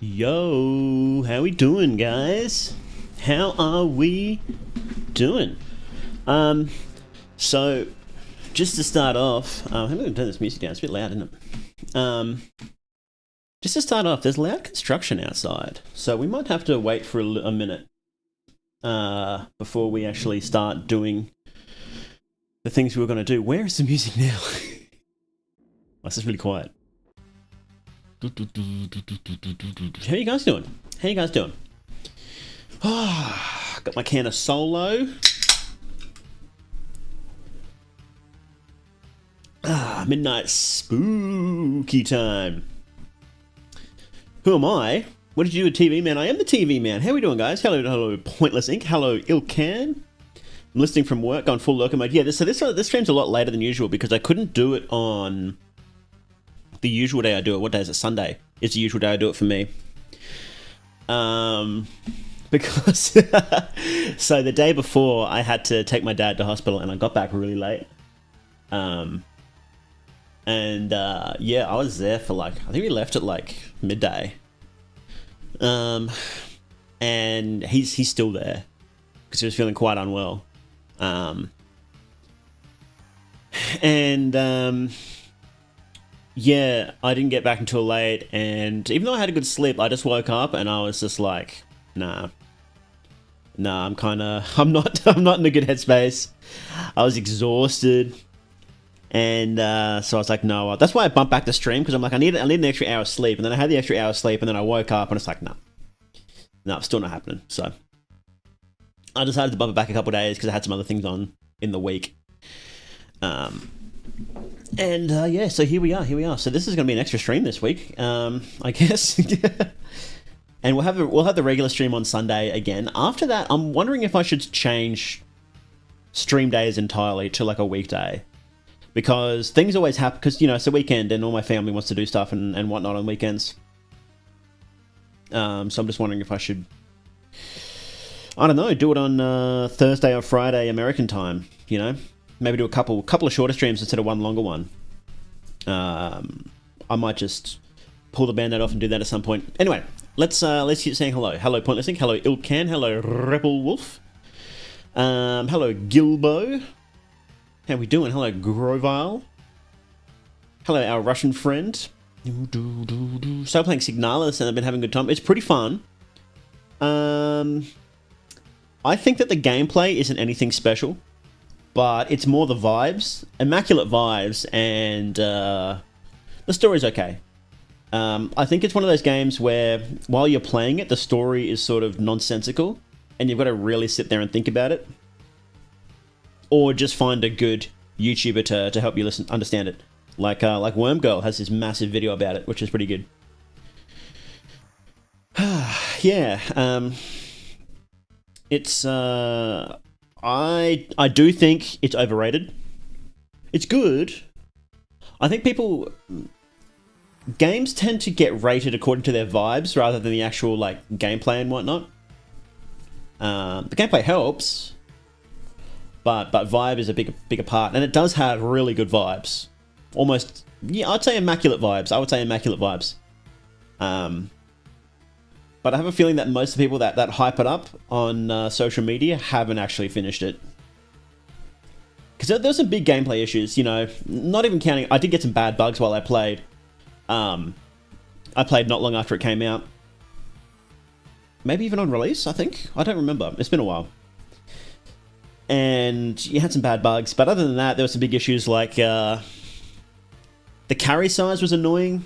Yo, how we doing, guys? How are we doing? Um, so just to start off, I'm going to turn this music down. It's a bit loud, isn't it? Just to start off, there's loud construction outside, so we might have to wait for a minute before we actually start doing the things we were going to do. Where is the music now? Oh, this is really quiet. How you guys doing? How you guys doing? Oh, got my can of Solo. Midnight spooky time. Who am I? What did you do with TV Man? I am the TV Man. How are we doing, guys? Hello, Pointless Inc. Hello, Ilcan. I'm listening from work on full loco mode. Yeah, this stream's a lot later than usual because I couldn't do it on the usual day I do it. What day is it? Sunday. It's the usual day I do it for me. Because so the day before I had to take my dad to hospital and I got back really late. Yeah, I was there for I think we left at midday. And he's still there because he was feeling quite unwell. Yeah, I didn't get back until late, and even though I had a good sleep, I just woke up and I was just like, nah, I'm not in a good headspace. I was exhausted, and so I was like, no, that's why I bumped back the stream, because I'm like, I need an extra hour of sleep, and then I had the extra hour of sleep, and then I woke up and it's like, no, it's still not happening. So I decided to bump it back a couple of days because I had some other things on in the week. Yeah, so here we are. So this is going to be an extra stream this week, I guess. And we'll have the regular stream on Sunday again. After that, I'm wondering if I should change stream days entirely to a weekday, because things always happen. Because it's a weekend and all my family wants to do stuff and whatnot on weekends. So I'm just wondering if I should, I don't know, do it on Thursday or Friday American time. Maybe do a couple of shorter streams instead of one longer one. I might just pull the band-aid off and do that at some point. Anyway, let's keep saying hello. Hello, Pointless Inc. Hello, Ilkan. Hello, Rebel Wolf. Hello, Gilbo. How we doing? Hello, Grovile. Hello, our Russian friend. Started playing Signalis and I've been having a good time. It's pretty fun. I think that the gameplay isn't anything special, but it's more the vibes, immaculate vibes, and the story's okay. I think it's one of those games where while you're playing it, the story is sort of nonsensical, and you've got to really sit there and think about it, or just find a good YouTuber to help you understand it. Like Wormgirl has this massive video about it, which is pretty good. Yeah, it's I do think it's overrated. It's good. I think games tend to get rated according to their vibes rather than the actual gameplay and whatnot. The gameplay helps, but vibe is a bigger part, and it does have really good vibes. Almost, yeah, I'd say immaculate vibes. But I have a feeling that most of the people that hype it up on social media haven't actually finished it. Because there's some big gameplay issues, not even counting, I did get some bad bugs while I played. I played not long after it came out. Maybe even on release, I think. I don't remember. It's been a while. And you had some bad bugs, but other than that, there were some big issues like the carry size was annoying.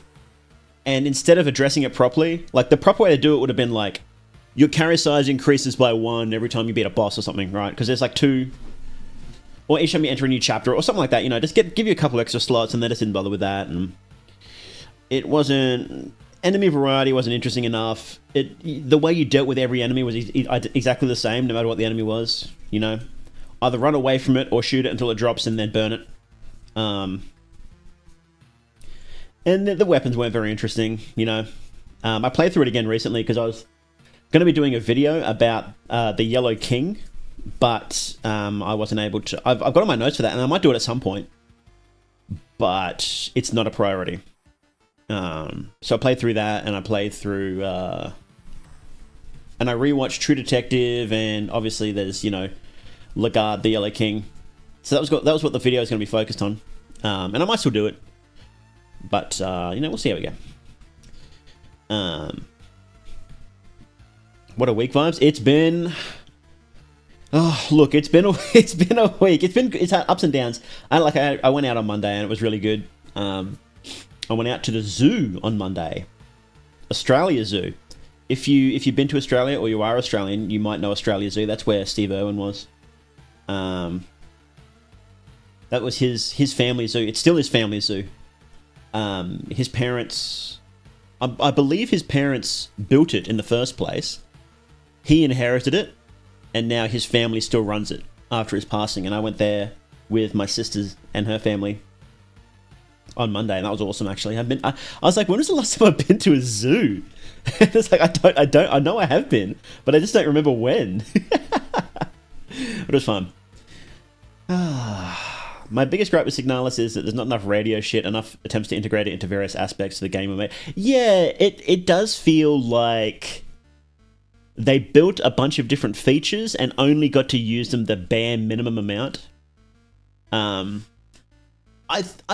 And instead of addressing it properly, the proper way to do it would have been your carry size increases by 1 every time you beat a boss or something, right? Because there's 2, or each time you enter a new chapter or something like that, just give you a couple extra slots, and they just didn't bother with that. And it wasn't, enemy variety wasn't interesting enough. The way you dealt with every enemy was exactly the same, no matter what the enemy was, Either run away from it or shoot it until it drops and then burn it. And the weapons weren't very interesting, I played through it again recently because I was going to be doing a video about the Yellow King, but I wasn't able to. I've got on my notes for that, and I might do it at some point, but it's not a priority. So I played through that, and I played through, and I rewatched True Detective, and obviously there's Lagarde, the Yellow King. So that was what the video is going to be focused on, and I might still do it, but we'll see how we go. What a week, vibes! It's been. Oh, look, it's been a week. It's had ups and downs. I went out on Monday and it was really good. I went out to the zoo on Monday, Australia Zoo. If you've been to Australia or you are Australian, you might know Australia Zoo. That's where Steve Irwin was. That was his family zoo. It's still his family zoo. His parents, I believe his parents built it in the first place. He inherited it, and now his family still runs it after his passing. And I went there with my sisters and her family on Monday, and that was awesome. Actually, I was like, when was the last time I've been to a zoo? And it's like I know I have been, but I just don't remember when. But it was fun. My biggest gripe with Signalis is that there's not enough radio shit, enough attempts to integrate it into various aspects of the game. Yeah, it does feel like they built a bunch of different features and only got to use them the bare minimum amount. I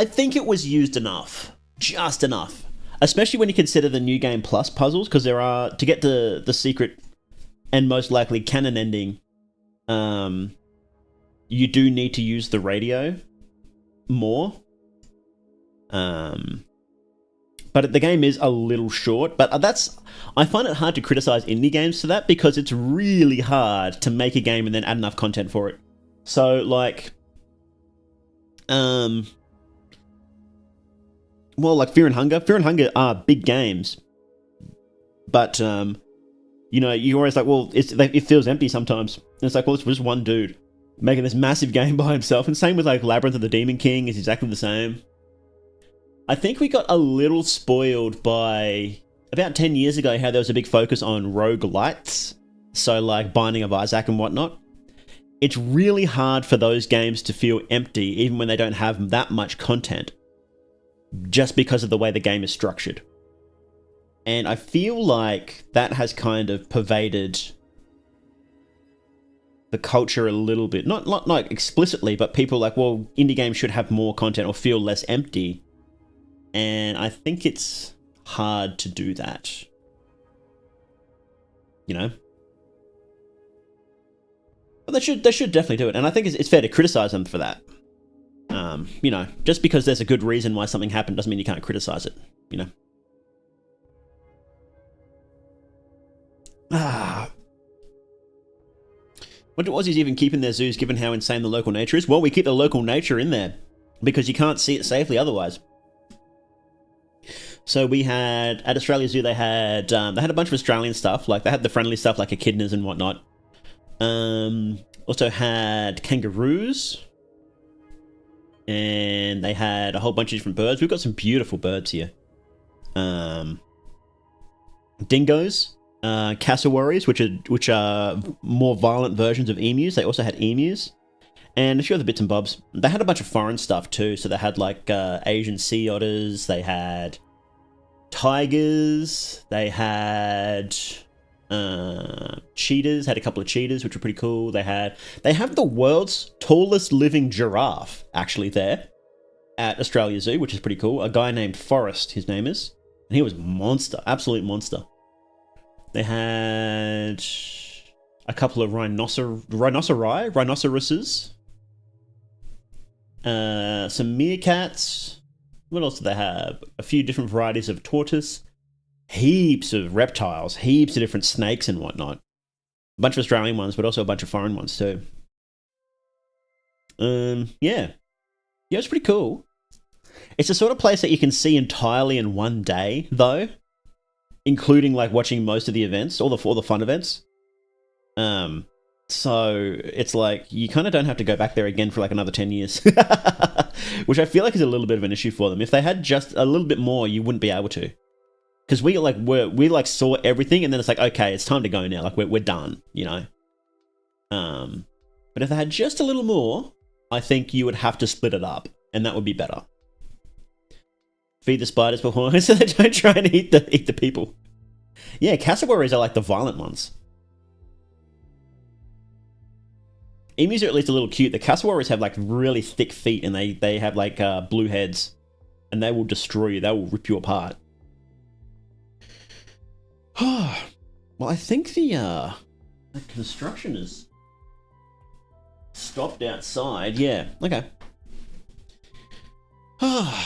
think it was used enough, just enough, especially when you consider the New Game Plus puzzles, because there are, to get the secret and most likely canon ending, you do need to use the radio more. But the game is a little short, but I find it hard to criticize indie games for that, because it's really hard to make a game and then add enough content for it. So, like, like Fear and Hunger. Fear and Hunger are big games, but you're always like, well, it feels empty sometimes. And it's like, well, it's just one dude making this massive game by himself. And same with like Labyrinth of the Demon King is exactly the same. I think we got a little spoiled by about 10 years ago how there was a big focus on roguelites, so like Binding of Isaac and whatnot. It's really hard for those games to feel empty even when they don't have that much content, just because of the way the game is structured. And I feel like that has kind of pervaded the culture a little bit. Not like explicitly, but people like, well, indie games should have more content or feel less empty. And I think it's hard to do that. But they should definitely do it. And I think it's fair to criticize them for that. Just because there's a good reason why something happened doesn't mean you can't criticize it, Wonder what Aussies even keep in their zoos given how insane the local nature is. Well, we keep the local nature in there because you can't see it safely otherwise. So we had, at Australia Zoo, they had a bunch of Australian stuff. Like, they had the friendly stuff like echidnas and whatnot. Also had kangaroos. And they had a whole bunch of different birds. We've got some beautiful birds here. Dingoes. Cassowaries, which are more violent versions of emus. They also had emus. And a few other bits and bobs. They had a bunch of foreign stuff too. So they had like Asian sea otters. They had tigers. They had cheetahs. Had a couple of cheetahs, which were pretty cool. They have the world's tallest living giraffe actually there at Australia Zoo, which is pretty cool. A guy named Forrest, his name is, and he was a monster, absolute monster. They had a couple of rhinoceroses. Some meerkats. What else do they have? A few different varieties of tortoise. Heaps of reptiles. Heaps of different snakes and whatnot. A bunch of Australian ones, but also a bunch of foreign ones too. Yeah, it's pretty cool. It's the sort of place that you can see entirely in one day, though, including like watching most of the events, all the fun events. So it's like you kind of don't have to go back there again for like another 10 years, which I feel like is a little bit of an issue for them. If they had just a little bit more, you wouldn't be able to, because we saw everything, and then it's like, okay, it's time to go now. Like we're done, But if they had just a little more, I think you would have to split it up, and that would be better. Feed the spiders before so they don't try and eat the people. Yeah, cassowaries are like the violent ones. Emus are at least a little cute. The cassowaries have like really thick feet, and they have like blue heads, and they will destroy you. They will rip you apart. Well, I think the construction is stopped outside. Yeah. Okay.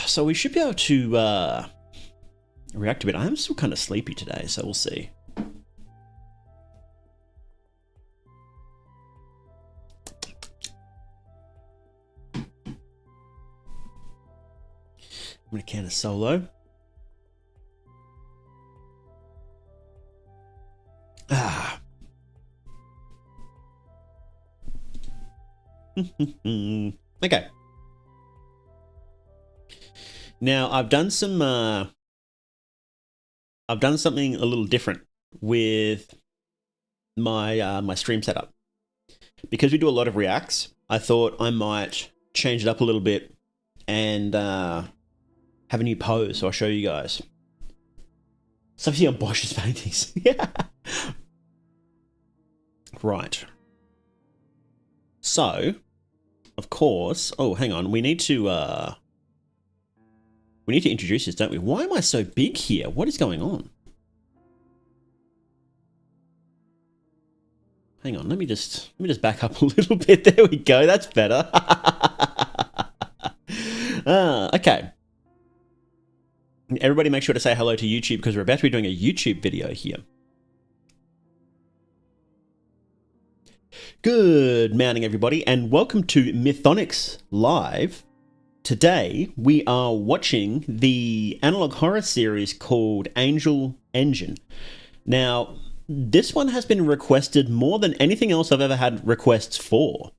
So we should be able to react a bit. I am still kind of sleepy today, so we'll see. I'm going to can a solo. Okay. Now I've done something a little different with my my stream setup. Because we do a lot of reacts, I thought I might change it up a little bit and have a new pose, so I'll show you guys. Something on Bosch's paintings. Yeah. Right. So, of course, oh, hang on, we need to introduce this, don't we? Why am I so big here? What is going on? Hang on, let me just back up a little bit. There we go. That's better. Okay. Everybody make sure to say hello to YouTube because we're about to be doing a YouTube video here. Good morning, everybody, and welcome to Mythonics Live. Today, we are watching the analog horror series called Angel Engine. Now, this one has been requested more than anything else I've ever had requests for.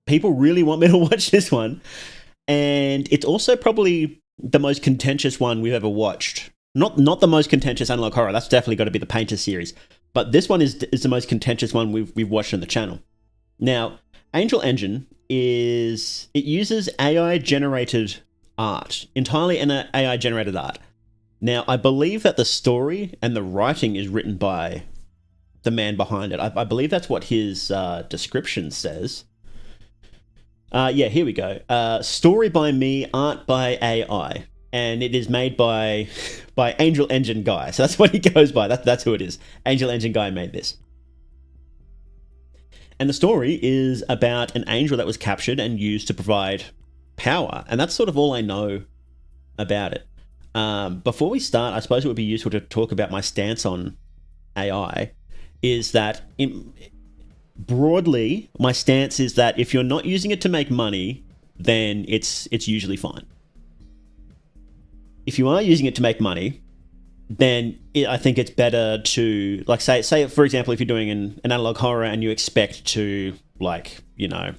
People really want me to watch this one, and it's also probably the most contentious one we've ever watched. Not the most contentious analog horror, that's definitely got to be the Painter series, but this one is the most contentious one we've watched on the channel. Now, Angel Engine uses AI-generated art, entirely in AI-generated art. Now, I believe that the story and the writing is written by the man behind it. I believe that's what his description says. Yeah, here we go. Story by me, art by AI, and it is made by Angel Engine Guy. So that's what he goes by. That's who it is. Angel Engine Guy made this. And the story is about an angel that was captured and used to provide power. And that's sort of all I know about it. Before we start, I suppose it would be useful to talk about my stance on AI. Is that, broadly, my stance is that if you're not using it to make money, then it's usually fine. If you are using it to make money, then I think it's better to, like, say for example, if you're doing an analog horror and you expect to, like, you know,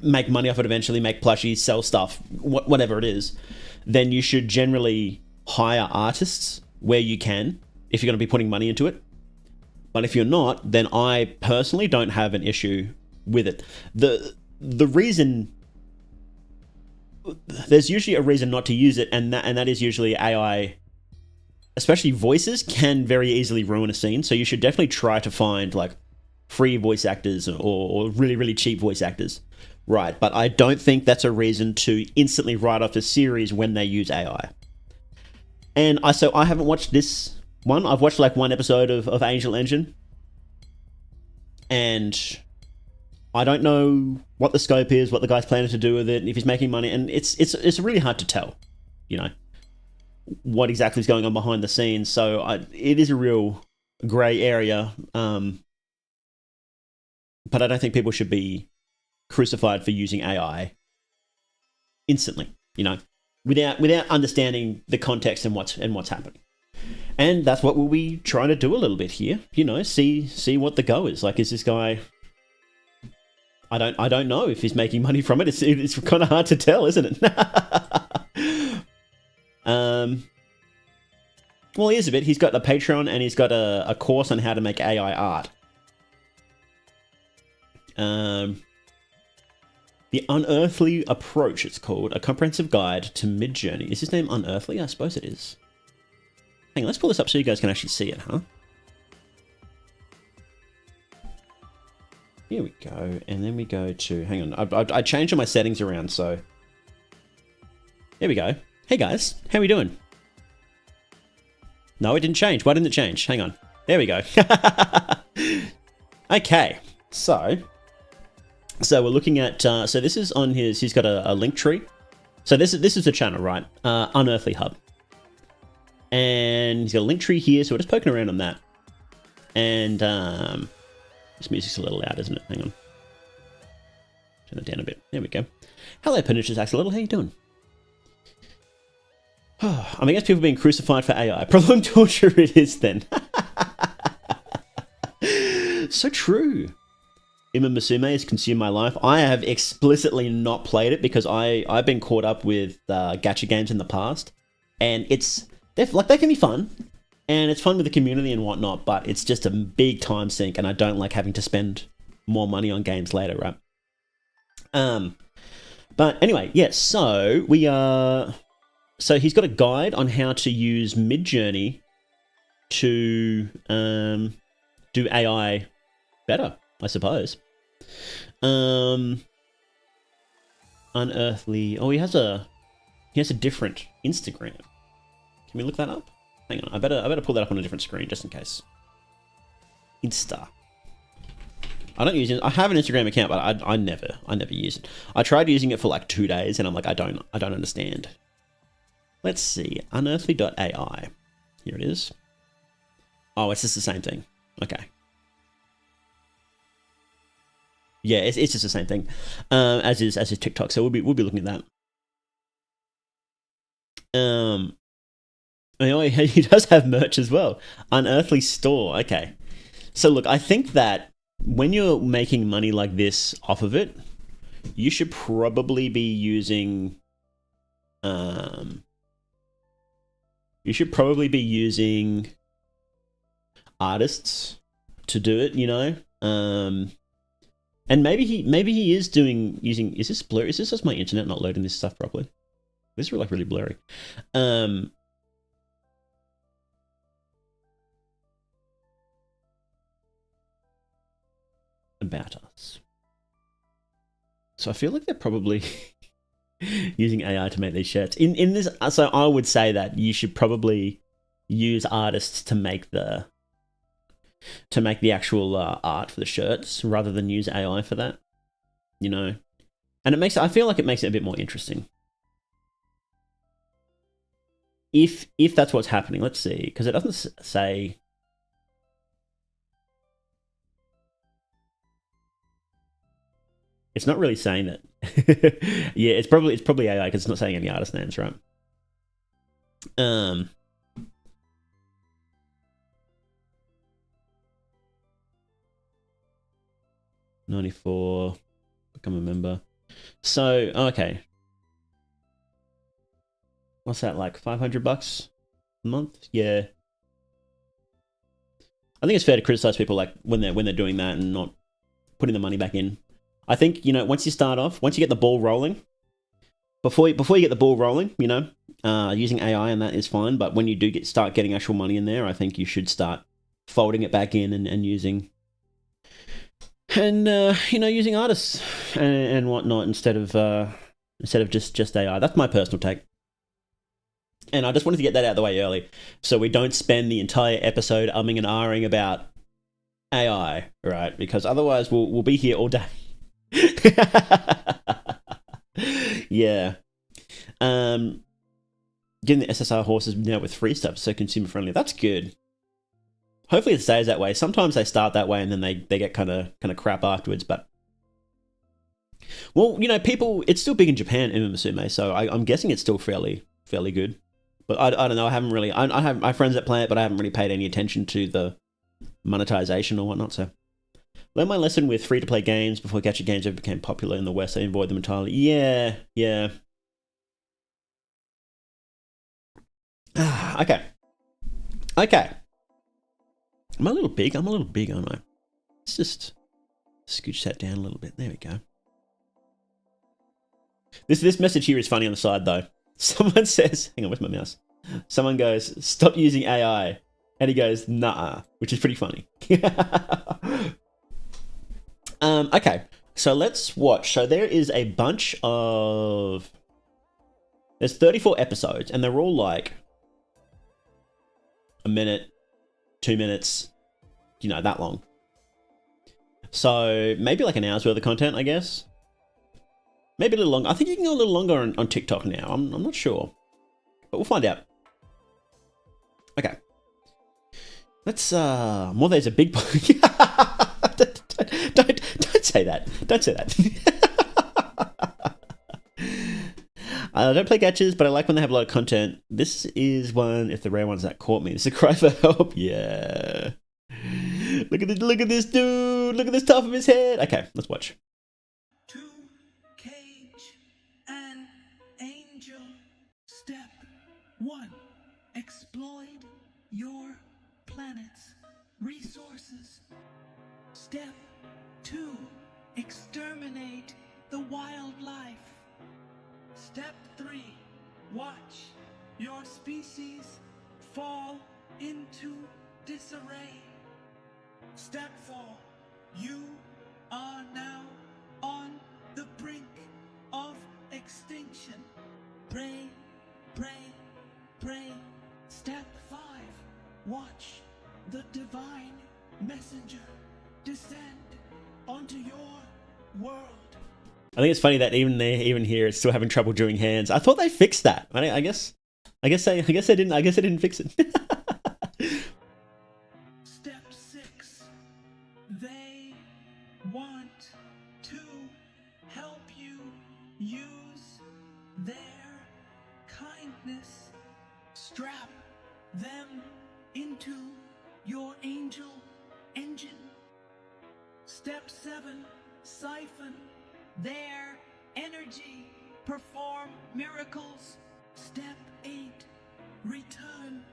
make money off it eventually, make plushies, sell stuff, whatever it is, then you should generally hire artists where you can, if you're going to be putting money into it. But if you're not, then I personally don't have an issue with it. The reason, there's usually a reason not to use it, and that is usually AI, especially voices, can very easily ruin a scene. So you should definitely try to find like free voice actors or really, really cheap voice actors. Right, but I don't think that's a reason to instantly write off a series when they use AI. And I haven't watched this one. I've watched like one episode of Angel Engine, and I don't know what the scope is, what the guy's planning to do with it, if he's making money, and it's really hard to tell, you know, what exactly is going on behind the scenes. So it is a real grey area, but I don't think people should be crucified for using AI instantly, you know, without understanding the context and what's happening. And that's what we'll be trying to do a little bit here, you know, see what the go is. Like, is this guy, I don't know if he's making money from it. It's kind of hard to tell, isn't it? Well, he is a bit. He's got a Patreon and he's got a course on how to make AI art. The Unearthly Approach, it's called. A comprehensive guide to Midjourney. Is his name Unearthly? I suppose it is. Hang on, let's pull this up so you guys can actually see it, huh? Here we go. And then we go to... Hang on. I changed all my settings around, so... Here we go. Hey, guys. How are we doing? No, it didn't change. Why didn't it change? Hang on. There we go. Okay. So we're looking at... so this is on his... He's got a link tree. So this is the channel, right? Unearthly Hub. And he's got a link tree here, so we're just poking around on that. And this music's a little loud, isn't it? Hang on. Turn it down a bit. There we go. Hello, Pernicious Axolotl. How you doing? I guess people being crucified for AI. Prolonged torture it is then. So true. Ima Musume has consumed my life. I have explicitly not played it because I've been caught up with gacha games in the past. And they can be fun. And it's fun with the community and whatnot, but it's just a big time sink, and I don't like having to spend more money on games later, right? But anyway, yeah, so we are... So he's got a guide on how to use Midjourney to do AI better, I suppose. Unearthly... Oh, he has a different Instagram. Can we look that up? Hang on, I better pull that up on a different screen just in case. Insta. I don't use it. I have an Instagram account, but I never use it. I tried using it for like 2 days, and I'm like, I don't understand. Let's see, unearthly.ai. Here it is. Oh, it's just the same thing. Okay. Yeah, it's just the same thing as his TikTok. So we'll be looking at that. Oh, he does have merch as well. Unearthly Store. Okay. So look, I think that when you're making money like this off of it, you should probably be using artists to do it, you know? And maybe he is using is this blurry? Is this just my internet not loading this stuff properly? This is like really blurry. About us. So I feel like they're probably using AI to make these shirts. In this, so I would say that you should probably use artists to make the actual art for the shirts rather than use AI for that. You know, and I feel like it makes it a bit more interesting. If that's what's happening, let's see, because it doesn't say. It's not really saying that. Yeah, it's probably AI because it's not saying any artist names, right? 94, become a member. So, okay. What's that, like $500 a month? Yeah. I think it's fair to criticize people like when they're doing that and not putting the money back in. I think, you know, once you get the ball rolling, before you get the ball rolling, you know, using AI and that is fine. But when you do start getting actual money in there, I think you should start folding it back in and using, and using artists and whatnot instead of just AI. That's my personal take. And I just wanted to get that out of the way early, so we don't spend the entire episode umming and ahhing about AI, right? Because otherwise we'll be here all day. Yeah. Getting the SSR horses now with free stuff, so consumer friendly. That's good. Hopefully it stays that way. Sometimes they start that way and then they get kind of crap afterwards. But well, you know, it's still big in Japan, Uma Musume. So I'm guessing it's still fairly good. But I don't know. I haven't really. I have my friends that play it, but I haven't really paid any attention to the monetization or whatnot. So. Learn my lesson with free-to-play games before gacha games ever became popular in the West. I avoid them entirely. Yeah. Okay. I'm a little big, aren't I? Let's just scooch that down a little bit. There we go. This message here is funny on the side though. Someone says, hang on, where's my mouse? Someone goes, stop using AI. And he goes, nah, which is pretty funny. Okay, so let's watch. So there is a bunch of... There's 34 episodes, and they're all like a minute, 2 minutes, that long. So maybe like an hour's worth of content, I guess. Maybe a little longer. I think you can go a little longer on TikTok now. I'm not sure, but we'll find out. Okay. Let's more there's a big don't say that. Don't say that. I don't play catches, but I like when they have a lot of content. This is one, if the rare ones that caught me. This is a cry for help. Yeah. Look at this dude. Look at this top of his head. Okay, let's watch. To cage an angel. Step 1. Exploit your planet's resources. Step 2. Exterminate the wildlife. Step 3. Watch your species fall into disarray. Step 4. You are now on the brink of extinction. Pray, pray, pray. Step 5. Watch the divine messenger descend onto your world. I think it's funny that even here, it's still having trouble doing hands. I thought they fixed that. I guess they didn't fix it. Step 6. They want to help you use their kindness. Strap them into your angel engine. Step 7. Siphon their energy. Perform miracles. Step 8. Return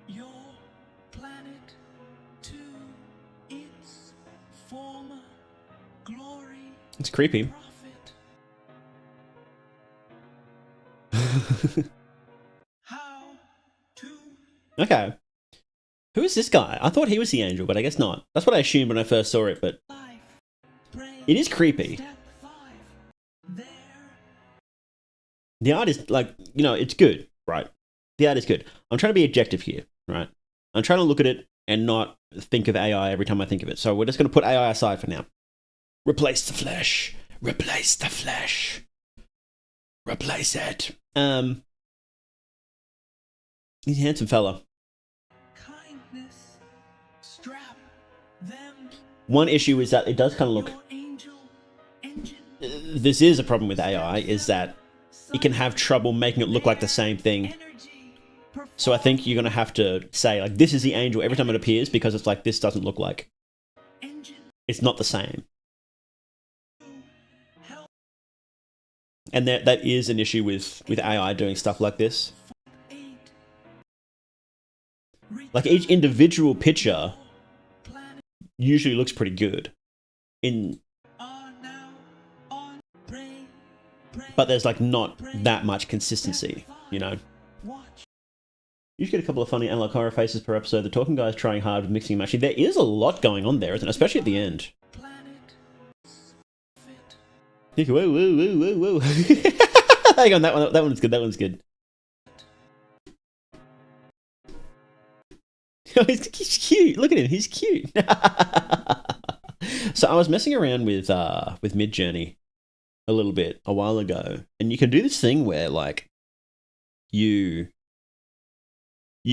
your planet to its former glory. It's creepy. How to... Okay. Who is this guy? I thought he was the angel, but I guess not. That's what I assumed when I first saw it, but it is creepy. The art is like, it's good, right? The art is good. I'm trying to be objective here, right? I'm trying to look at it and not think of AI every time I think of it. So we're just going to put AI aside for now. Replace the flesh. Replace the flesh. Replace it. He's a handsome fella. Kindness. Strap them. One issue is that it does kind of look... This is a problem with AI, is that it can have trouble making it look like the same thing. So I think you're going to have to say, like, this is the angel every time it appears, because it's like, this doesn't look like... It's not the same. And that is an issue with AI doing stuff like this. Like, each individual picture usually looks pretty good. But there's, like, not that much consistency, You get a couple of funny analog horror faces per episode. The talking guy's trying hard with mixing and matching. There is a lot going on there, isn't it? Especially at the end. Whoa, whoa, whoa, whoa, whoa. Hang on, that one's good. That one's good. Oh, he's cute. Look at him. He's cute. So I was messing around with Midjourney a little bit a while ago, and you can do this thing where, like, you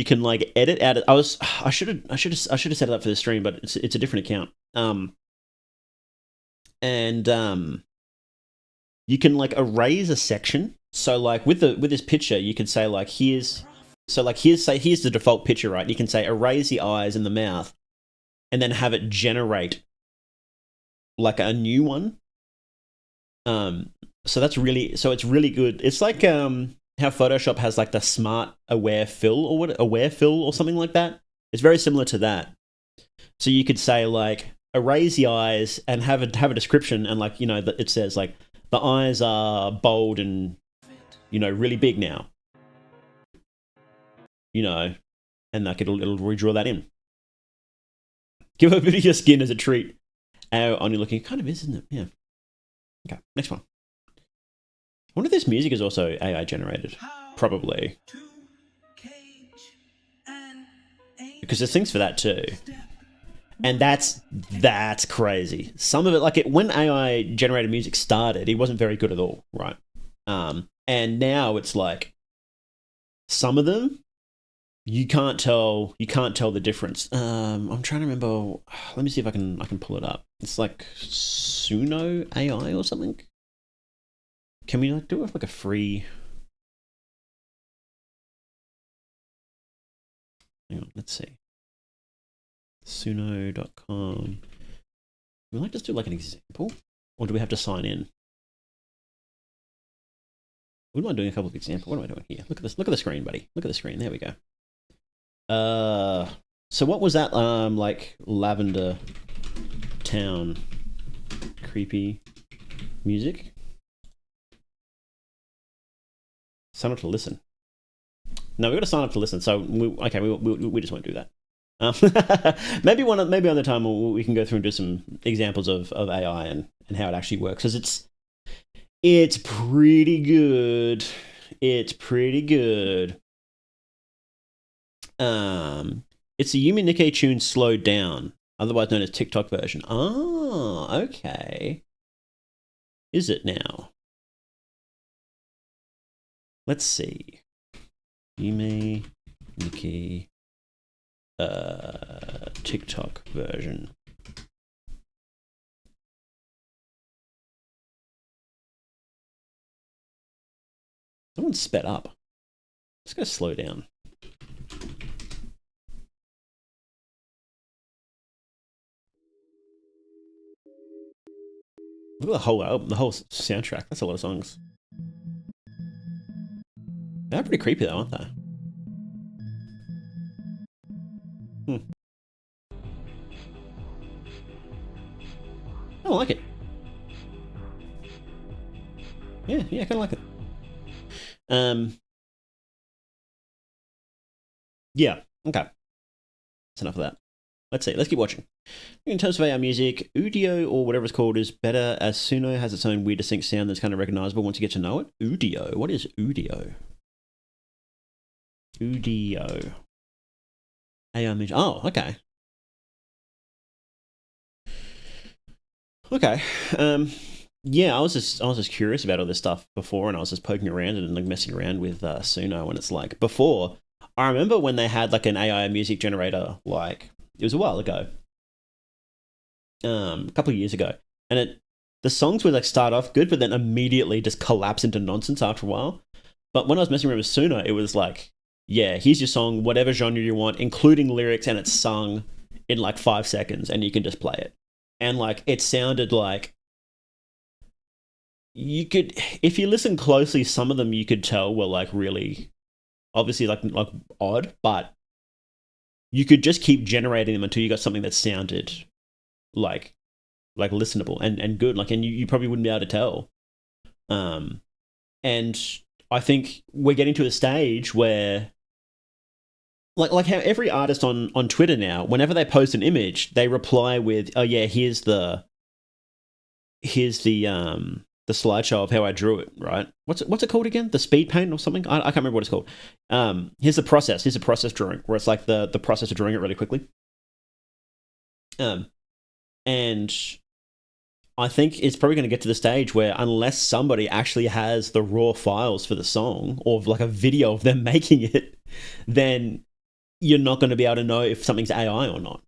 can, like, edit out. I should have set it up for the stream, but it's a different account. You can, like, erase a section. So, like, with this picture, you can say, like, here's the default picture, right? You can say erase the eyes and the mouth, and then have it generate, like, a new one. So it's really good. It's like how Photoshop has, like, the smart aware fill or something like that. It's very similar to that. So you could say, like, erase the eyes and have a description, and, like, it says, like, The eyes are bold and, really big now. And like it'll redraw that in. Give a bit of your skin as a treat. On your looking, it kind of is, isn't it? Yeah. Okay, next one. I wonder if this music is also AI generated. Probably. Because there's things for that too. And that's crazy. Some of it, like when AI generated music started, it wasn't very good at all, right? And now it's like some of them you can't tell the difference. I'm trying to remember. Let me see if I can pull it up. It's like Suno AI or something. Can we like do it with like a free? Hang on, let's see. Suno.com. We like just do like an example, or do we have to sign in? We might doing a couple of examples. What am I doing here? Look at this. Look at the screen, buddy. Look at the screen. There we go. So what was that? Like Lavender Town, creepy music. Sign up to listen. No, we got to sign up to listen. So we just won't do that. Maybe other time we can go through and do some examples of AI and how it actually works, because it's pretty good. It's pretty good. It's a Yumi Nikkei tune slowed down, otherwise known as TikTok version. Oh, okay. Is it now? Let's see. Yumi Nikkei TikTok version. Someone sped up. Let's go slow down. Look at the whole album, the whole soundtrack. That's a lot of songs. They're pretty creepy though, aren't they? I like it. Yeah, I kind of like it. Yeah, okay. That's enough of that. Let's see. Let's keep watching. In terms of AI music, Udio, or whatever it's called, is better, as Suno has its own weird distinct sound that's kind of recognizable once you get to know it. Udio. What is Udio? Udio. AI music. Oh, okay. Okay. Yeah, I was just curious about all this stuff before, and I was just poking around and like messing around with Suno, and it's like before. I remember when they had like an AI music generator, like it was a while ago, a couple of years ago, and the songs would like start off good, but then immediately just collapse into nonsense after a while. But when I was messing around with Suno, it was like, yeah, here's your song, whatever genre you want, including lyrics, and it's sung in like 5 seconds, and you can just play it. And like it sounded like you could, if you listen closely, some of them you could tell were like really, obviously like odd, but you could just keep generating them until you got something that sounded like listenable and good, like, and you probably wouldn't be able to tell. And I think we're getting to a stage where like how every artist on Twitter now, whenever they post an image, they reply with, oh yeah, here's the slideshow of how I drew it, right? What's it called again? The speed paint or something? I can't remember what it's called. Here's the process. Here's a process drawing, where it's like the process of drawing it really quickly. And I think it's probably going to get to the stage where unless somebody actually has the raw files for the song or like a video of them making it, then you're not going to be able to know if something's AI or not.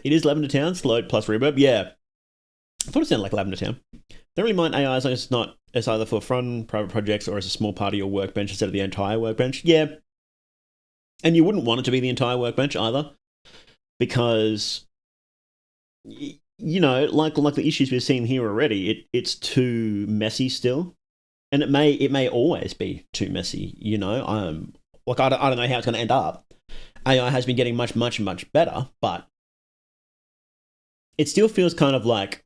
It is Lavender Town, slowed plus reverb. Yeah. I thought it sounded like Lavender Town. Don't really mind AI as long as it's not as either for fun, private projects, or as a small part of your workbench instead of the entire workbench. Yeah. And you wouldn't want it to be the entire workbench either, because, you know, like the issues we've seen here already, it's too messy still. And it may always be too messy, you know. Like I don't know how it's going to end up. AI has been getting much better, but it still feels kind of like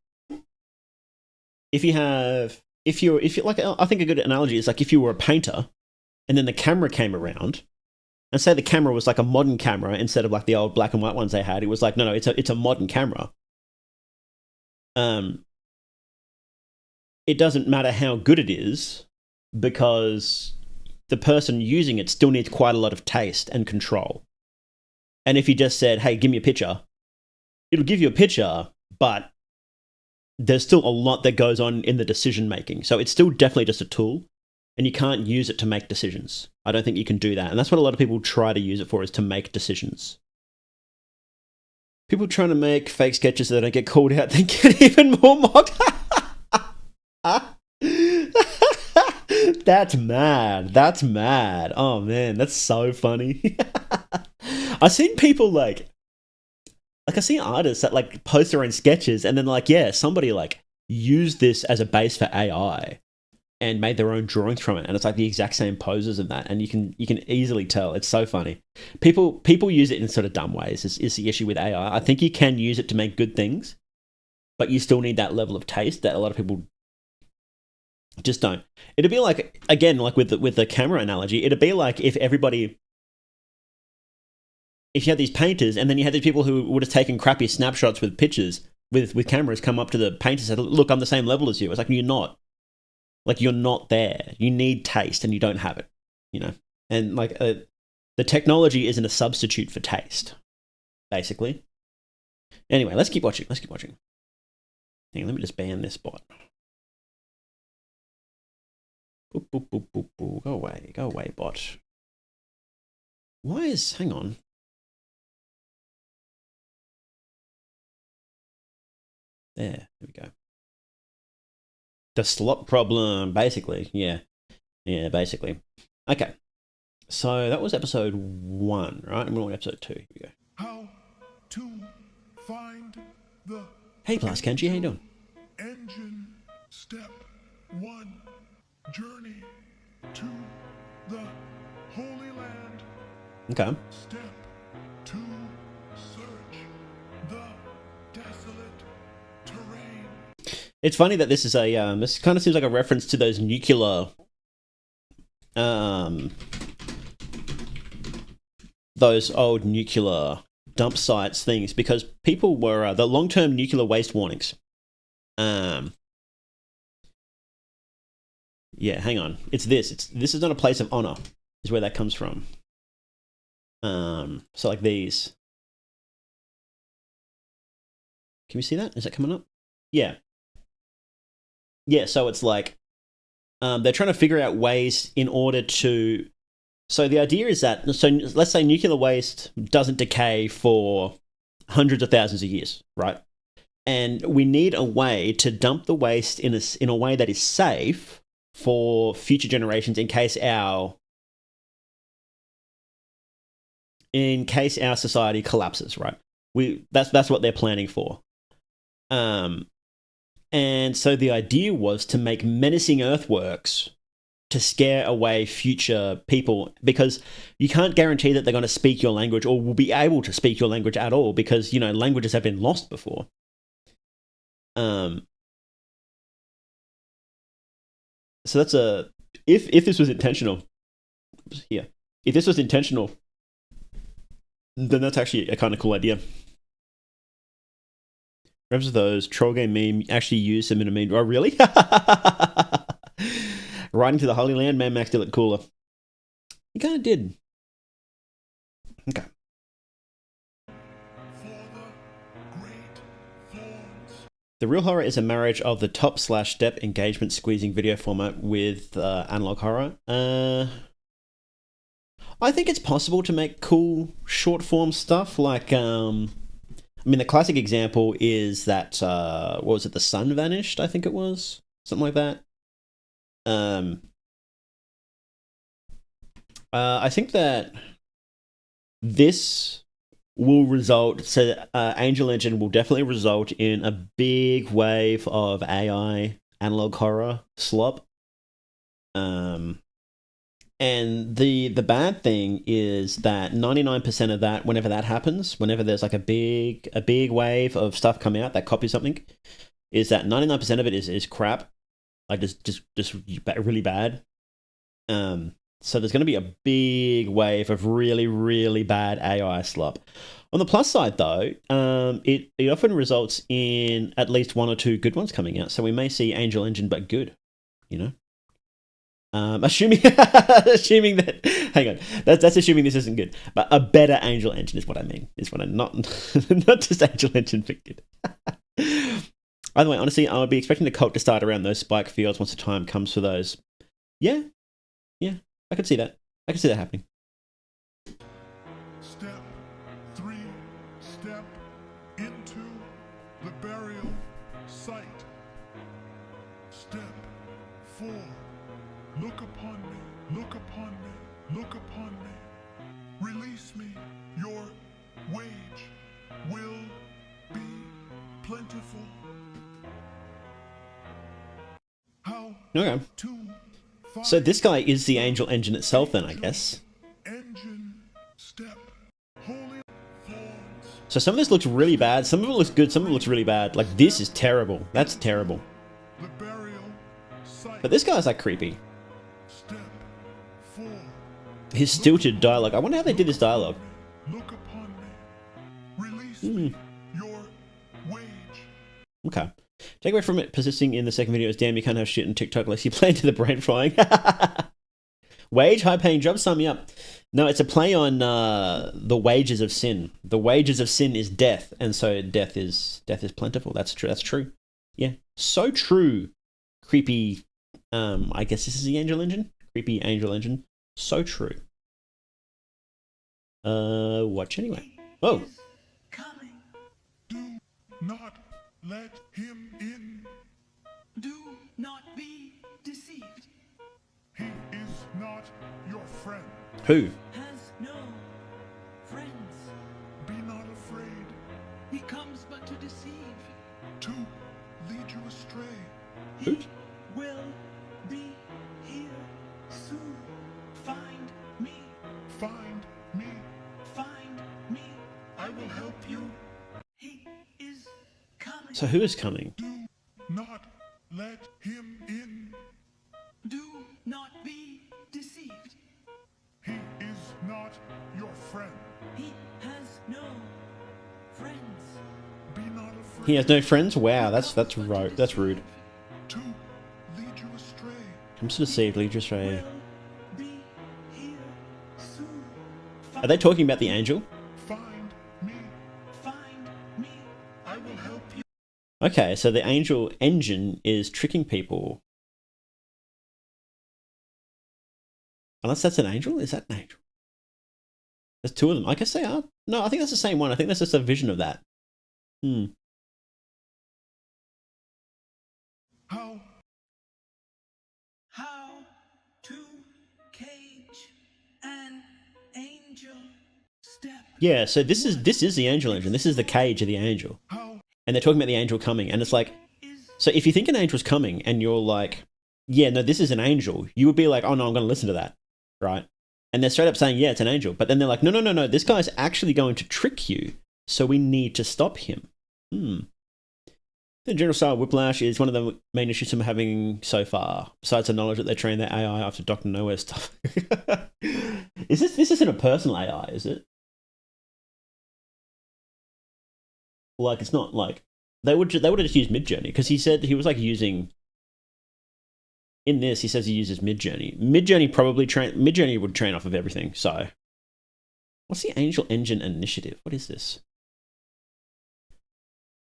if you're like, I think a good analogy is like if you were a painter and then the camera came around, and say the camera was like a modern camera instead of like the old black and white ones they had. It was like, no, it's a modern camera. It doesn't matter how good it is, because the person using it still needs quite a lot of taste and control. And if you just said, hey, give me a picture, it'll give you a picture, but there's still a lot that goes on in the decision making. So it's still definitely just a tool, and you can't use it to make decisions. I don't think you can do that. And that's what a lot of people try to use it for, is to make decisions. People trying to make fake sketches so they don't get called out, they get even more mocked. That's mad. That's mad. Oh man, that's so funny. I've seen people like I've seen artists that like post their own sketches, and then like, yeah, somebody like used this as a base for AI and made their own drawings from it, and it's like the exact same poses of that, and you can easily tell. It's so funny. People use it in sort of dumb ways. Is the issue with AI? I think you can use it to make good things, but you still need that level of taste that a lot of people just don't. It'd be like, again, like with the camera analogy, it'd be like if you had these painters and then you had these people who would have taken crappy snapshots with pictures with cameras, come up to the painter and said, look, I'm the same level as you. It's like, you're not. Like, you're not there. You need taste and you don't have it, you know? And like the technology isn't a substitute for taste, basically. Anyway, let's keep watching. Hang on, let me just ban this bot. Boop, boop, boop, boop, boop. Go away, bot. Hang on. There we go. The slop problem, basically. Yeah, basically. Okay. So that was episode 1, right? And we're on episode 2. Here we go. How to find the Hey, Plus Kenji, how you doing? engine. Step 1. Journey to the Holy Land. Okay. Step 2. Search the desolate terrain. It's funny that this is a this kind of seems like a reference to those nuclear those old nuclear dump sites things, because people were the long-term nuclear waste warnings. Yeah, hang on. It's this. This is not a place of honor, is where that comes from. So like these. Can we see that? Is that coming up? Yeah. Yeah, so it's like they're trying to figure out ways in order to. So the idea is that, so let's say nuclear waste doesn't decay for hundreds of thousands of years, right? And we need a way to dump the waste in a way that is safe for future generations in case our society collapses, right? That's what they're planning for. And so the idea was to make menacing earthworks to scare away future people, because you can't guarantee that they're going to speak your language or will be able to speak your language at all, because, you know, languages have been lost before. So that's if this was intentional, here, if this was intentional, then that's actually a kind of cool idea. Reps of those troll game meme actually used them in a meme. Oh, really? Riding to the Holy Land, Mad Max did look cooler. He kind of did. Okay. The real horror is a marriage of the top/step engagement squeezing video format with analog horror. I think it's possible to make cool short form stuff. Like, I mean, the classic example is that, what was it? The Sun Vanished, I think it was. Something like that. I think that this will result, so Angel Engine will definitely result in a big wave of AI analog horror slop. And the bad thing is that 99% of that, whenever that happens, whenever there's like a big wave of stuff coming out that copies something, is that 99% of it is crap, like just really bad. So there's going to be a big wave of really, really bad AI slop. On the plus side, though, it often results in at least one or two good ones coming out. So we may see Angel Engine, but good, you know? Assuming assuming that, hang on, that's assuming this isn't good, but a better Angel Engine is what I mean. Is what I'm not just Angel Engine, but good. Either way, honestly, I would be expecting the cult to start around those spike fields once the time comes for those. Yeah, I could see that. I could see that happening. Step 3. Step into the burial site. Step 4. Look upon me, look upon me, look upon me. Release me, your wage will be plentiful. How Okay. to find So this guy is the Angel Engine itself, then, I guess. engine step holy thorns. So some of this looks really bad. Some of it looks good. Some of it looks really bad. Like, this is terrible. That's terrible. The burial site. But this guy's, like, creepy. Step 4. His stilted dialogue. I wonder how they did this dialogue. Look upon me. Release me, your wage. Okay. Take away from it persisting in the second video is, damn, you can't have shit in TikTok unless you play into the brain flying. Wage, high-paying job, sign me up. No, it's a play on the wages of sin. The wages of sin is death, and so death is plentiful. That's true. That's true. Yeah, so true. Creepy. I guess this is the Angel Engine. Creepy Angel Engine. So true. Watch anyway. Oh, Coming. Do not let him in. Do not be deceived. He is not your friend. who? Has no friends. Be not afraid He comes but to deceive. to lead you astray. He will be here soon. Find me. Find me. Find me. I will help you. He is coming. So who is coming? Do not let him in. Do not be deceived. He is not your friend. He has no friends. Be not afraid He has no friends? Wow, that's rude. That's rude. to lead you astray. Comes to deceive, lead you astray. Will be here soon. Are they talking about the angel? Find me. Find me. I will help you. Okay, so the Angel Engine is tricking people. Unless that's an angel? Is that an angel? There's two of them. I guess they are. No, I think that's the same one. I think that's just a vision of that. How to cage an angel. Step. Yeah, so this is the Angel Engine. This is the cage of the angel. how And they're talking about the angel coming. And it's like, Is so if you think an angel's coming and you're like, yeah, no, this is an angel, you would be like, oh no, I'm going to listen to that. Right? And they're straight up saying, yeah, it's an angel. But then they're like, no, this guy's actually going to trick you. So we need to stop him. The general style whiplash is one of the main issues I'm having so far, besides the knowledge that they train their AI after Dr. Nowhere stuff. This isn't a personal AI, is it? Like, it's not like they would have just used Midjourney, because he said he was like using, in this he says he uses Midjourney. Midjourney would train off of everything. So what's the Angel Engine initiative? What is this?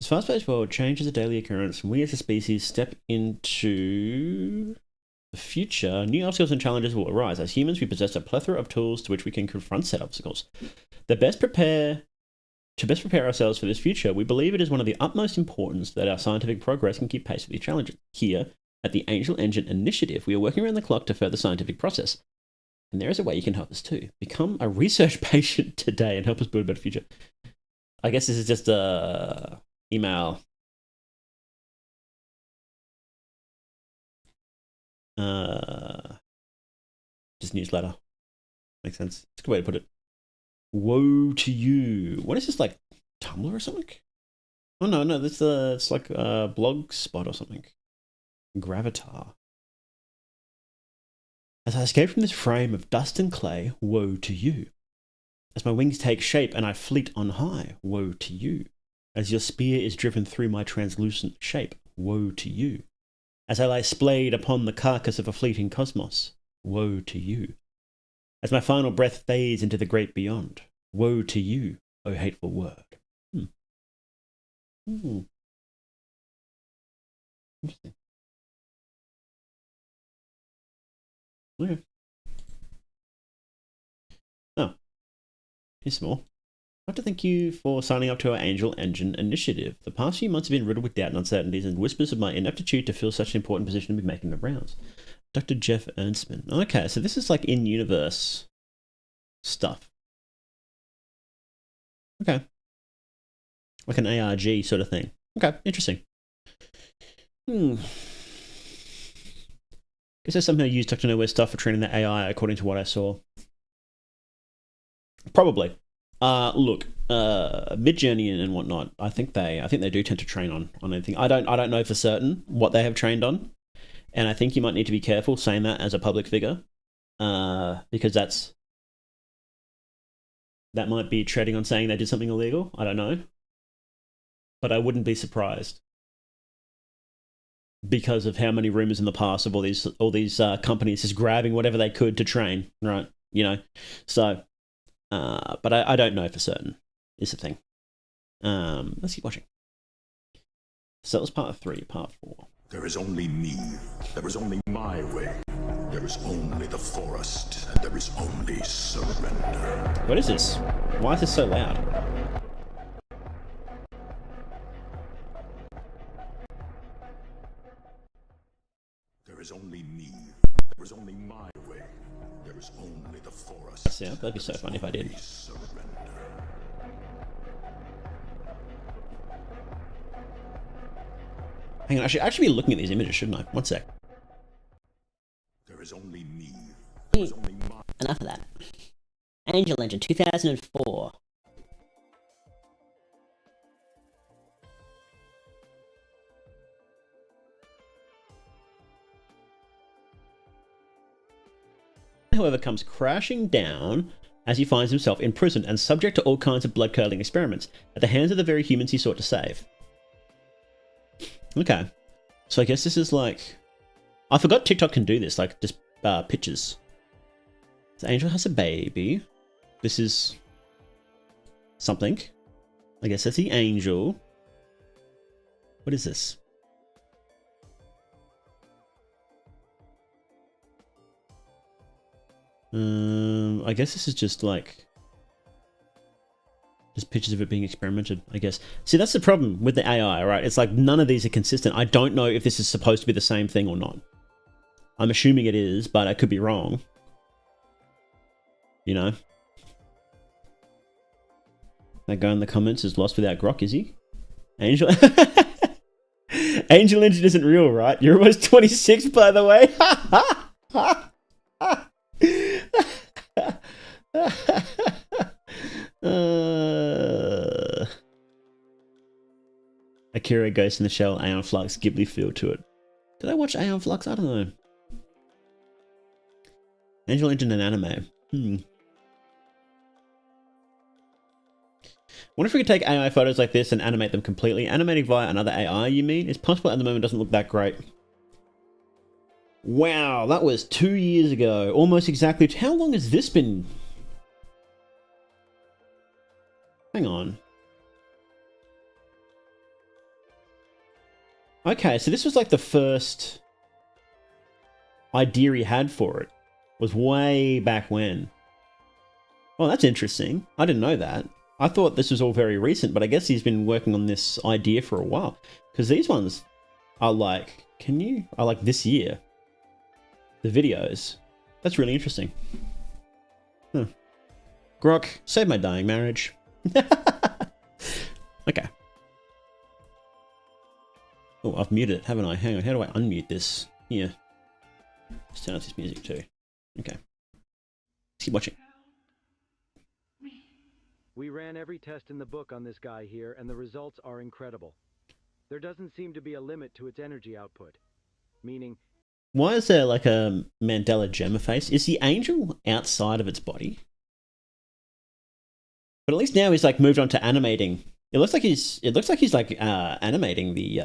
This fast-paced world changes a daily occurrence, and we as a species step into the future. New obstacles and challenges will arise. As humans, we possess a plethora of tools to which we can confront said obstacles. To best prepare ourselves for this future, we believe it is one of the utmost importance that our scientific progress can keep pace with these challenges. Here, at the Angel Engine Initiative, we are working around the clock to further scientific process. And there is a way you can help us too. Become a research patient today and help us build a better future. I guess this is just a email. Just newsletter. Makes sense. It's a good way to put it. Woe to you. What is this, like Tumblr or something? Oh no, no, that's it's like a blog spot or something. Gravatar. As I escape from this frame of dust and clay, woe to you. As my wings take shape and I fleet on high, woe to you. As your spear is driven through my translucent shape, woe to you. As I lie splayed upon the carcass of a fleeting cosmos, woe to you. As my final breath fades into the great beyond, woe to you, O hateful word. Interesting. Okay. Oh, here's some more. I'd like to thank you for signing up to our Angel Engine initiative. The past few months have been riddled with doubt and uncertainties, and whispers of my ineptitude to fill such an important position to be making the rounds. Dr. Jeff Ernstman. Okay, so this is like in-universe stuff. Okay. Like an ARG sort of thing. Okay, interesting. Guess I somehow used Dr. Nowhere stuff for training the AI according to what I saw. Probably. Look, Midjourney and whatnot, I think they do tend to train on anything. I don't know for certain what they have trained on. And I think you might need to be careful saying that as a public figure. Because that might be treading on saying they did something illegal. I don't know. But I wouldn't be surprised. Because of how many rumors in the past of all these companies just grabbing whatever they could to train, right? You know, so, but I don't know for certain. Is the thing. Let's keep watching. So that was part 3. Part 4. There is only me. There is only my way. There is only the forest, and there is only surrender. What is this? Why is this so loud? There is only me. There is only my way. There is only the forest. Yeah, that'd be so funny if I did. Surrender. Hang on, I should actually be looking at these images, shouldn't I? One sec. There is only me. There is only my. Enough of that. Angel Engine 2004. However, comes crashing down as he finds himself imprisoned and subject to all kinds of blood-curdling experiments at the hands of the very humans he sought to save. Okay. So I guess this is like... I forgot TikTok can do this, like just pictures. The angel has a baby. This is... something. I guess that's the angel. What is this? I guess this is just like... just pictures of it being experimented, I guess. See, that's the problem with the AI, right? It's like none of these are consistent. I don't know if this is supposed to be the same thing or not. I'm assuming it is, but I could be wrong. You know? That guy in the comments is lost without grok, is he? Angel... Angel Engine isn't real, right? You're almost 26, by the way. Akira Ghost in the Shell, Aeon Flux, Ghibli feel to it. Did I watch Aeon Flux? I don't know. Angel Engine and anime. Wonder if we could take AI photos like this and animate them completely. Animating via another AI, you mean? It's possible at the moment, doesn't look that great. Wow, that was 2 years ago. Almost exactly. How long has this been? Hang on. Okay, so this was like the first idea he had for it. Was way back when. Well, that's interesting. I didn't know that. I thought this was all very recent, but I guess he's been working on this idea for a while. Because these ones are like, are like this year. The videos. That's really interesting. Huh. Grok, save my dying marriage. Okay. Oh, I've muted it, haven't I? Hang on, how do I unmute this? Here. Let's turn off this music too. Okay. Let's keep watching. We ran every test in the book on this guy here, and the results are incredible. There doesn't seem to be a limit to its energy output. Meaning... Why is there like a Mandela Gemma face? Is the angel outside of its body? But at least now he's like moved on to animating. It looks like he's like animating the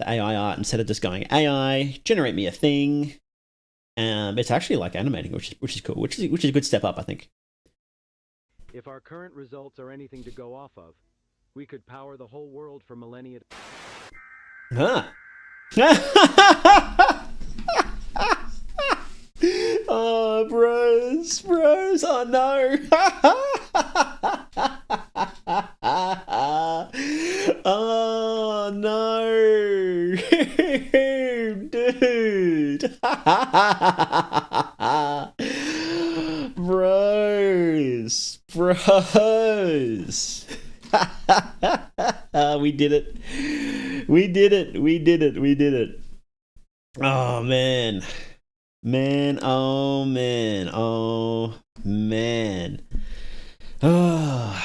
AI art instead of just going AI generate me a thing. It's actually like animating, which is cool, which is a good step up, I think. If our current results are anything to go off of, we could power the whole world for millennia. Huh. Oh, bros, oh no. Oh no, dude. Bros. We did it. Oh man. Oh.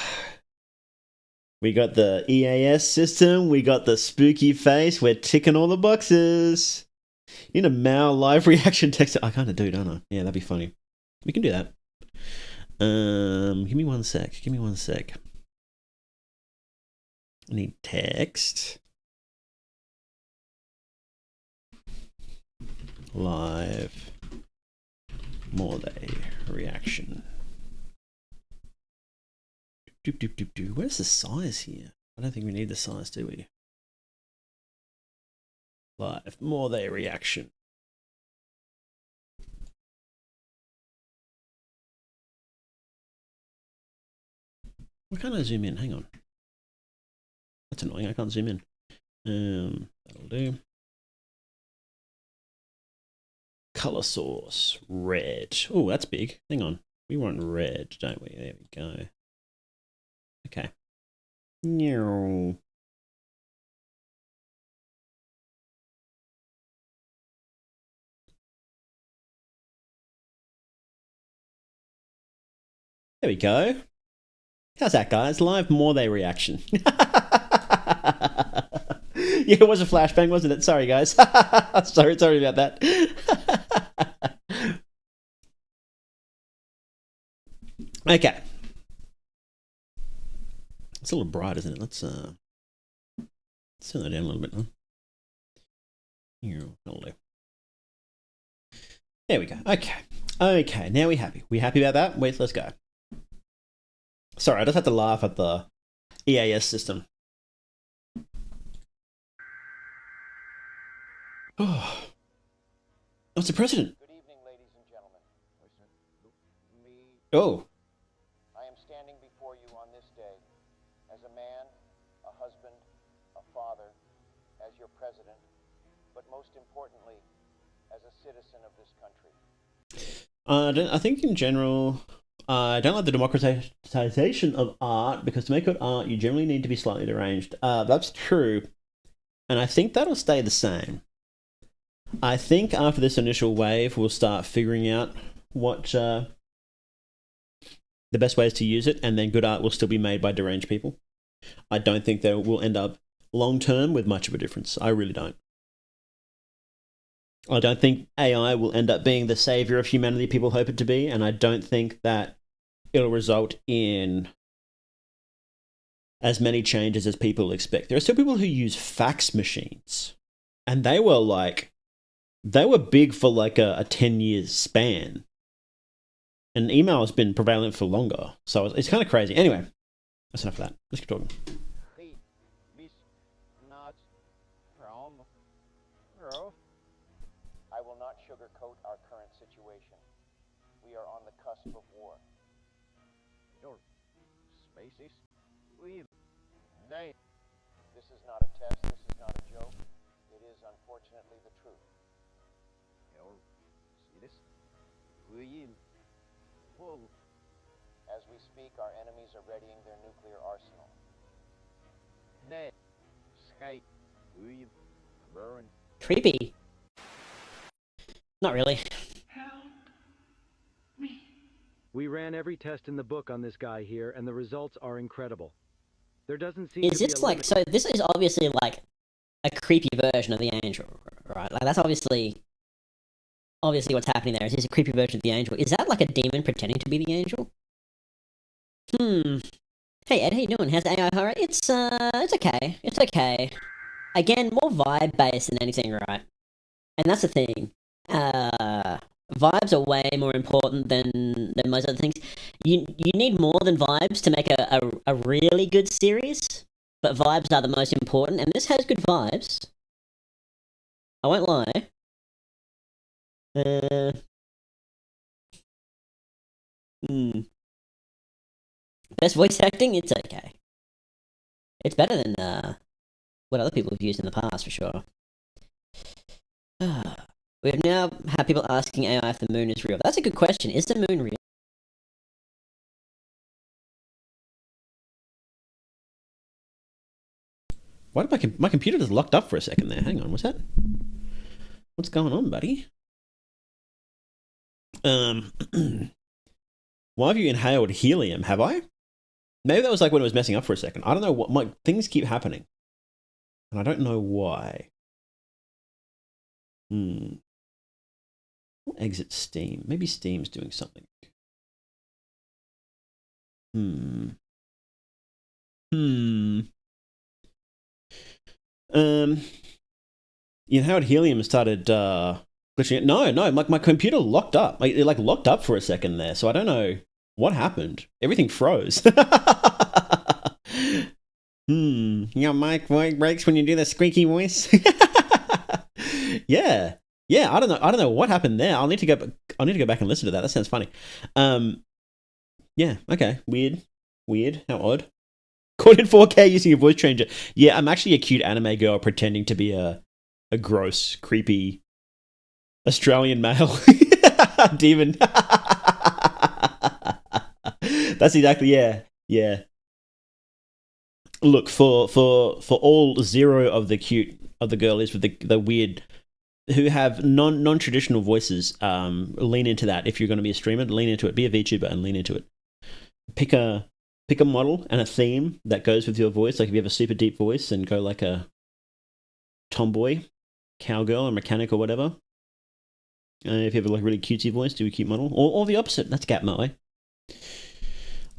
We got the EAS system, we got the spooky face, we're ticking all the boxes. In a Mao live reaction text, I kind of do, don't I? Yeah, that'd be funny. We can do that. Give me one sec. I need text. Live Morday reaction. Where's the size here? I don't think we need the size, do we? Live Morday reaction. Why can't I zoom in? Hang on. That's annoying. I can't zoom in. That'll do. Color source, red. Oh, that's big. Hang on. We want red, don't we? There we go. Okay. No. There we go. How's that, guys? Live Morday reaction. Yeah, it was a flashbang, wasn't it? Sorry, guys. sorry about that. Okay. It's a little bright, isn't it? Let's turn that down a little bit. Huh? Here, that'll do. There we go. Okay. Now we happy. We happy about that? Wait, let's go. Sorry, I just had to laugh at the EAS system. Oh, it's the president. Good evening, ladies and gentlemen. Oh. I am standing before you on this day as a man, a husband, a father, as your president, but most importantly, as a citizen of this country. I think in general, I don't like the democratization of art, because to make good art, you generally need to be slightly deranged. That's true. And I think that'll stay the same. I think after this initial wave, we'll start figuring out what the best ways to use it, and then good art will still be made by deranged people. I don't think that will end up long-term with much of a difference. I really don't. I don't think AI will end up being the savior of humanity people hope it to be, and I don't think that it'll result in as many changes as people expect. There are still people who use fax machines, and they were big for like a 10 years span. And email has been prevalent for longer. So it's kind of crazy. Anyway, that's enough of that. Let's keep talking. I will not sugarcoat our current situation. We are on the cusp of war. Your species? This is not a test. This is not a joke. It is unfortunately the truth. As we speak, our enemies are readying their nuclear arsenal. Creepy. Not really. Help me. We ran every test in the book on this guy here, and the results are incredible. There doesn't seem Is to be this a like, limit. so this is obviously like a creepy version of the angel, right? Like that's obviously what's happening there. Is this a creepy version of the angel? Is that like a demon pretending to be the angel? Hey Ed, how you doing? How's AI horror? It's okay. It's okay. Again, more vibe based than anything, right? And that's the thing. Vibes are way more important than most other things. You need more than vibes to make a really good series, but vibes are the most important, and this has good vibes. I won't lie. Best voice acting, it's okay. It's better than what other people have used in the past, for sure. We've now had people asking AI if the moon is real. That's a good question. Is the moon real? Why did my computer just locked up for a second there? Hang on, what's that? What's going on, buddy? Why have you inhaled helium? Have I? Maybe that was like when it was messing up for a second. I don't know what, things keep happening, and I don't know why. Exit Steam. Maybe Steam's doing something. Howard Helium started glitching it. No, my computer locked up. It like locked up for a second there, so I don't know what happened. Everything froze. Your mic breaks when you do the squeaky voice. Yeah. I don't know what happened there. I'll need to go back and listen to that. That sounds funny. Yeah. Okay. Weird. How odd. Caught in 4K using a voice changer. Yeah, I'm actually a cute anime girl pretending to be a gross, creepy Australian male demon. That's exactly, yeah. Look, for all zero of the girlies with the weird, who have non-traditional voices, lean into that. If you're going to be a streamer, lean into it. Be a VTuber and lean into it. Pick a model and a theme that goes with your voice. Like if you have a super deep voice, and go like a tomboy, cowgirl, or mechanic or whatever. If you have a like really cutesy voice, do a cute model, or the opposite. That's Gap Moe.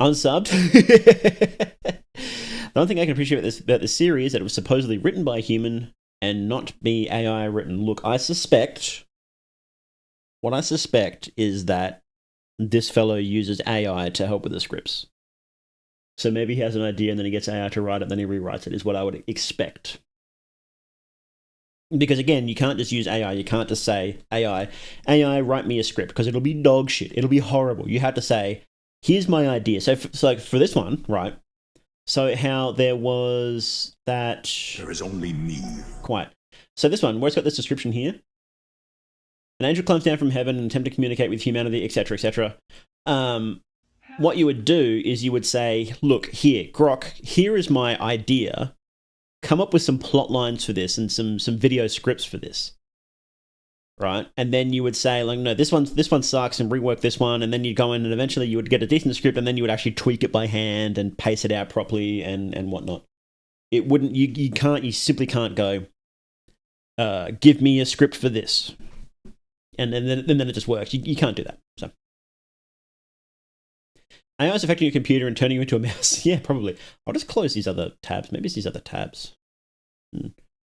Unsubbed. The only thing I can appreciate about this series is that it was supposedly written by a human and not be AI written. Look, what I suspect is that this fellow uses AI to help with the scripts. So maybe he has an idea and then he gets AI to write it, then he rewrites it, is what I would expect. Because again, you can't just use AI. You can't just say, AI, write me a script, because it'll be dog shit. It'll be horrible. You have to say, here's my idea. So for this one, right? So how there was that... There is only me. Quite. So this one, where it's got this description here. An angel comes down from heaven and attempt to communicate with humanity, etc., etc. What you would do is you would say, look, here, Grok, here is my idea. Come up with some plot lines for this and some video scripts for this. Right? And then you would say, like, no, this one sucks, and rework this one, and then you'd go in and eventually you would get a decent script, and then you would actually tweak it by hand and pace it out properly and whatnot. It wouldn't, you simply can't go, give me a script for this. And then it just works. You can't do that. So AI is affecting your computer and turning you into a mouse. Yeah, probably. I'll just close these other tabs. Maybe it's these other tabs.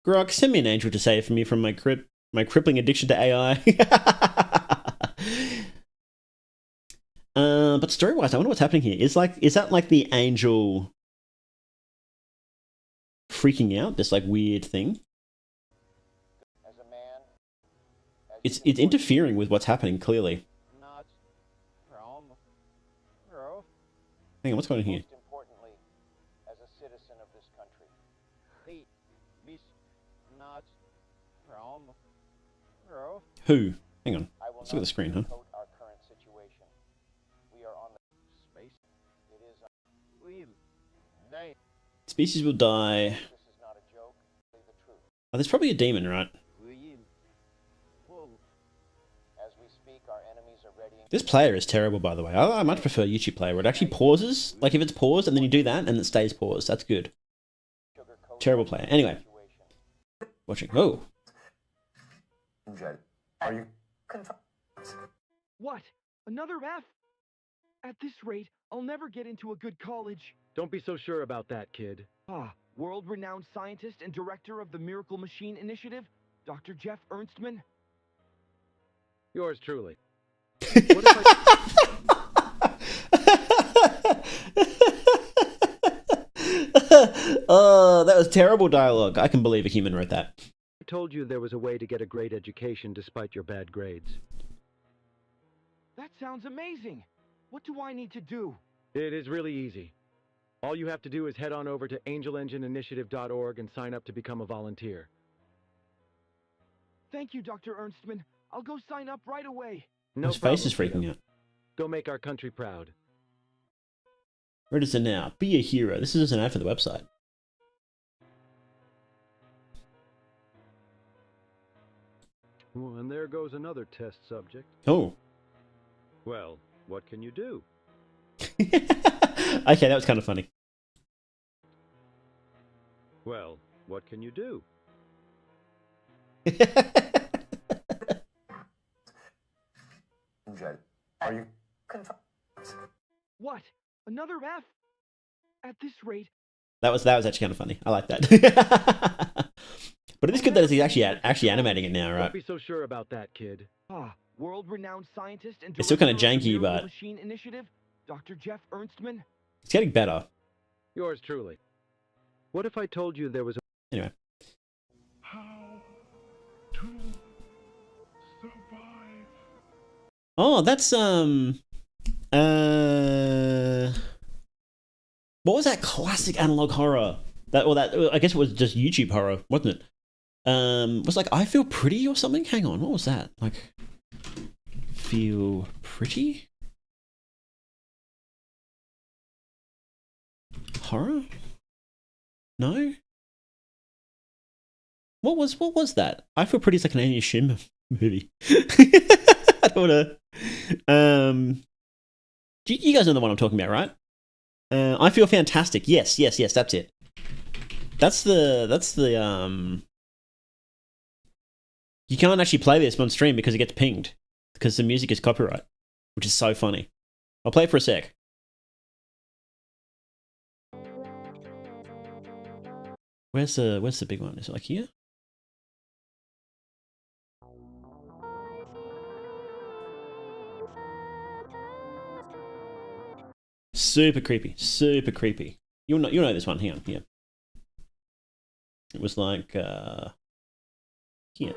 Grok, send me an angel to save me from my crippling addiction to AI. But story-wise, I wonder what's happening here. Is that like the angel freaking out? This like weird thing. As a man, It's interfering with what's happening clearly. Hang on, what's going on here? most importantly, as a citizen of this country. Who? Hang on. I will Let's look at the screen, huh? not sugarcoat our current situation. We are on the space. It is. Species will die. This is not a joke. The truth. Oh, there's probably a demon, right? As we speak, our enemies are readying. This player is terrible, by the way. I much prefer YouTube player where it actually pauses. Like if it's paused and then you do that and it stays paused. That's good. Terrible player. Anyway. Watching. Oh. Are you? What? Another F? At this rate, I'll never get into a good college. Don't be so sure about that, kid. World-renowned scientist and director of the Miracle Machine Initiative, Dr. Jeff Ernstman. Yours truly. What if Oh, that was terrible dialogue. I can believe a human wrote that. I told you there was a way to get a great education despite your bad grades? That sounds amazing. What do I need to do? It is really easy. All you have to do is head on over to angelengineinitiative.org and sign up to become a volunteer. Thank you, Dr. Ernstman. I'll go sign up right away. No His face is problem, freaking out. Go make our country proud. Register now. Be a hero. This is just an ad for the website. Well, and there goes another test subject. Oh. Well, what can you do? Okay, that was kind of funny. Well, what can you do? Are you? What? Another F? At this rate, That was actually kind of funny. I like that. But it is good that he's actually animating it now, right? Don't be so sure about that, kid. World-renowned scientist and It's still kinda director of the janky, Miracle but- Machine Initiative, Dr. Jeff Ernstman. It's getting better. Yours truly. What if I told you there was a... Anyway. How to survive. Oh, that's what was that classic analog horror? That I guess it was just YouTube horror, wasn't it? It was like I Feel Pretty or something? Hang on, what was that? Like Feel Pretty? Horror? No? What was that? I Feel Pretty is like an Amy Schumer movie. I don't wanna you guys know the one I'm talking about, right? I Feel Fantastic. Yes, that's it. That's the you can't actually play this on stream because it gets pinged because the music is copyright, which is so funny. I'll play it for a sec. Where's the big one? Is it like here? Super creepy. Super creepy. You'll know this one. Hang on. Yeah. It was like here.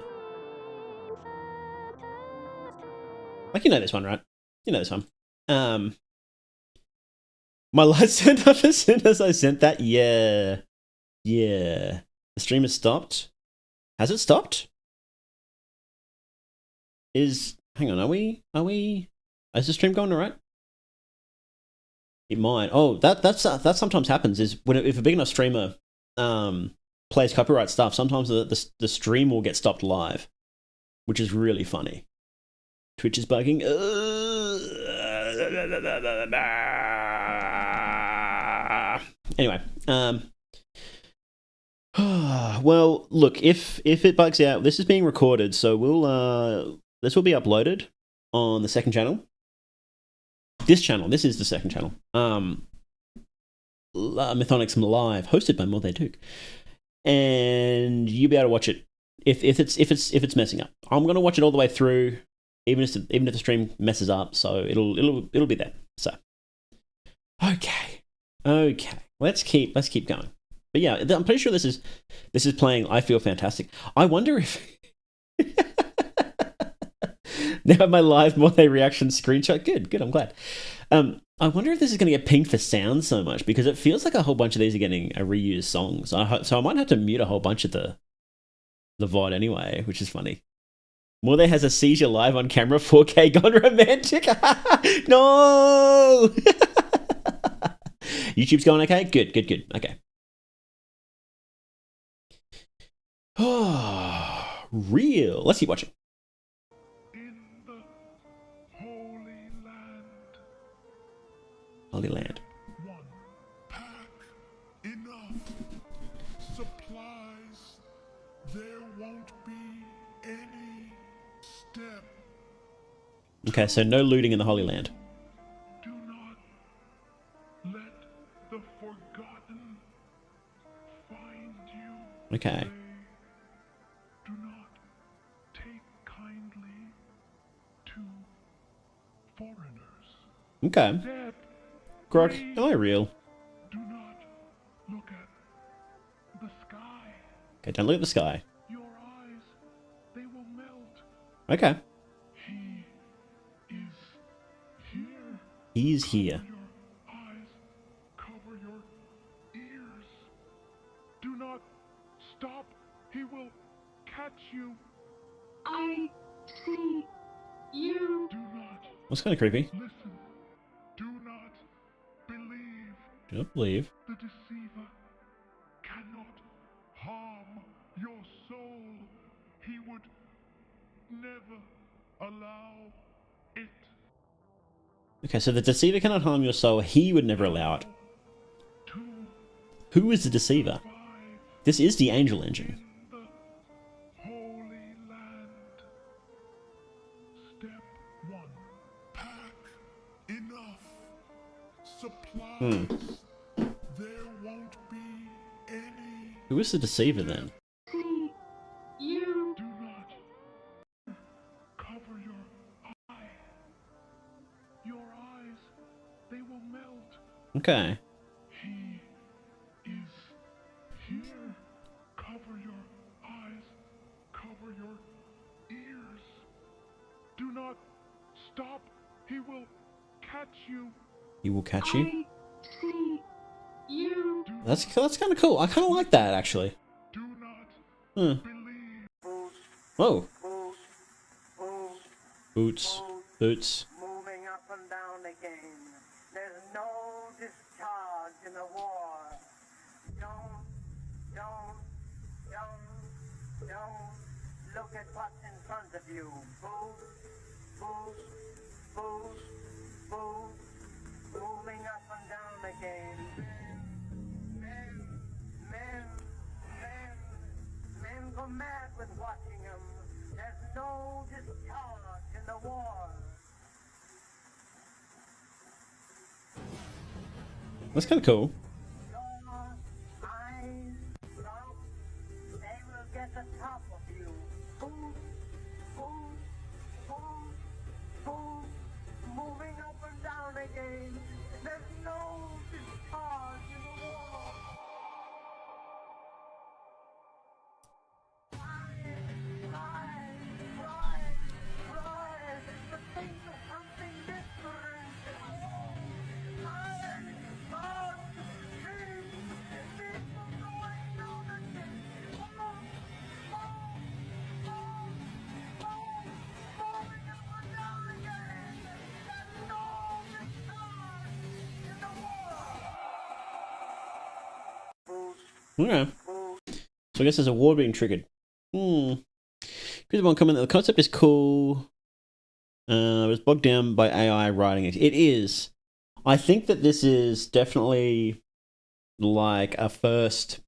Like you know this one, right? You know this one. My lights turned up as soon as I sent that. Yeah. The stream has stopped. Has it stopped? Hang on, are we is the stream going alright? It might. Oh, that sometimes happens is if a big enough streamer plays copyright stuff, sometimes the stream will get stopped live, which is really funny. Twitch is bugging. Anyway, well, look, if it bugs out, this is being recorded, so this will be uploaded on the second channel. This is the second channel. Mythonics Live, hosted by More They Duke, and you'll be able to watch it if it's messing up. I'm gonna watch it all the way through, even if the stream messes up. So it'll be there. So okay, let's keep going. But yeah, I'm pretty sure this is playing I Feel Fantastic. I wonder if now my live More They reaction screenshot. Good. I'm glad. I wonder if this is going to get pinged for sound so much because it feels like a whole bunch of these are getting reused songs. So I might have to mute a whole bunch of the VOD anyway, which is funny. More They has a seizure live on camera, 4K gone romantic. No. YouTube's going okay. Good. Okay. Oh, real. Let's keep watching. In the holy Holy Land. One pack enough supplies. There won't be any step. Okay, so no looting in the Holy Land. Do not let the forgotten find you. Okay. They do not take kindly to foreigners. Okay. Step. Grog, Please am I real? do not look at the sky. Okay, don't look at the sky. Your eyes, they will melt. Okay. He is here. He's here. Your eyes, cover your ears. Do not stop. He will catch you. I see you. Do not That's kind of creepy. listen. Do not believe. Do not believe. The deceiver cannot harm your soul. He would never allow it. Okay, so the deceiver cannot harm your soul. He would never allow it. 2, Who is the deceiver? 5 This is the angel engine. in the Holy Land. Step 1. Pack enough supplies. There won't be any. Who is the deceiver then? See you. Do not cover your eye. Your eyes, they will melt. Okay. He is here. Cover your eyes. Cover your ears. Do not stop. He will catch you. He will catch you. I see you. That's kind of cool. I kind of like that actually. Do not Huh. believe. Whoa. Boots, Boots. Boots. moving up and down again. There's no discharge in the war. Don't look at what's in front of you. Boots, moving up and down again. Men go mad with watching them. There's no discharge in the war. That's kind of cool. Your eyes drop, they will get the top of you. Boom, moving up and down again. There's no discharge in the war. Rise, the thing is something different. Okay. So I guess there's a war being triggered. Here's one comment. The concept is cool. It was bogged down by AI writing it. It is. I think that this is definitely like a first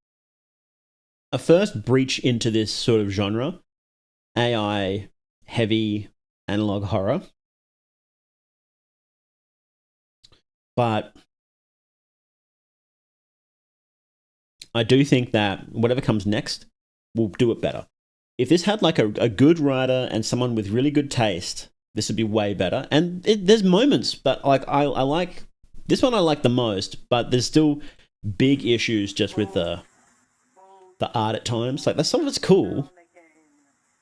breach into this sort of genre. AI heavy analog horror. But I do think that whatever comes next will do it better. If this had like a good writer and someone with really good taste, this would be way better. And there's moments, but like I like this one I like the most, but there's still big issues just with the art at times. Like some of it's cool.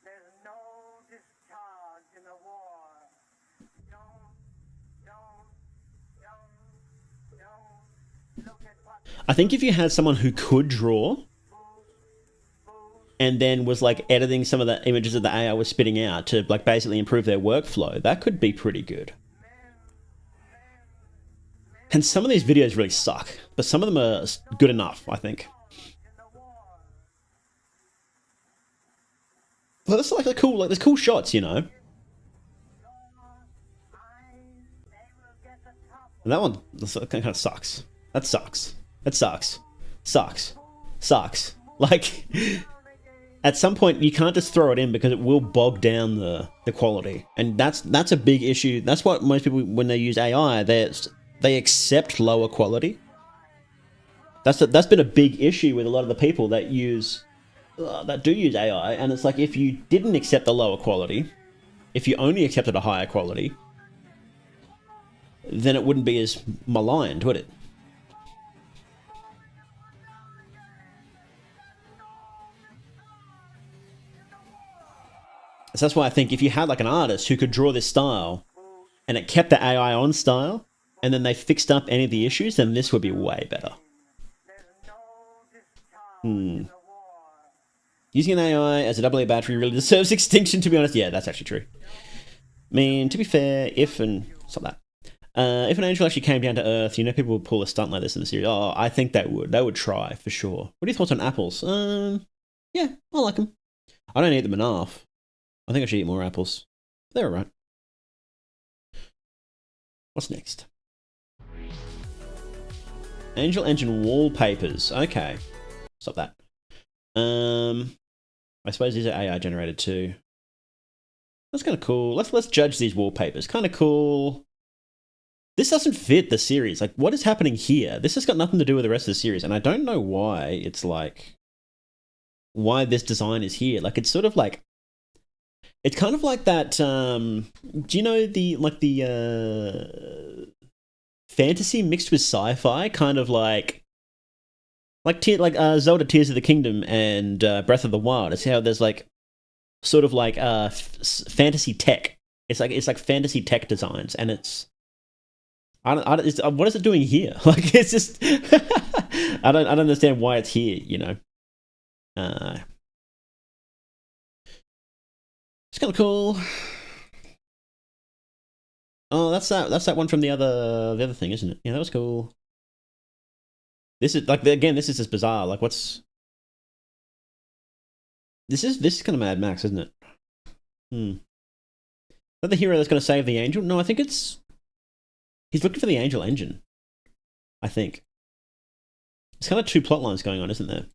There's no discharge in the war. Don't look at what I think if you had someone who could draw and then was like editing some of the images that the AI was spitting out to like basically improve their workflow, that could be pretty good. And some of these videos really suck, but some of them are good enough, I think. Well, that's like there's cool shots, you know. And And that one kind of sucks. That sucks. That sucks. Sucks. Like, at some point you can't just throw it in because it will bog down the quality, and that's a big issue. That's what most people, when they use AI, they accept lower quality. That's been a big issue with a lot of the people that do use AI, and it's like, if you didn't accept the lower quality, if you only accepted a higher quality, then it wouldn't be as maligned, would it? So that's why I think if you had like an artist who could draw this style and it kept the AI on style and then they fixed up any of the issues, then this would be way better. Using an AI as a AA battery really deserves extinction, to be honest. Yeah, that's actually true. I mean, to be fair, if an angel actually came down to Earth, people would pull a stunt like this in the series. Oh, I think they would. They would try, for sure. What are your thoughts on apples? Yeah, I like them. I don't eat them enough. I think I should eat more apples. They're alright. What's next? Angel Engine wallpapers. Okay. Stop that. I suppose these are AI generated too. That's kind of cool. Let's judge these wallpapers. Kind of cool. This doesn't fit the series. Like, what is happening here? This has got nothing to do with the rest of the series, and I don't know why it's like, why this design is here. Like, it's sort of like, it's kind of like that. Do you know the fantasy mixed with sci-fi, kind of like Zelda Tears of the Kingdom and Breath of the Wild. It's how there's like sort of like fantasy tech. It's like fantasy tech designs, and what is it doing here? Like, it's just I don't understand why it's here. It's kind of cool. Oh, that's that one from the other thing, isn't it? Yeah, that was cool. This is like, again, this is just bizarre. Like, this is kind of Mad Max, isn't it? Is that the hero that's going to save the angel? No, I think he's looking for the angel engine. I think. There's kind of two plot lines going on, isn't there?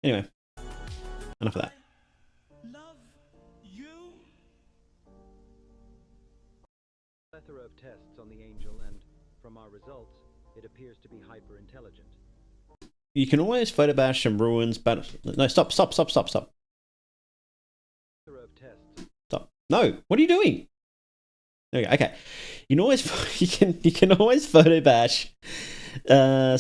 Anyway, enough of that. Plethora of tests on the angel, and from our results, it appears to be hyper-intelligent. You can always photobash some ruins, but no, stop. Stop. No, what are you doing? There we go. Okay, you can always photobash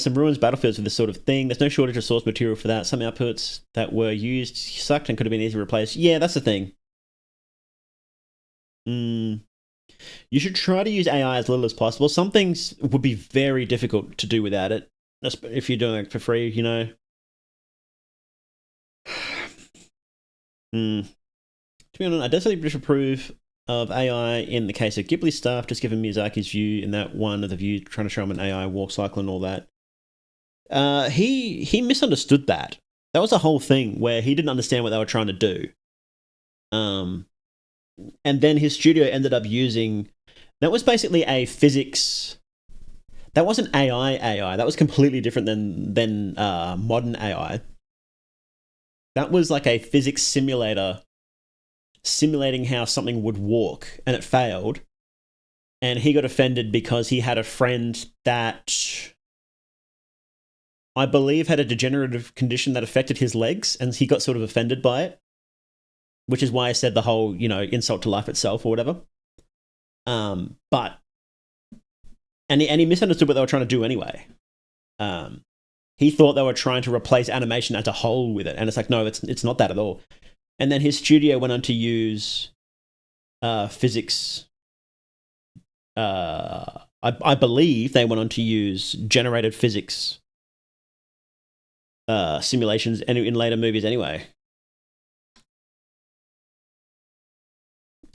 some ruins battlefields with this sort of thing. There's no shortage of source material for that. Some outputs that were used sucked and could have been easily replaced. Yeah, that's the thing. You should try to use AI as little as possible. Some things would be very difficult to do without it, if you're doing it for free, To be honest, I definitely disapprove of AI in the case of Ghibli stuff, just given Miyazaki's view in that one of the view, trying to show him an AI walk cycle and all that. He misunderstood that. That was the whole thing, where he didn't understand what they were trying to do. And then his studio ended up using... That was basically a physics... That wasn't AI. That was completely different than modern AI. That was like a physics simulator simulating how something would walk, and it failed. And he got offended because he had a friend that, I believe, had a degenerative condition that affected his legs, and he got sort of offended by it. Which is why I said the whole, insult to life itself or whatever. But he misunderstood what they were trying to do anyway. He thought they were trying to replace animation as a whole with it, and it's like, no, it's not that at all. And then his studio went on to use physics. I believe they went on to use generated physics simulations in later movies anyway.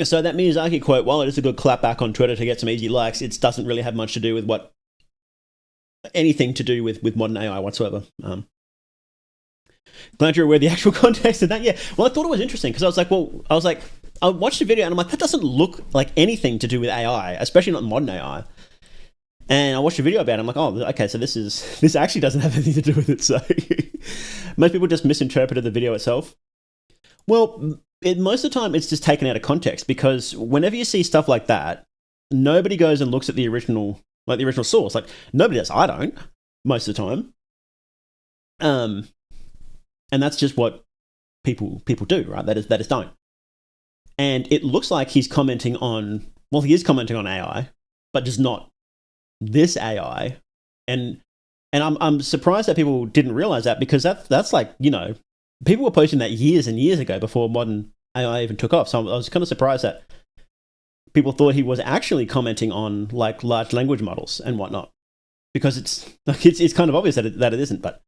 So that Miyazaki quote, while it is a good clap back on Twitter to get some easy likes, it doesn't really have much to do with anything to do with modern AI whatsoever. Glad you're aware of the actual context of that. Yeah, well, I thought it was interesting because I was like, I watched the video and I'm like, that doesn't look like anything to do with AI, especially not modern AI. And I watched a video about it. I'm like, oh, okay, so this actually doesn't have anything to do with it. So most people just misinterpreted the video itself. Well, most of the time it's just taken out of context, because whenever you see stuff like that, nobody goes and looks at the original source. Like, nobody does. I don't, most of the time. And that's just what people do, right? That is don't. And it looks like he's commenting on, well, he is commenting on AI, but just not this AI. And I'm surprised that people didn't realize that, because that's like, you know, people were posting that years and years ago before modern AI even took off. So I was kind of surprised that people thought he was actually commenting on like large language models and whatnot, because it's kind of obvious that it isn't. But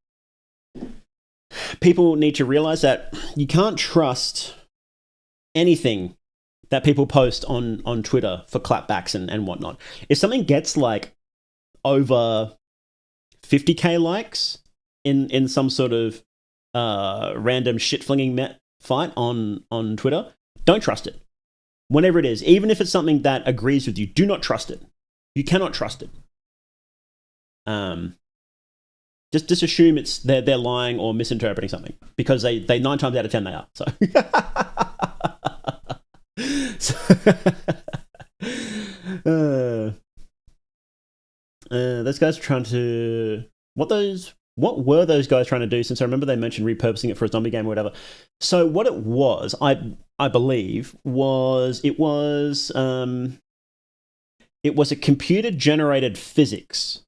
people need to realize that you can't trust anything that people post on Twitter for clapbacks and whatnot. If something gets like over 50k likes in some sort of random shit flinging fight on Twitter, don't trust it. Whenever it is, even if it's something that agrees with you, do not trust it. You cannot trust it. Just assume they're lying or misinterpreting something, because they 9 times out of 10 they are. Those guys are trying to what were those guys trying to do? Since I remember they mentioned repurposing it for a zombie game or whatever. So what it was, I believe, was it was a computer generated physics.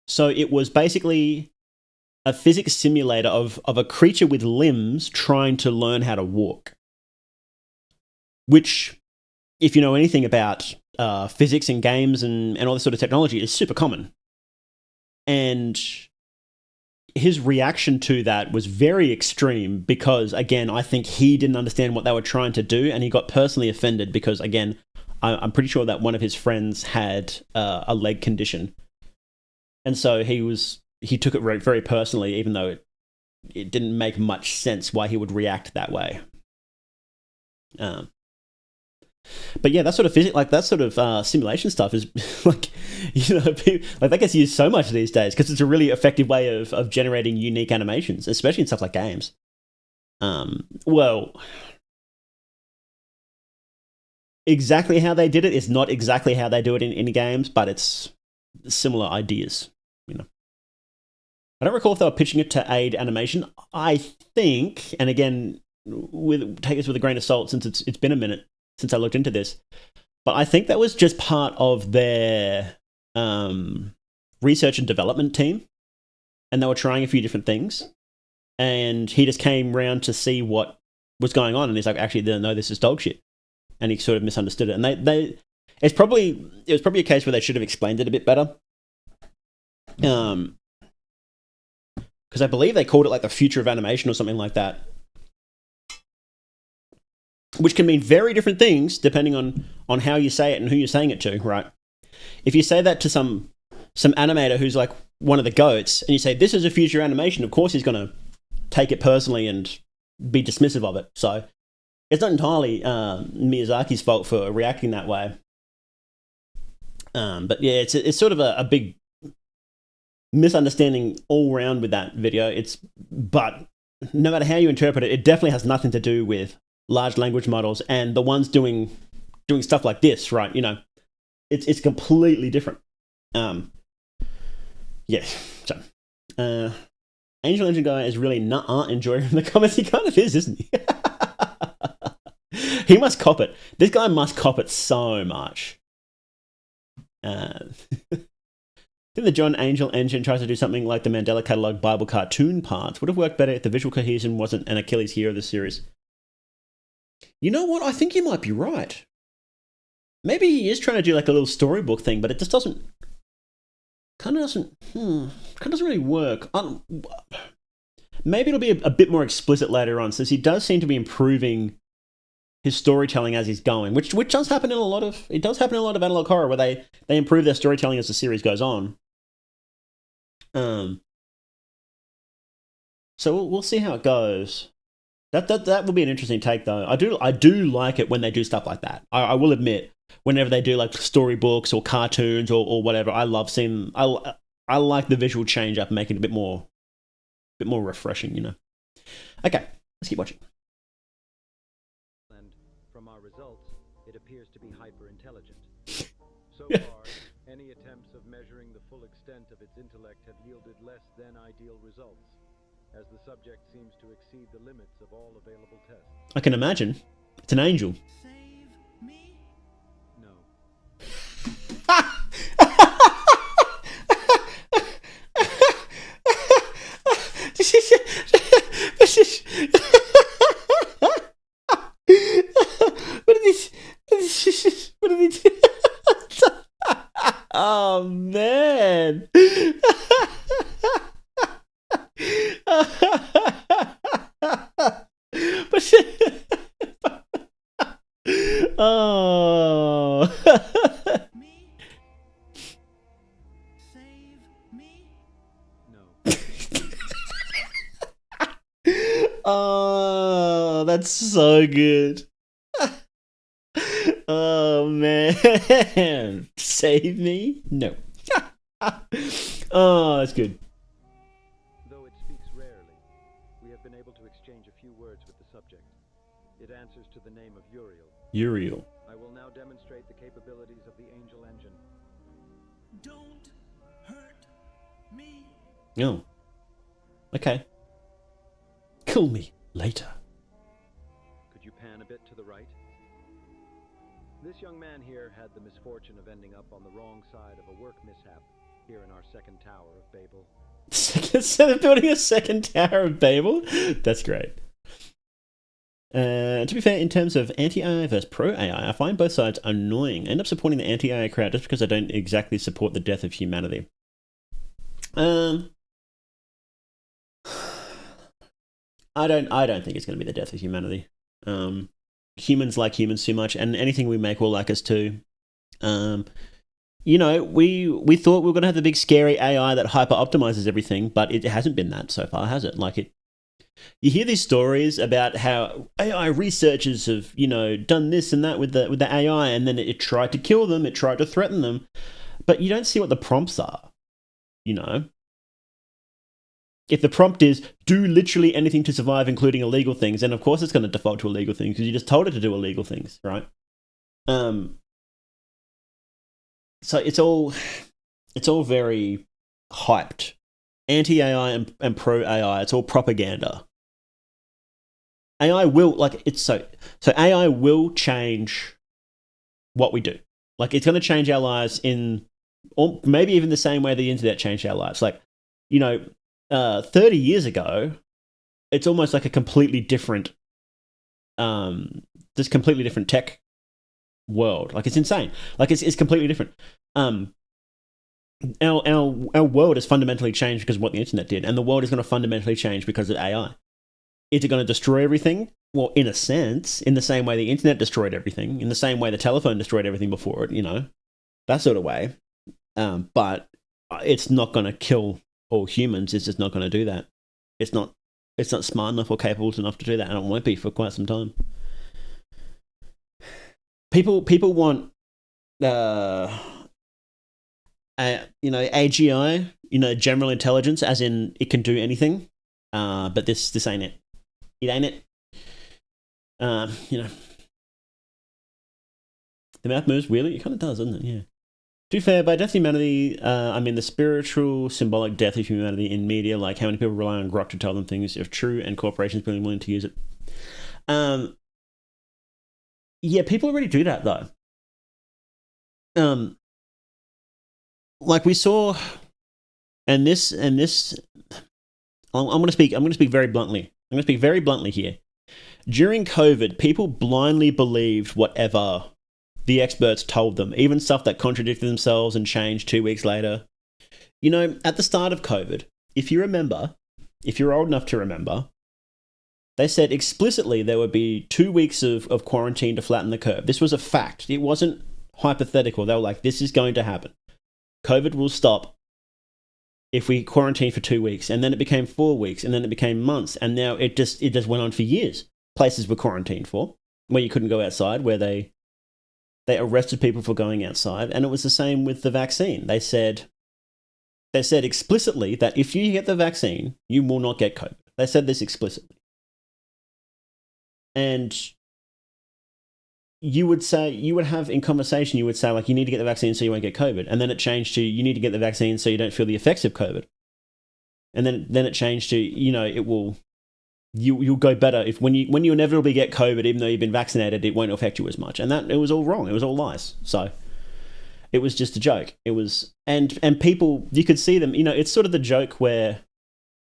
So it was basically a physics simulator of a creature with limbs trying to learn how to walk. Which, if you know anything about physics and games and all this sort of technology, is super common. And his reaction to that was very extreme, because, again, I think he didn't understand what they were trying to do, and he got personally offended because, again, I'm pretty sure that one of his friends had a leg condition. And so he took it very, very personally, even though it didn't make much sense why he would react that way. But yeah, that sort of physics, like that sort of simulation stuff is like, you know, like that gets used so much these days, because it's a really effective way of generating unique animations, especially in stuff like games. Well, exactly how they did it is not exactly how they do it in games, but it's similar ideas, you know. I don't recall if they were pitching it to aid animation. I think, and again, take this with a grain of salt, since it's been a minute since I looked into this, but I think that was just part of their research and development team, and they were trying a few different things, and he just came round to see what was going on, and he's like, actually, no, this is dog shit, and he sort of misunderstood it, and it was probably a case where they should have explained it a bit better, because I believe they called it like the future of animation or something like that, which can mean very different things depending on how you say it and who you're saying it to, right? If you say that to some animator who's like one of the goats, and you say, this is a future animation, of course he's going to take it personally and be dismissive of it. So it's not entirely Miyazaki's fault for reacting that way. But yeah, it's sort of a big misunderstanding all around with that video. But no matter how you interpret it, it definitely has nothing to do with large language models and the ones doing stuff like this, right? You know, it's completely different. Yeah. So, Angel Engine guy is really not enjoying the comments. He kind of is, isn't he? He must cop it. This guy must cop it so much. I think the John Angel Engine tries to do something like the Mandela Catalog Bible cartoon parts. Would have worked better if the visual cohesion wasn't an Achilles heel of the series. You know what? I think you might be right. Maybe he is trying to do like a little storybook thing, but it just doesn't really work. Maybe it'll be a bit more explicit later on, since he does seem to be improving his storytelling as he's going, which does happen in a lot of analog horror, where they improve their storytelling as the series goes on. So we'll see how it goes. That will be an interesting take, though. I do like it when they do stuff like that. I will admit, whenever they do like storybooks or cartoons or whatever, I love seeing. I like the visual change up, and make it a bit more refreshing, you know. Okay, let's keep watching. And from our results, it appears to be hyper-intelligent. So Yeah. far, any attempts of measuring the full extent of its intellect have yielded less than ideal results, as the subject seems to exceed the limits of all available tests. I can imagine. It's an angel. Save me? No. What did he do? Oh man. Oh. Me? Save me? No. Oh, that's so good. Oh man. Save me? No. Oh, that's good. Though it speaks rarely, we have been able to exchange a few words with the subject. It answers to the name of Uriel. Uriel. I will now demonstrate the capabilities of the Angel Engine. Don't hurt me. Oh. Okay. Kill me later. Could you pan a bit to the right? This young man here had the misfortune of ending up on the wrong side of a work mishap here in our second tower of Babel. So they're building a second Tower of Babel? That's great. To be fair, in terms of anti-AI versus pro-AI, I find both sides annoying. I end up supporting the anti-AI crowd just because I don't exactly support the death of humanity. I don't think it's going to be the death of humanity. Humans like humans too much, and anything we make will like us too. You know, we thought we were going to have the big scary AI that hyper optimizes everything, but it hasn't been that so far, has it? Like it. You hear these stories about how AI researchers have, you know, done this and that with the AI, and then it tried to kill them, it tried to threaten them, but you don't see what the prompts are. You know, if the prompt is do literally anything to survive, including illegal things, then of course it's going to default to illegal things because you just told it to do illegal things, right? So it's all very hyped. Anti-AI and pro-AI, it's all propaganda. AI will, like, it's so AI will change what we do. Like, it's going to change our lives in, or maybe even the same way the internet changed our lives. Like, you know, 30 years ago, it's almost like a completely different, this completely different tech world. Like, it's insane. Like, it's completely different. Our world has fundamentally changed because of what the internet did, and the world is going to fundamentally change because of AI. Is it going to destroy everything? Well, in a sense, in the same way the internet destroyed everything, in the same way the telephone destroyed everything before it, you know, that sort of way. But it's not going to kill all humans. It's just not going to do that. It's not smart enough or capable enough to do that, and it won't be for quite some time. People want, you know, AGI, you know, general intelligence, as in it can do anything. But this ain't it. It ain't it. You know, the mouth moves weirdly. It kind of does, doesn't it? Yeah. To be fair, by death of humanity, I mean the spiritual, symbolic death of humanity in media, like how many people rely on Grok to tell them things if true, and corporations being willing to use it. Yeah, people already do that though. Like we saw, and this. I'm going to speak very bluntly. I'm going to speak very bluntly here. During COVID, people blindly believed whatever the experts told them, even stuff that contradicted themselves and changed 2 weeks later. You know, at the start of COVID, if you remember, if you're old enough to remember, they said explicitly there would be 2 weeks of quarantine to flatten the curve. This was a fact. It wasn't hypothetical. They were like, this is going to happen. COVID will stop if we quarantine for 2 weeks, and then it became 4 weeks, and then it became months, and now it just went on for years. Places were quarantined for, where you couldn't go outside, where they arrested people for going outside, and it was the same with the vaccine. They said explicitly that if you get the vaccine, you will not get COVID. They said this explicitly. And you would have in conversation, you would say, like, you need to get the vaccine so you won't get COVID. And then it changed to, you need to get the vaccine so you don't feel the effects of COVID. And then it changed to, you'll go better if when you inevitably get COVID, even though you've been vaccinated, it won't affect you as much. And that, it was all wrong. It was all lies. So it was just a joke. It was, and people, you could see them, it's sort of the joke where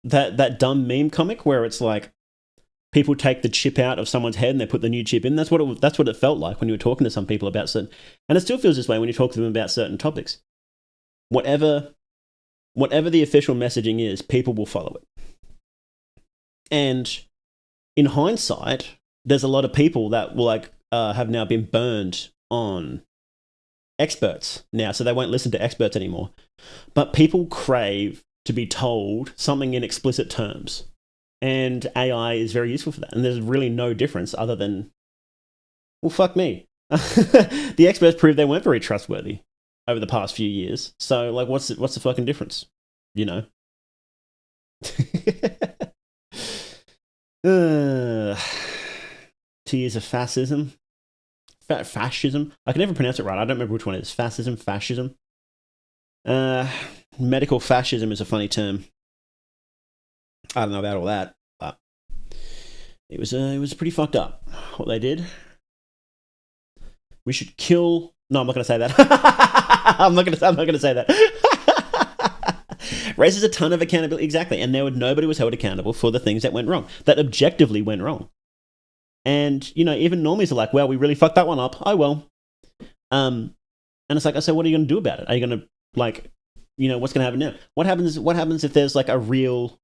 that dumb meme comic where it's like, people take the chip out of someone's head and they put the new chip in. That's what it felt like when you were talking to some people about certain, and it still feels this way when you talk to them about certain topics. Whatever the official messaging is, people will follow it. And in hindsight, there's a lot of people that will have now been burned on experts now, so they won't listen to experts anymore. But people crave to be told something in explicit terms. And AI is very useful for that. And there's really no difference other than, well, fuck me. The experts proved they weren't very trustworthy over the past few years. So, like, what's the fucking difference? Tears of fascism. Fascism. I can never pronounce it right. I don't remember which one it is. Fascism, fascism. Medical fascism is a funny term. I don't know about all that, but it was pretty fucked up what they did. We should kill. No, I'm not going to say that. I'm not going to say that. Raises a ton of accountability, exactly, and nobody was held accountable for the things that went wrong, that objectively went wrong. And even normies are like, "Well, we really fucked that one up." Oh well. And it's like, I say, what are you going to do about it? Are you going to what's going to happen now? What happens if there's like a real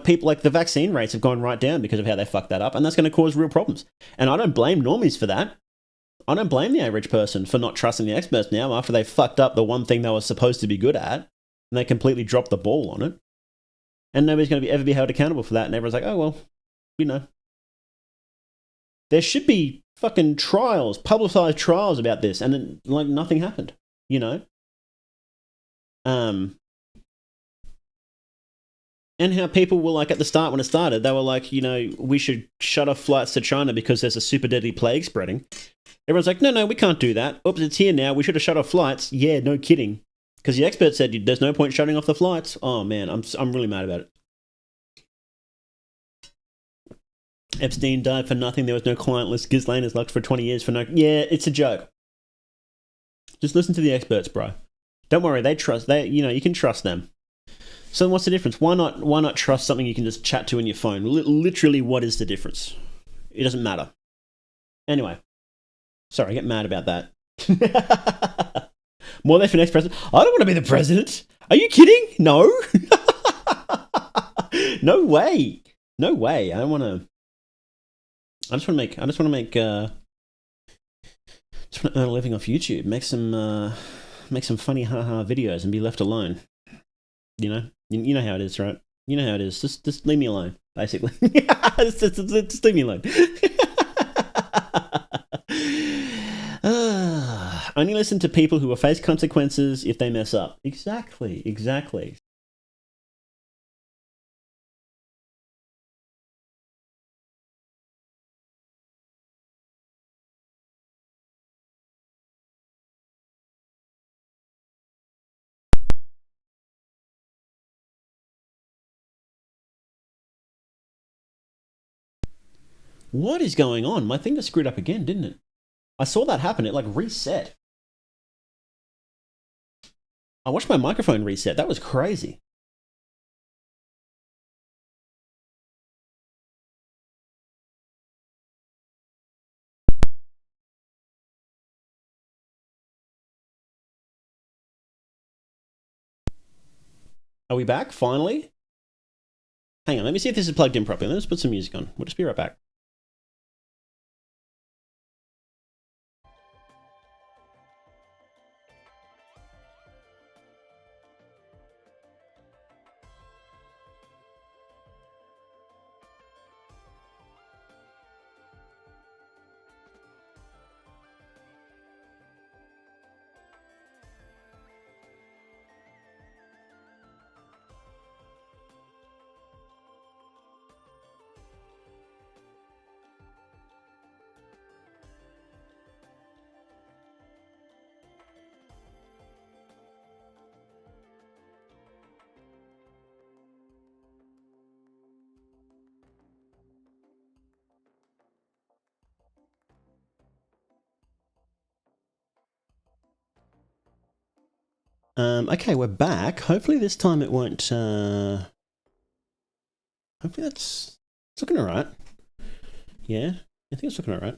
people, like the vaccine rates have gone right down because of how they fucked that up, and that's going to cause real problems. And I don't blame normies for that. I don't blame the average person for not trusting the experts now after they fucked up the one thing they were supposed to be good at, and they completely dropped the ball on it. And nobody's going to ever be held accountable for that, and everyone's like, oh, well, there should be fucking trials, publicized trials about this, and then, nothing happened, And how people were like, at the start when it started, they were like, we should shut off flights to China because there's a super deadly plague spreading. Everyone's like, no, we can't do that. Oops, it's here now. We should have shut off flights. Yeah, no kidding. Because the experts said there's no point shutting off the flights. Oh man, I'm really mad about it. Epstein died for nothing. There was no client list. Ghislaine is locked for 20 years for no. Yeah, it's a joke. Just listen to the experts, bro. Don't worry, you can trust them. So what's the difference? Why not trust something you can just chat to in your phone? Literally, what is the difference? It doesn't matter. Anyway, sorry, I get mad about that. More there for next president. I don't want to be the president. Are you kidding? No. No way. No way. I don't want to. I just want to earn a living off YouTube. Make some funny haha videos and be left alone. You know how it is, right? You know how it is. Just leave me alone, basically. just leave me alone. Only listen to people who will face consequences if they mess up. Exactly. What is going on? My thing just screwed up again, didn't it? I saw that happen. It reset. I watched my microphone reset. That was crazy. Are we back, finally? Hang on, let me see if this is plugged in properly. Let's put some music on. We'll just be right back. Okay, we're back. Hopefully this time it won't... Hopefully it's looking alright. Yeah, I think it's looking alright.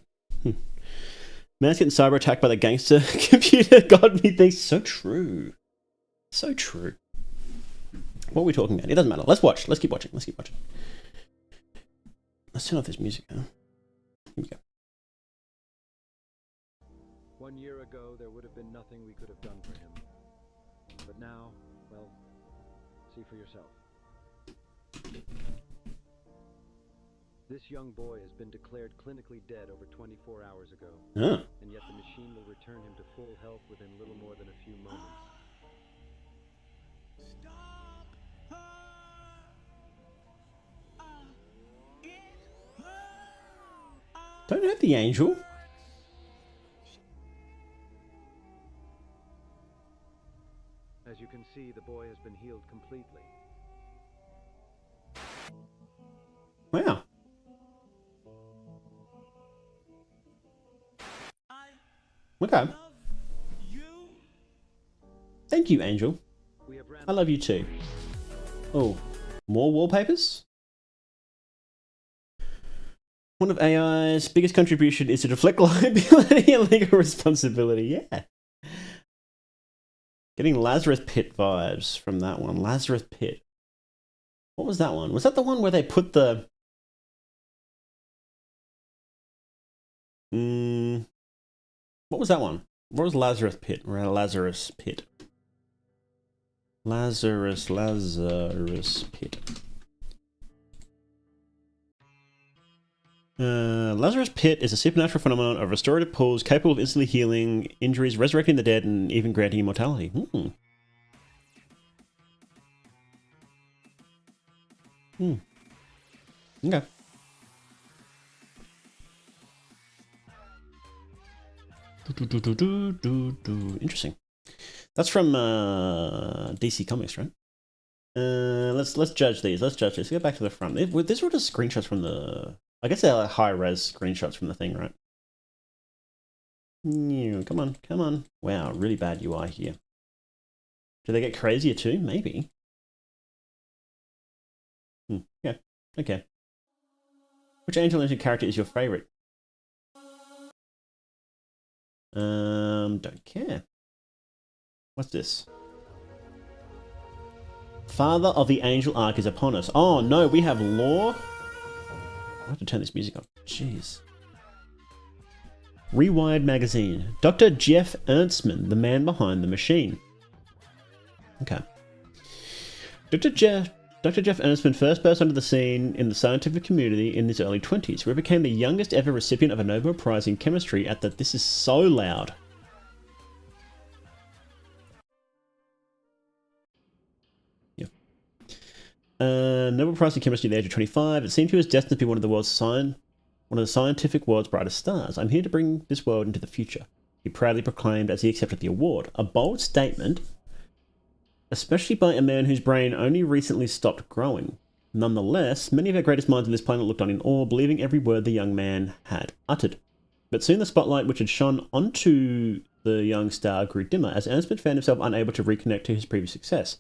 Man's getting cyber attacked by the gangster computer. God, me thinks. So true. So true. What are we talking about? It doesn't matter. Let's watch. Let's keep watching. Let's keep watching. Let's turn off this music now. Here we go. 1 year ago, there would have been nothing we could have done for him. But now, well, see for yourself. This young boy has been declared clinically dead over 24 hours ago. Oh. And yet the machine will return him to full health within little more than a few moments. Don't hurt the angel. As you can see, the boy has been healed completely. Wow. Okay. Thank you, Angel. I love you too. Oh, more wallpapers? One of AI's biggest contribution is to deflect liability and legal responsibility. Yeah. Getting Lazarus Pit vibes from that one. Lazarus Pit. What was that one? Was that the one where they put the... What was that one? What was Lazarus Pit? Or Lazarus Pit? Lazarus Pit. Lazarus Pit is a supernatural phenomenon of restorative pools capable of instantly healing injuries, resurrecting the dead, and even granting immortality. Okay. Interesting. That's from DC Comics, right? Let's judge these. Let's judge this. Go back to the front. These were just screenshots from the... I guess they're like high-res screenshots from the thing, right? Come on, come on. Wow, really bad UI here. Do they get crazier too? Maybe. Yeah, okay. Which Angel Engine character is your favorite? Don't care. What's this? Father of the Angel Arc is upon us. Oh no, we have lore? I have to turn this music off. Jeez. Rewired Magazine. Dr. Jeff Ernstman, the man behind the machine. Okay. Dr. Jeff Ernstman first burst onto the scene in the scientific community in his early 20s, where he became the youngest ever recipient of a Nobel Prize in Chemistry at the... This is so loud. Yeah. Nobel Prize in Chemistry at the age of 25. It seemed he was destined to be one of the scientific world's brightest stars. I'm here to bring this world into the future, he proudly proclaimed as he accepted the award. A bold statement, especially by a man whose brain only recently stopped growing. Nonetheless, many of our greatest minds on this planet looked on in awe, believing every word the young man had uttered. But soon the spotlight which had shone onto the young star grew dimmer, as Ernstman found himself unable to reconnect to his previous success.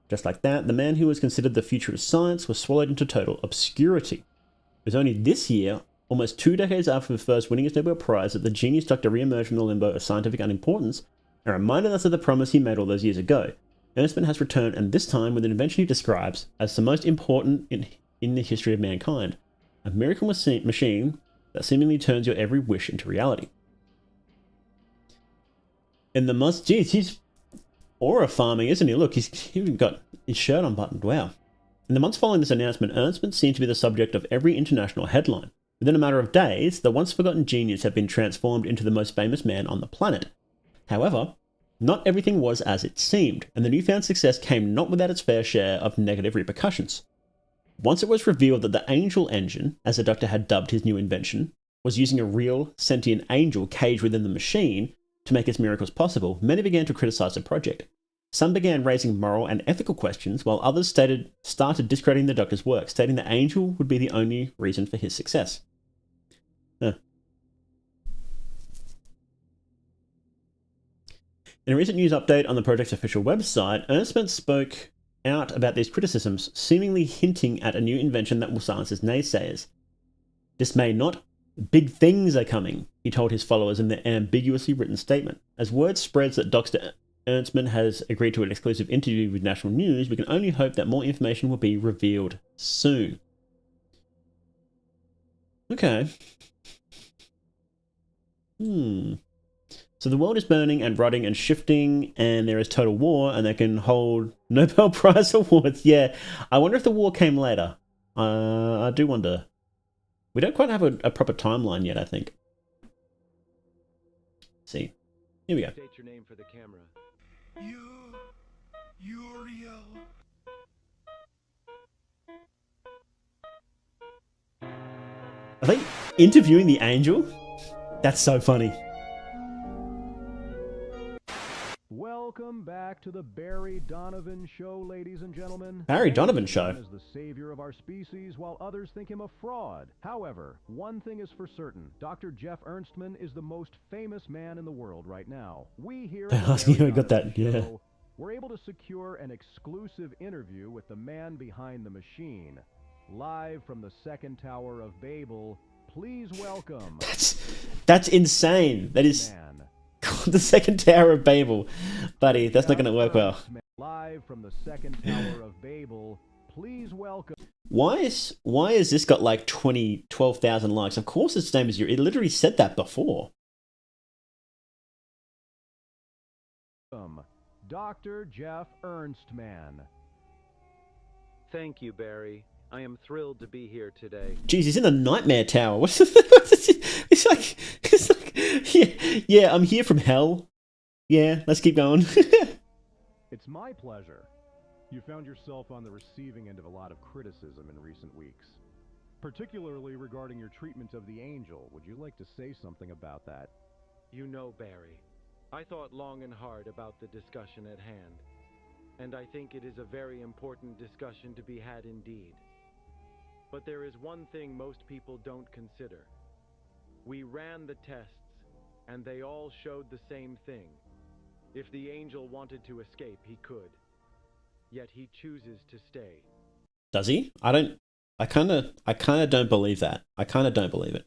Just like that, the man who was considered the future of science was swallowed into total obscurity. It was only this year, almost 2 decades after first winning his Nobel Prize, that the genius doctor re-emerged from the limbo of scientific unimportance and reminded us of the promise he made all those years ago. Ernstman has returned, and this time with an invention he describes as the most important in the history of mankind. A miracle machine that seemingly turns your every wish into reality. In the months... Geez, he's aura farming, isn't he? Look, he's even got his shirt unbuttoned. Wow. In the months following this announcement, Ernstman seemed to be the subject of every international headline. Within a matter of days, the once-forgotten genius had been transformed into the most famous man on the planet. However, not everything was as it seemed, and the newfound success came not without its fair share of negative repercussions. Once it was revealed that the Angel Engine, as the Doctor had dubbed his new invention, was using a real, sentient angel caged within the machine to make its miracles possible, many began to criticize the project. Some began raising moral and ethical questions, while others started discrediting the Doctor's work, stating that Angel would be the only reason for his success. In a recent news update on the project's official website, Ernstman spoke out about these criticisms, seemingly hinting at a new invention that will silence his naysayers. This may not. Big things are coming, he told his followers in the ambiguously written statement. As word spreads that Dr. Ernstman has agreed to an exclusive interview with National News, we can only hope that more information will be revealed soon. Okay. So the world is burning and rotting and shifting, and there is total war, and they can hold Nobel Prize awards. Yeah, I wonder if the war came later. I do wonder. We don't quite have a proper timeline yet, I think. Let's see. Here we go. State your name for the camera. Uriel. Are they interviewing the angel? That's so funny. Welcome back to the Barry Donovan Show, ladies and gentlemen. Barry Donovan Show. Is the savior of our species, while others think him a fraud. However, one thing is for certain: Dr. Jeff Ernstman is the most famous man in the world right now. We here at the Barry I got that. Donovan Yeah. Show were able to secure an exclusive interview with the man behind the machine, live from the second tower of Babel. Please welcome. That's insane. That is. Man. The second Tower of Babel. Buddy, that's not going to work well. Live from the second Tower of Babel, please welcome. Why is this got like 12,000 likes? Of course its name is It literally said that before. Dr. Jeff Ernstman. Thank you, Barry. I am thrilled to be here today. Jeez, he's in the Nightmare Tower. It's like, yeah, I'm here from hell. Yeah, let's keep going. It's my pleasure. You found yourself on the receiving end of a lot of criticism in recent weeks, particularly regarding your treatment of the angel. Would you like to say something about that? You know, Barry, I thought long and hard about the discussion at hand, and I think it is a very important discussion to be had indeed. But there is one thing most people don't consider. We ran the tests, and they all showed the same thing. If the angel wanted to escape, he could. Yet he chooses to stay. Does he? I kind of don't believe that. I kind of don't believe it.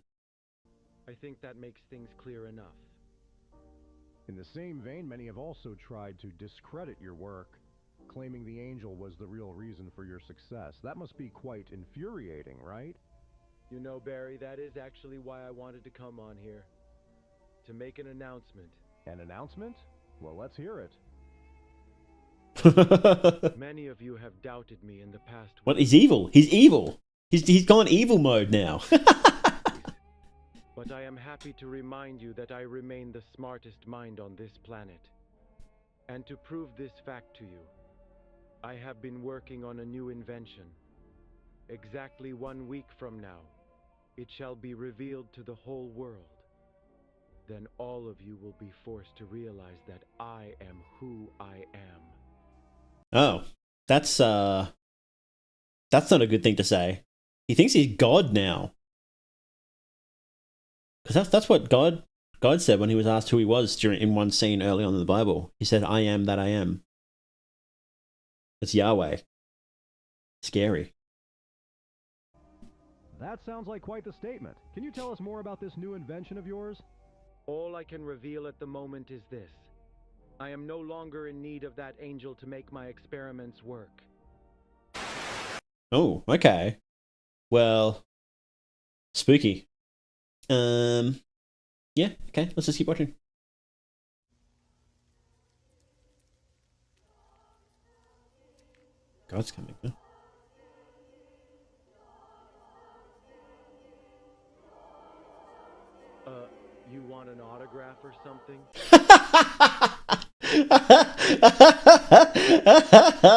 I think that makes things clear enough. In the same vein, many have also tried to discredit your work, claiming the angel was the real reason for your success. That must be quite infuriating, right? You know, Barry, that is actually why I wanted to come on here. To make an announcement. An announcement? Well, let's hear it. Many of you have doubted me in the past. What? He's evil. He's evil. He's gone evil mode now. But I am happy to remind you that I remain the smartest mind on this planet. And to prove this fact to you, I have been working on a new invention. Exactly 1 week from now, it shall be revealed to the whole world. Then all of you will be forced to realize that I am who I am. Oh, that's not a good thing to say. He thinks he's God now. Because that's what God said when he was asked who he was in one scene early on in the Bible. He said, "I am that I am." It's Yahweh. Scary. That sounds like quite the statement. Can you tell us more about this new invention of yours? All I can reveal at the moment is this. I am no longer in need of that angel to make my experiments work. Oh, okay. Well, spooky. Yeah, okay, let's just keep watching. God's coming, huh? You want an autograph or something?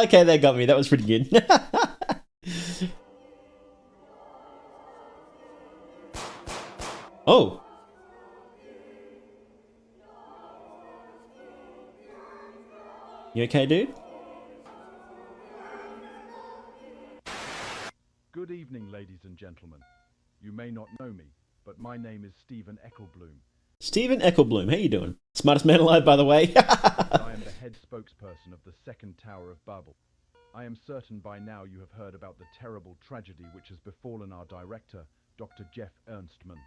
Okay, that got me. That was pretty good. Oh. You okay, dude? Good evening, ladies and gentlemen. You may not know me, but my name is Stephen Eckelbloom, Stephen Ecclebloom, how you doing? Smartest man alive, by the way. I am the head spokesperson of the second tower of Babel. I am certain by now you have heard about the terrible tragedy which has befallen our director, Dr. Jeff Ernstman.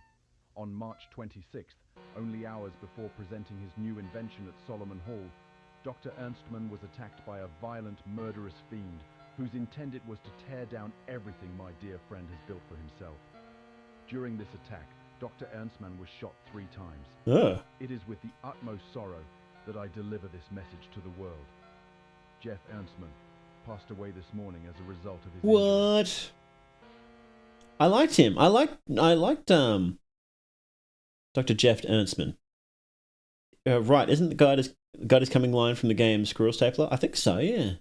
On March 26th, only hours before presenting his new invention at Solomon Hall, Dr. Ernstman was attacked by a violent, murderous fiend whose intent it was to tear down everything my dear friend has built for himself. During this attack, Dr. Ernstman was shot 3 times. It is with the utmost sorrow that I deliver this message to the world. Jeff Ernstman passed away this morning as a result of his What? injuries. I liked him. I liked Dr. Jeff Ernstman. Right, isn't the Guide is Coming line from the game Squirrel Stapler? I think so, yeah.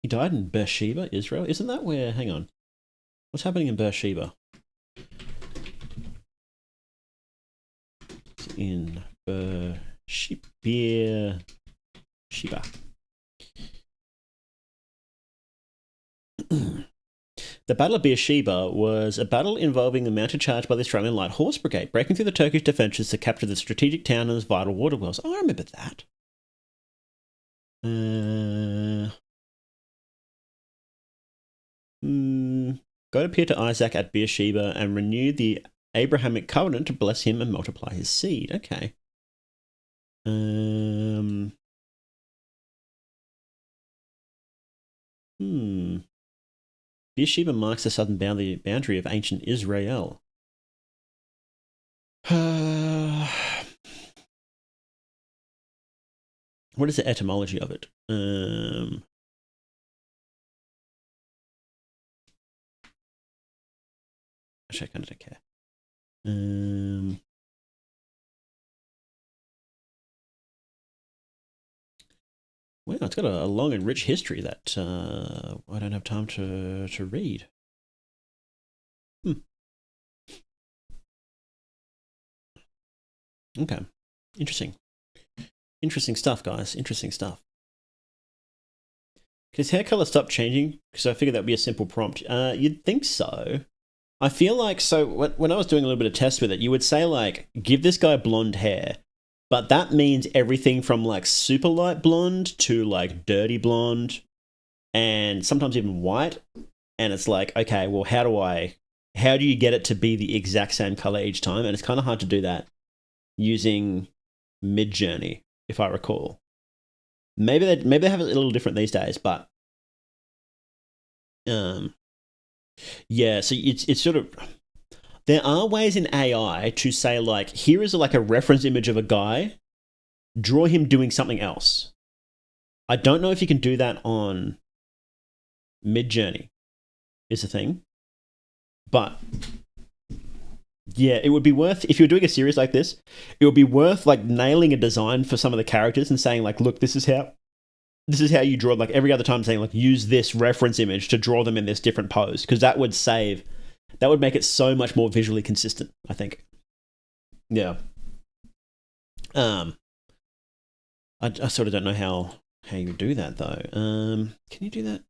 He died in Beersheba, Israel. Isn't that where... Hang on. What's happening in Beersheba? It's in Beersheba. The Battle of Beersheba was a battle involving the mounted charge by the Australian Light Horse Brigade, breaking through the Turkish defences to capture the strategic town and its vital water wells. Oh, I remember that. God appeared to Isaac at Beersheba and renewed the Abrahamic covenant to bless him and multiply his seed. Okay. Beersheba marks the southern boundary of ancient Israel. What is the etymology of it? Actually, I kind of don't care. Well, it's got a long and rich history that I don't have time to read. Okay. Interesting. Interesting stuff, guys. Interesting stuff. Can his hair color stop changing? Because I figured that would be a simple prompt. You'd think so. I feel like, so when I was doing a little bit of test with it, you would say, like, give this guy blonde hair. But that means everything from, like, super light blonde to, like, dirty blonde. And sometimes even white. And it's like, okay, well, how do you get it to be the exact same color each time? And it's kind of hard to do that using Midjourney, if I recall. Maybe they have it a little different these days, but yeah. So it's sort of, there are ways in AI to say, like, here is like a reference image of a guy, draw him doing something else. I don't know if you can do that on Midjourney, is the thing, but yeah, it would be worth, if you're doing a series like this, it would be worth, like, nailing a design for some of the characters and saying, like, look, this is how you draw, like, every other time saying, like, use this reference image to draw them in this different pose, because that would make it so much more visually consistent, I think. Yeah. I sort of don't know how you would do that, though. Can you do that?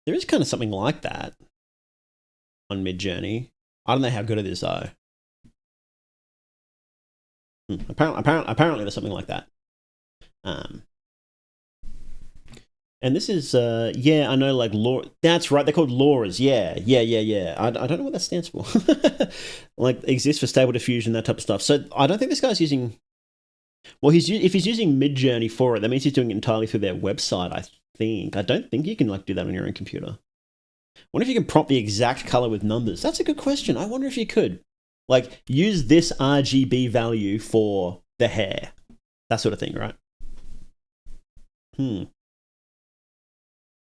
There is kind of something like that on Midjourney. I don't know how good it is though. Apparently there's something like that. And this is yeah, I know, like, law. That's right, they're called LoRa's. Yeah. I don't know what that stands for. Like, exists for stable diffusion, that type of stuff. So I don't think this guy's using. Well, if he's using Midjourney for it, that means he's doing it entirely through their website, I think. I don't think you can, like, do that on your own computer. I wonder if you can prompt the exact color with numbers. That's a good question. I wonder if you could. Like, use this RGB value for the hair. That sort of thing, right?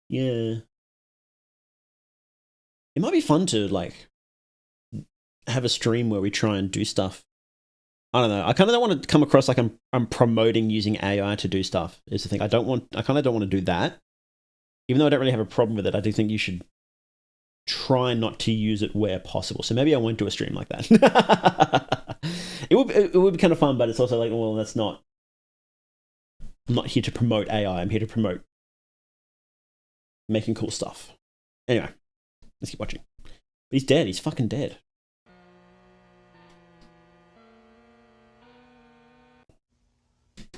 Yeah. It might be fun to, like, have a stream where we try and do stuff. I don't know. I kind of don't want to come across like I'm promoting using AI to do stuff, is the thing. I kind of don't want to do that. Even though I don't really have a problem with it, I do think you should try not to use it where possible. So maybe I won't do a stream like that. it would be kind of fun, but it's also like, well, that's not. I'm not here to promote AI. I'm here to promote making cool stuff. Anyway, let's keep watching. But he's dead. He's fucking dead.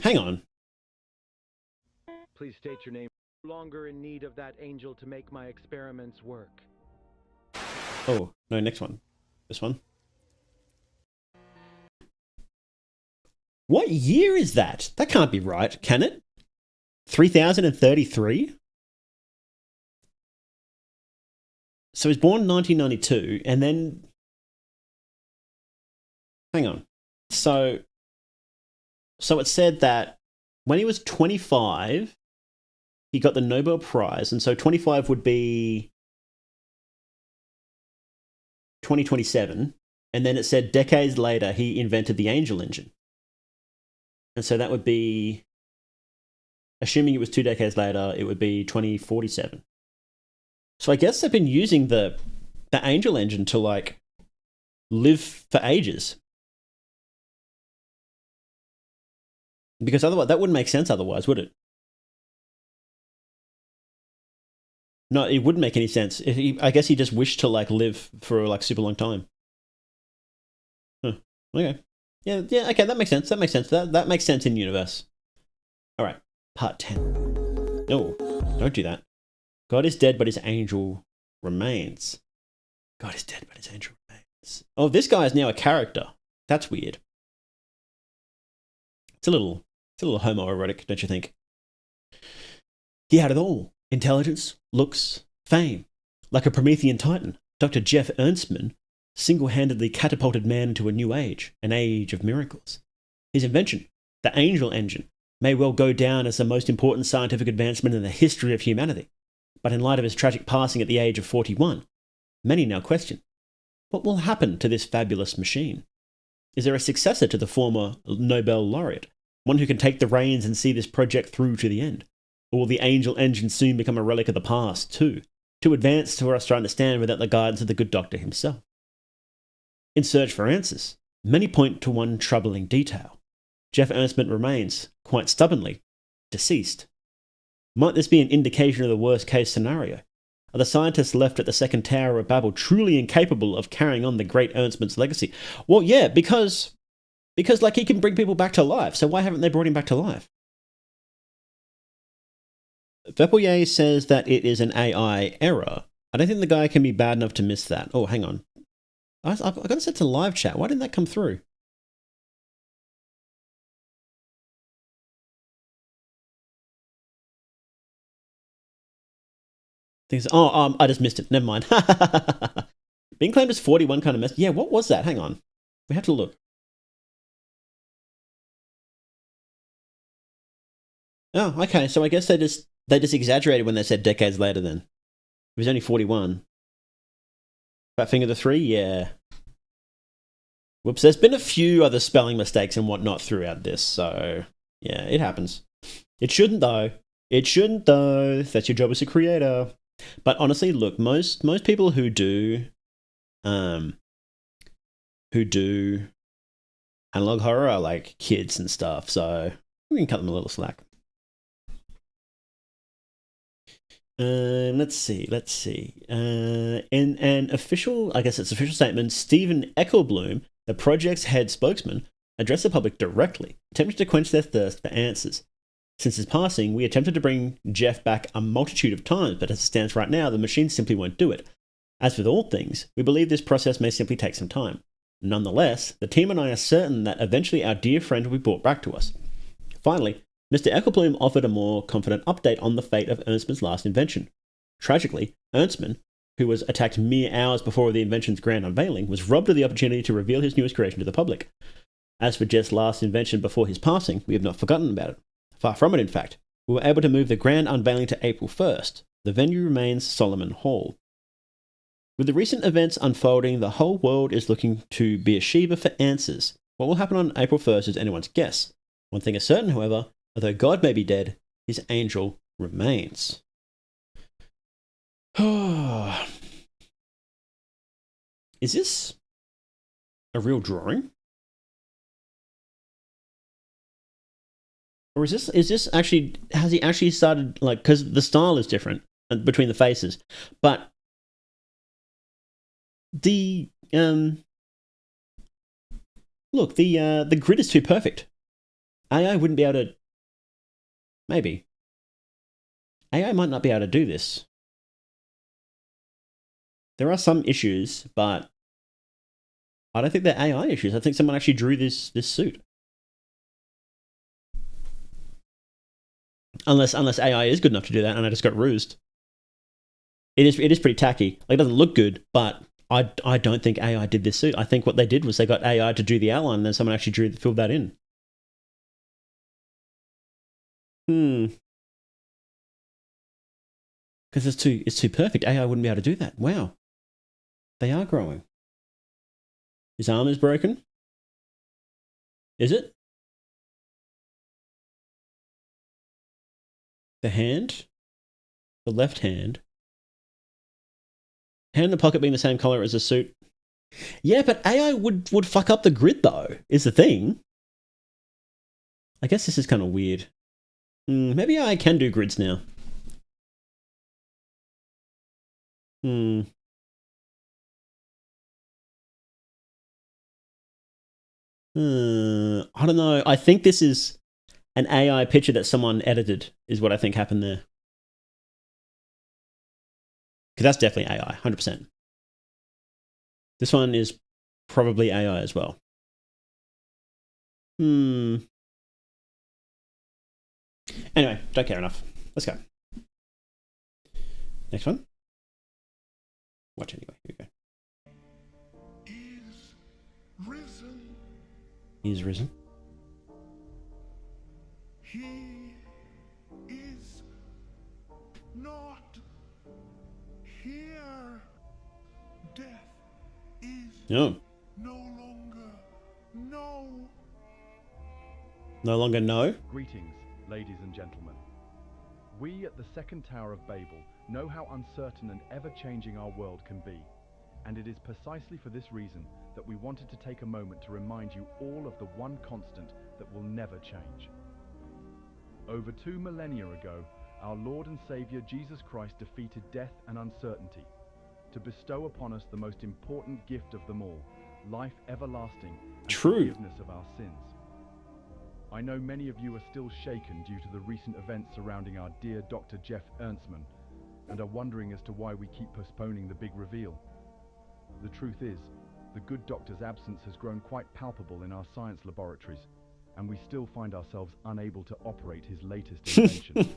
Hang on. Please state your name. No longer in need of that angel to make my experiments work. Oh, no, next one. This one. What year is that? That can't be right, can it? 3033? So he was born in 1992, and then... Hang on. So it said that when he was 25, he got the Nobel Prize, and so 25 would be 2027, and then it said decades later he invented the angel engine. And so that would be, assuming it was 2 decades later, it would be 2047. So I guess they've been using the angel engine to, like, live for ages. Because otherwise, that wouldn't make sense otherwise, would it? No, it wouldn't make any sense. I guess he just wished to, like, live for, like, super long time. Huh. Okay. Yeah, okay, that makes sense. That makes sense. That makes sense in universe. All right, part 10. No, don't do that. God is dead, but his angel remains. God is dead, but his angel remains. Oh, this guy is now a character. That's weird. It's a little homoerotic, don't you think? He had it all. Intelligence, looks, fame. Like a Promethean titan, Dr. Jeff Ernstman single-handedly catapulted man into a new age, an age of miracles. His invention, the angel engine, may well go down as the most important scientific advancement in the history of humanity. But in light of his tragic passing at the age of 41, many now question, what will happen to this fabulous machine? Is there a successor to the former Nobel laureate, one who can take the reins and see this project through to the end? Or will the angel engine soon become a relic of the past, too advanced for us to understand without the guidance of the good doctor himself? In search for answers, many point to one troubling detail. Jeff Ernstman remains, quite stubbornly, deceased. Might this be an indication of the worst-case scenario? Are the scientists left at the second tower of Babel truly incapable of carrying on the great Ernstman's legacy? Well, yeah, because like, he can bring people back to life, so why haven't they brought him back to life? Vepelier says that it is an AI error. I don't think the guy can be bad enough to miss that. Oh, hang on. I've got it set to live chat. Why didn't that come through? I just missed it. Never mind. Being claimed as 41 kind of mess. Yeah, what was that? Hang on. We have to look. Oh, okay. So I guess they just exaggerated when they said decades later then. He was only 41. Fat Finger the 3? Yeah. Whoops, there's been a few other spelling mistakes and whatnot throughout this, so yeah, it happens. It shouldn't though. It shouldn't though. That's your job as a creator. But honestly, look, most people who do analog horror are like kids and stuff, so we can cut them a little slack. Let's see. In an official, I guess it's official statement, Stephen Eckelbloom, the project's head spokesman, addressed the public directly, attempting to quench their thirst for answers. Since his passing, we attempted to bring Jeff back a multitude of times, but as it stands right now, the machine simply won't do it. As with all things, we believe this process may simply take some time. Nonetheless, the team and I are certain that eventually our dear friend will be brought back to us. Finally, Mr. Eckelbloom offered a more confident update on the fate of Ernstman's last invention. Tragically, Ernstman, who was attacked mere hours before the invention's grand unveiling, was robbed of the opportunity to reveal his newest creation to the public. As for Jeff's last invention before his passing, we have not forgotten about it. Far from it, in fact. We were able to move the grand unveiling to April 1st. The venue remains Solomon Hall. With the recent events unfolding, the whole world is looking to Beersheba for answers. What will happen on April 1st is anyone's guess. One thing is certain, however, although God may be dead, his angel remains. Is this a real drawing? Or is this actually, has he actually started, like, because the style is different between the faces, but the look, the grid is too perfect. AI wouldn't be able to, maybe. AI might not be able to do this. There are some issues, but I don't think they're AI issues. I think someone actually drew this suit. Unless AI is good enough to do that and I just got rused. It is pretty tacky. Like, it doesn't look good, but I don't think AI did this suit. I think what they did was they got AI to do the outline and then someone actually filled that in. Because it's too perfect. AI wouldn't be able to do that. Wow. They are growing. His arm is broken. Is it? The hand? The left hand? Hand in the pocket being the same color as the suit. Yeah, but AI would fuck up the grid, though, is the thing. I guess this is kind of weird. Maybe AI can do grids now. I don't know. I think this is an AI picture that someone edited, is what I think happened there. Because that's definitely AI, 100%. This one is probably AI as well. Anyway, don't care enough. Let's go. Next one. Watch anyway. Here we go. Is risen. He is risen. He is not here. Death is No. no longer no. No longer no. Greetings, ladies and gentlemen. We at the second Tower of Babel know how uncertain and ever-changing our world can be, and it is precisely for this reason that we wanted to take a moment to remind you all of the one constant that will never change. Over 2 millennia ago, our Lord and Savior Jesus Christ defeated death and uncertainty to bestow upon us the most important gift of them all, life everlasting and forgiveness of our sins. I know many of you are still shaken due to the recent events surrounding our dear Dr. Jeff Ernstman and are wondering as to why we keep postponing the big reveal. The truth is, the good doctor's absence has grown quite palpable in our science laboratories, and we still find ourselves unable to operate his latest invention.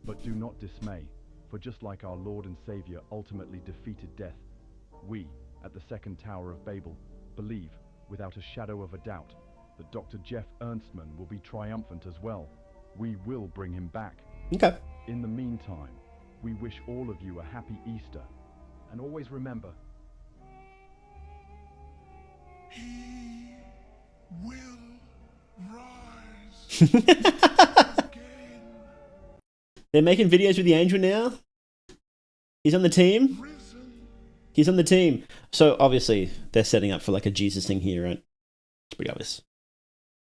But do not dismay, for just like our Lord and Savior ultimately defeated death, we, at the second Tower of Babel, believe, without a shadow of a doubt, that Dr. Jeff Ernstman will be triumphant as well. We will bring him back. Okay. In the meantime, we wish all of you a happy Easter, and always remember, He will rise again. They're making videos with the angel now. He's on the team. Risen. He's on the team. So obviously they're setting up for like a Jesus thing here, right? It's pretty obvious.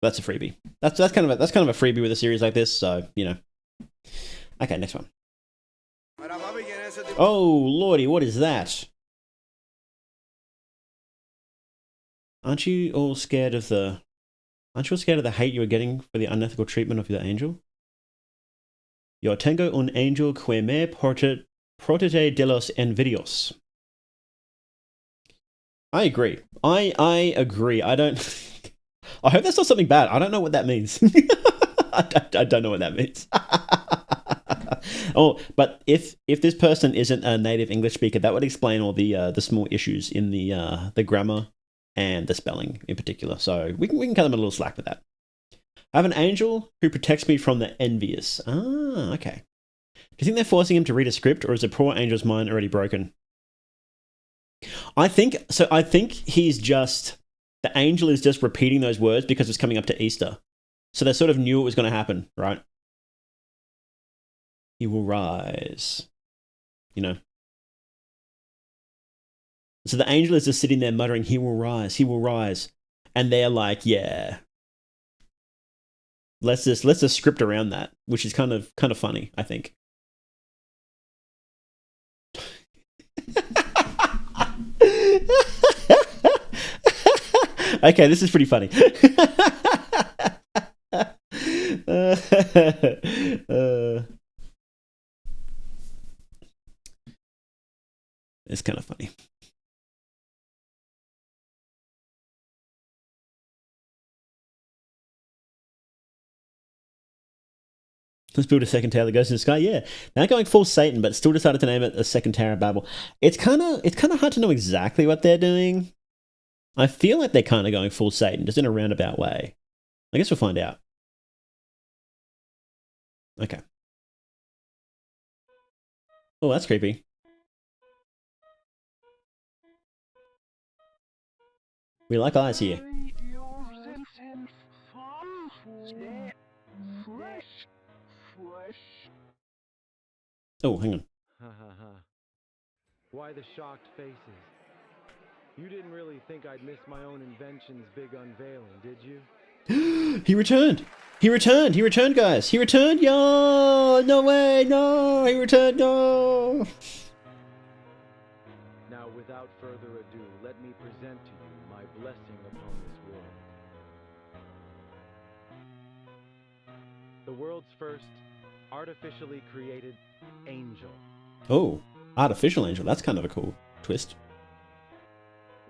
That's a freebie. That's kind of a freebie with a series like this. So you know. Okay, next one. Oh lordy, what is that? Aren't you all scared of the hate you are getting for the unethical treatment of the angel? Yo tengo un angel que me protege de los envidiosos. I agree. I agree. I don't. I hope that's not something bad. I don't know what that means. I don't know what that means. Oh, but if this person isn't a native English speaker, that would explain all the small issues in the grammar and the spelling in particular. So we can cut them a little slack with that. I have an angel who protects me from the envious. Ah, okay. Do you think they're forcing him to read a script, or is the poor angel's mind already broken? I think he's just, the angel is just repeating those words because it's coming up to Easter. So they sort of knew it was going to happen, right? He will rise. You know? So the angel is just sitting there muttering, he will rise, he will rise. And they're like, yeah. let's just script around that, which is kind of funny, I think. Okay, this is pretty funny. It's kind of funny. Let's build a second tower that goes in the sky. Yeah, they're going full Satan, but still decided to name it a second Tower of Babel. It's kind of hard to know exactly what they're doing. I feel like they're kind of going full Satan, just in a roundabout way. I guess we'll find out. Okay. Oh, that's creepy. We like eyes here. Oh, hang on. Ha ha ha. Why the shocked faces? You didn't really think I'd miss my own invention's big unveiling, did you? He returned. He returned. He returned, guys. He returned. Yo, no way. No, he returned. No. Now, without further ado, let me present to you my blessing upon this world. The world's first artificially created angel. Oh, artificial angel. That's kind of a cool twist.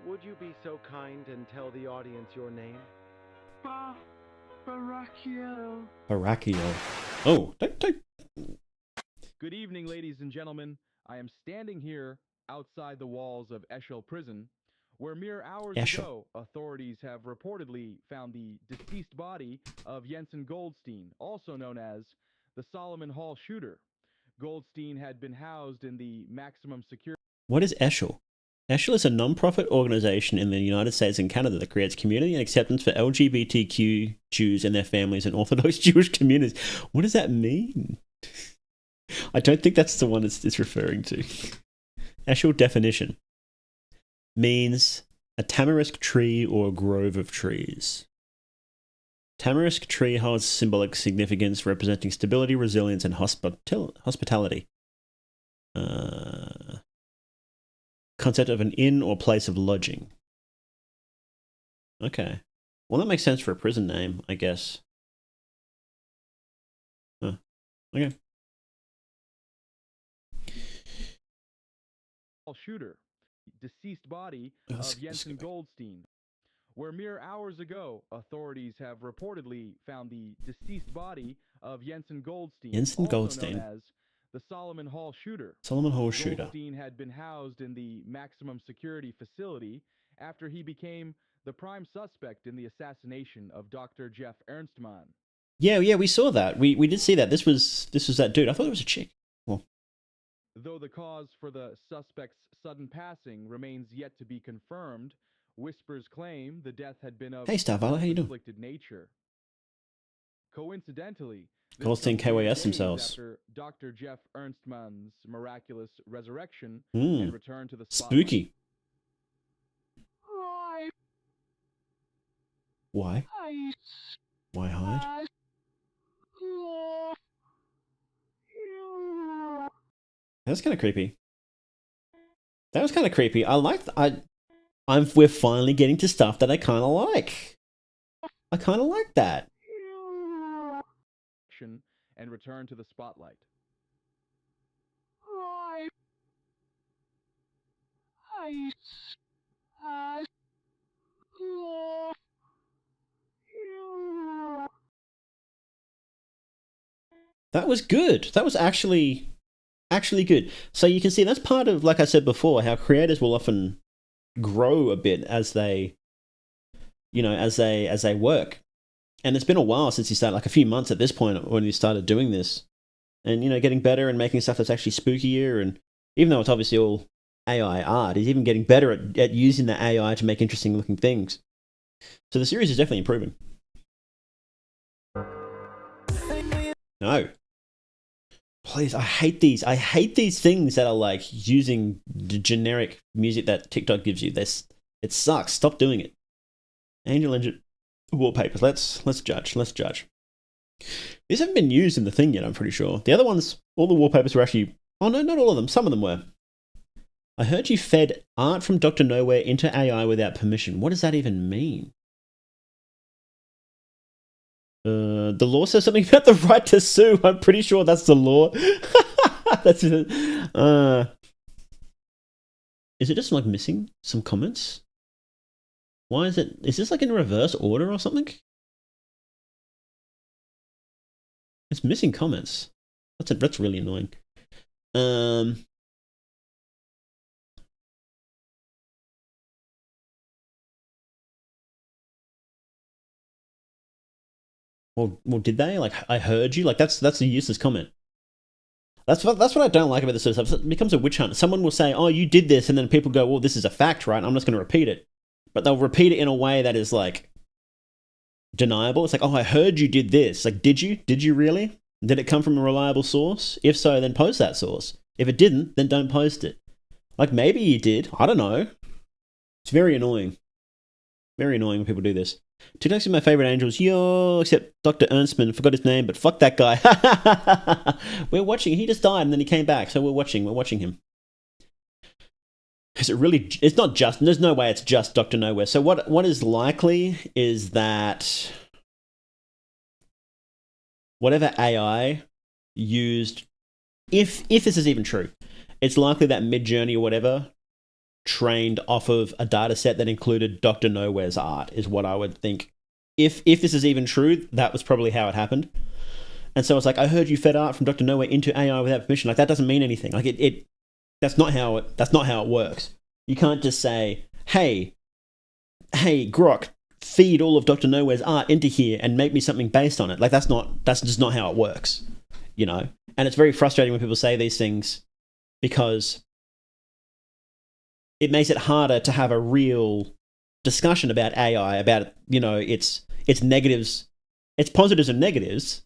Would you be so kind and tell the audience your name? Baracchio. Baracchio. Oh, don't. Good evening, ladies and gentlemen. I am standing here outside the walls of Eshel Prison, where mere hours ago, authorities have reportedly found the deceased body of Jensen Goldstein, also known as the Solomon Hall shooter. Goldstein had been housed in the maximum security. What is Eshel? Eshel is a non-profit organization in the United States and Canada that creates community and acceptance for LGBTQ Jews and their families and Orthodox Jewish communities. What does that mean? I don't think that's the one it's referring to. Eshel definition means a tamarisk tree or a grove of trees. Tamarisk tree holds symbolic significance representing stability, resilience, and hospitality. Concept of an inn or place of lodging. Okay. Well, that makes sense for a prison name, I guess. Huh. Okay. Shooter, deceased body of Jensen Goldstein, where mere hours ago, authorities have reportedly found the deceased body of Jensen Goldstein, known as the Solomon Hall shooter. Solomon Hall shooter. Goldstein had been housed in the maximum security facility after he became the prime suspect in the assassination of Dr. Jeff Ernstmann. Yeah, we saw that. We did see that. This was that dude. I thought it was a chick. Well, though the cause for the suspect's sudden passing remains yet to be confirmed, whispers claim the death had been of inflicted nature. Coincidentally, Goldstein KYS themselves. After Dr. Jeff Ernstmann's miraculous resurrection and return to the spotlight. Spooky. Why? Why hide? That's kind of creepy. That was kind of creepy. We're finally getting to stuff that I kind of like. I kind of like that. And return to the spotlight. That was good. That was actually good. So you can see that's part of, like I said before, how creators will often grow a bit as they work. And it's been a while since he started, like a few months at this point when he started doing this. And, getting better and making stuff that's actually spookier. And even though it's obviously all AI art, he's even getting better at using the AI to make interesting looking things. So the series is definitely improving. No. Please, I hate these. I hate these things that are like using the generic music that TikTok gives you. It sucks. Stop doing it. Angel Engine wallpapers. Let's judge. These haven't been used in the thing yet, I'm pretty sure. The other ones, all the wallpapers were actually... Oh, no, not all of them. Some of them were. I heard you fed art from Dr. Nowhere into AI without permission. What does that even mean? The law says something about the right to sue. I'm pretty sure that's the law. That's it. Is it just like missing some comments? Why is it? Is this like in reverse order or something? It's missing comments. That's really annoying. Well, did they? Like, I heard you. Like, that's a useless comment. That's what I don't like about this sort of stuff. It becomes a witch hunt. Someone will say, "Oh, you did this," and then people go, "Well, this is a fact, right? I'm just going to repeat it." But they'll repeat it in a way that is like deniable. It's like, "Oh, I heard you did this." Like, did you? Did you really? Did it come from a reliable source? If so, then post that source. If it didn't, then don't post it. Like, maybe you did. I don't know. It's very annoying. Very annoying when people do this. TikTok's my favorite angels. Yo, except Dr. Ernstman. Forgot his name, but fuck that guy. We're watching. He just died and then he came back. So we're watching him. Is it really? It's not just. There's no way it's just Dr. Nowhere. So what is likely is that whatever AI used, if this is even true, it's likely that Midjourney or whatever trained off of a data set that included Dr. Nowhere's art, is what I would think. If this is even true, that was probably how it happened. And so it's like, I heard you fed art from Dr. Nowhere into AI without permission. Like, that doesn't mean anything. Like, that's not how it works. You can't just say, hey, Grok, feed all of Dr. Nowhere's art into here and make me something based on it. Like, that's just not how it works, you know? And it's very frustrating when people say these things, because it makes it harder to have a real discussion about AI, about, you know, its negatives, its positives and negatives.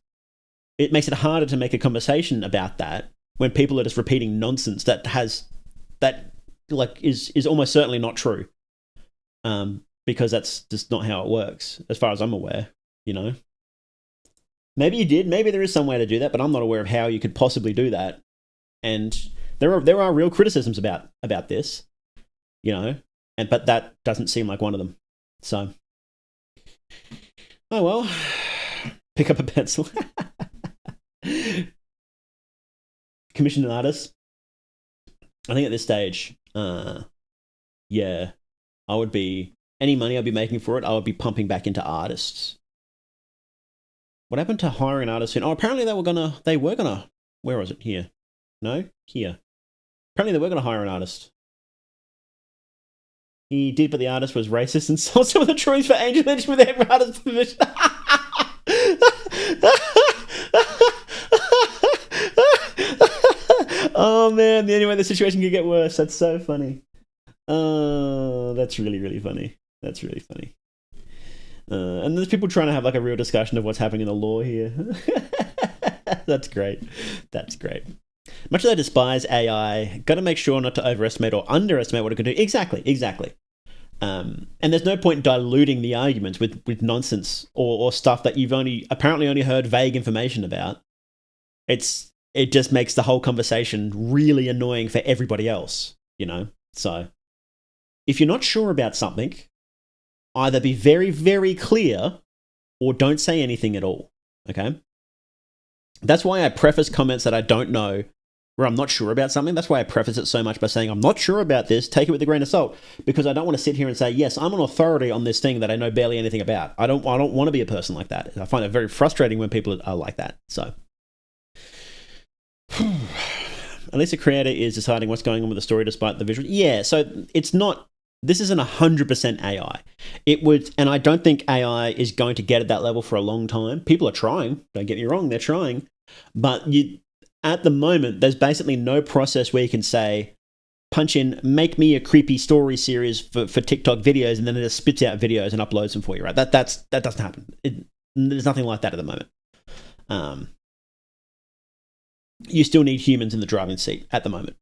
It makes it harder to make a conversation about that when people are just repeating nonsense that is almost certainly not true. Because that's just not how it works, as far as I'm aware, you know. Maybe you did, maybe there is some way to do that, but I'm not aware of how you could possibly do that. And there are real criticisms about this, you know, but that doesn't seem like one of them. So, oh well, pick up a pencil. Commission an artist. I think at this stage, yeah, I would be, any money I'd be making for it, I would be pumping back into artists. What happened to hiring artists? Oh, apparently they were gonna, where was it? Here. No? Here. Apparently they were gonna hire an artist. He did, but the artist was racist and sold some of the drawings for Angel Edge with every artist's permission. Oh man, the only way the situation could get worse. That's so funny. Oh, that's really, really funny. That's really funny. And there's people trying to have like a real discussion of what's happening in the law here. That's great. That's great. Much as I despise AI, got to make sure not to overestimate or underestimate what it can do. Exactly. And there's no point diluting the arguments with nonsense or stuff that you've apparently only heard vague information about. It just makes the whole conversation really annoying for everybody else, you know? So, if you're not sure about something, either be very, very clear or don't say anything at all, okay? That's why I preface comments that I don't know, where I'm not sure about something. That's why I preface it so much by saying, I'm not sure about this, take it with a grain of salt, because I don't want to sit here and say, yes, I'm an authority on this thing that I know barely anything about. I don't want to be a person like that. I find it very frustrating when people are like that, so. At least the creator is deciding what's going on with the story despite the visual. Yeah, so it's not, this isn't 100% AI. It would, and I don't think AI is going to get at that level for a long time. People are trying, don't get me wrong, they're trying. But at the moment, there's basically no process where you can say, punch in, make me a creepy story series for TikTok videos, and then it just spits out videos and uploads them for you, right? That doesn't happen. There's nothing like that at the moment. You still need humans in the driving seat at the moment.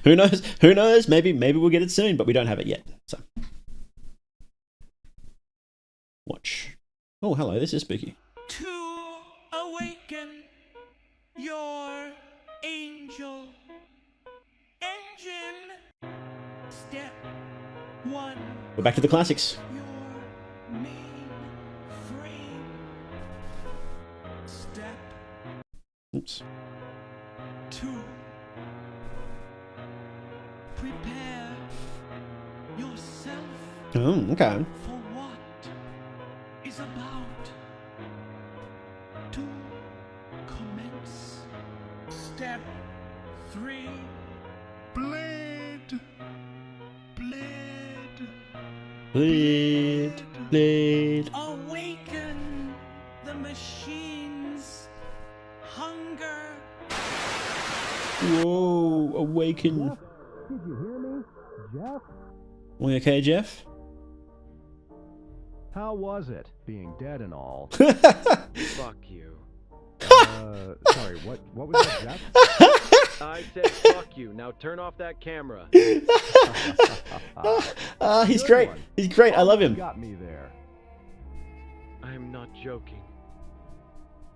Who knows? Maybe we'll get it soon, but we don't have it yet. So watch. Oh, hello, this is spooky. To awaken your angel engine. Step 1. We're back to the classics. Your main frame. Step Oops. 2. Prepare yourself Oh, okay. for what is about to commence. Step 3. Blade. Blade. Blade. Awaken the machine's hunger. Whoa, awaken. Jeff, did you hear me? Jeff? We okay, Jeff? How was it, being dead and all? Fuck you. Sorry, what was that, Jeff? I said fuck you. Now turn off that camera. He's Good great. one. He's great. I love him. Got me there. I'm not joking.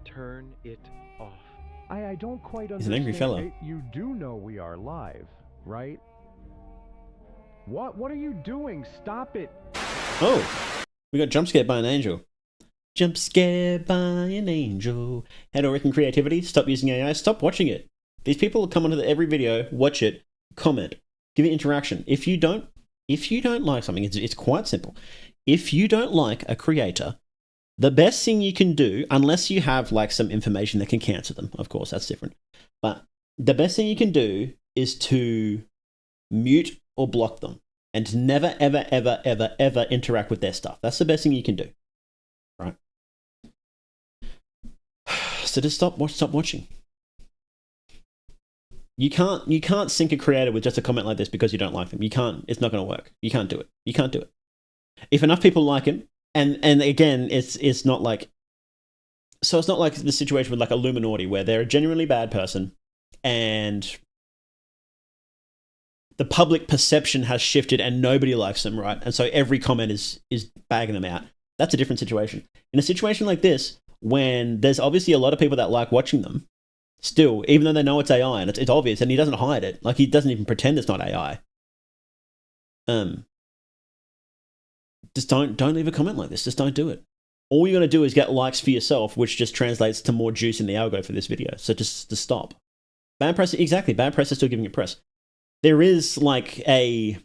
Turn it off. I don't quite understand. He's an angry fella. You do know we are live, right? What are you doing? Stop it. Oh, we got jump scared by an angel. Jump scared by an angel. How to reckon creativity? Stop using AI. Stop watching it. These people come onto every video, watch it, comment, give it interaction. If you don't like something, it's quite simple. If you don't like a creator, the best thing you can do, unless you have like some information that can cancel them, of course, that's different. But the best thing you can do is to mute or block them and to never, ever, ever, ever, ever interact with their stuff. That's the best thing you can do. Right? So just stop watching. You can't sink a creator with just a comment like this because you don't like them. You can't. It's not going to work. You can't do it. You can't do it. If enough people like him, and again, it's not like, so it's not like the situation with like Illuminati where they're a genuinely bad person, and the public perception has shifted and nobody likes them, right? And so every comment is bagging them out. That's a different situation. In a situation like this, when there's obviously a lot of people that like watching them, still, even though they know it's AI and it's obvious, and he doesn't hide it, like he doesn't even pretend it's not AI. Just don't leave a comment like this. Just don't do it. All you're gonna do is get likes for yourself, which just translates to more juice in the algo for this video. So just stop. Bad press, exactly. Bad press is still giving it press. There is like a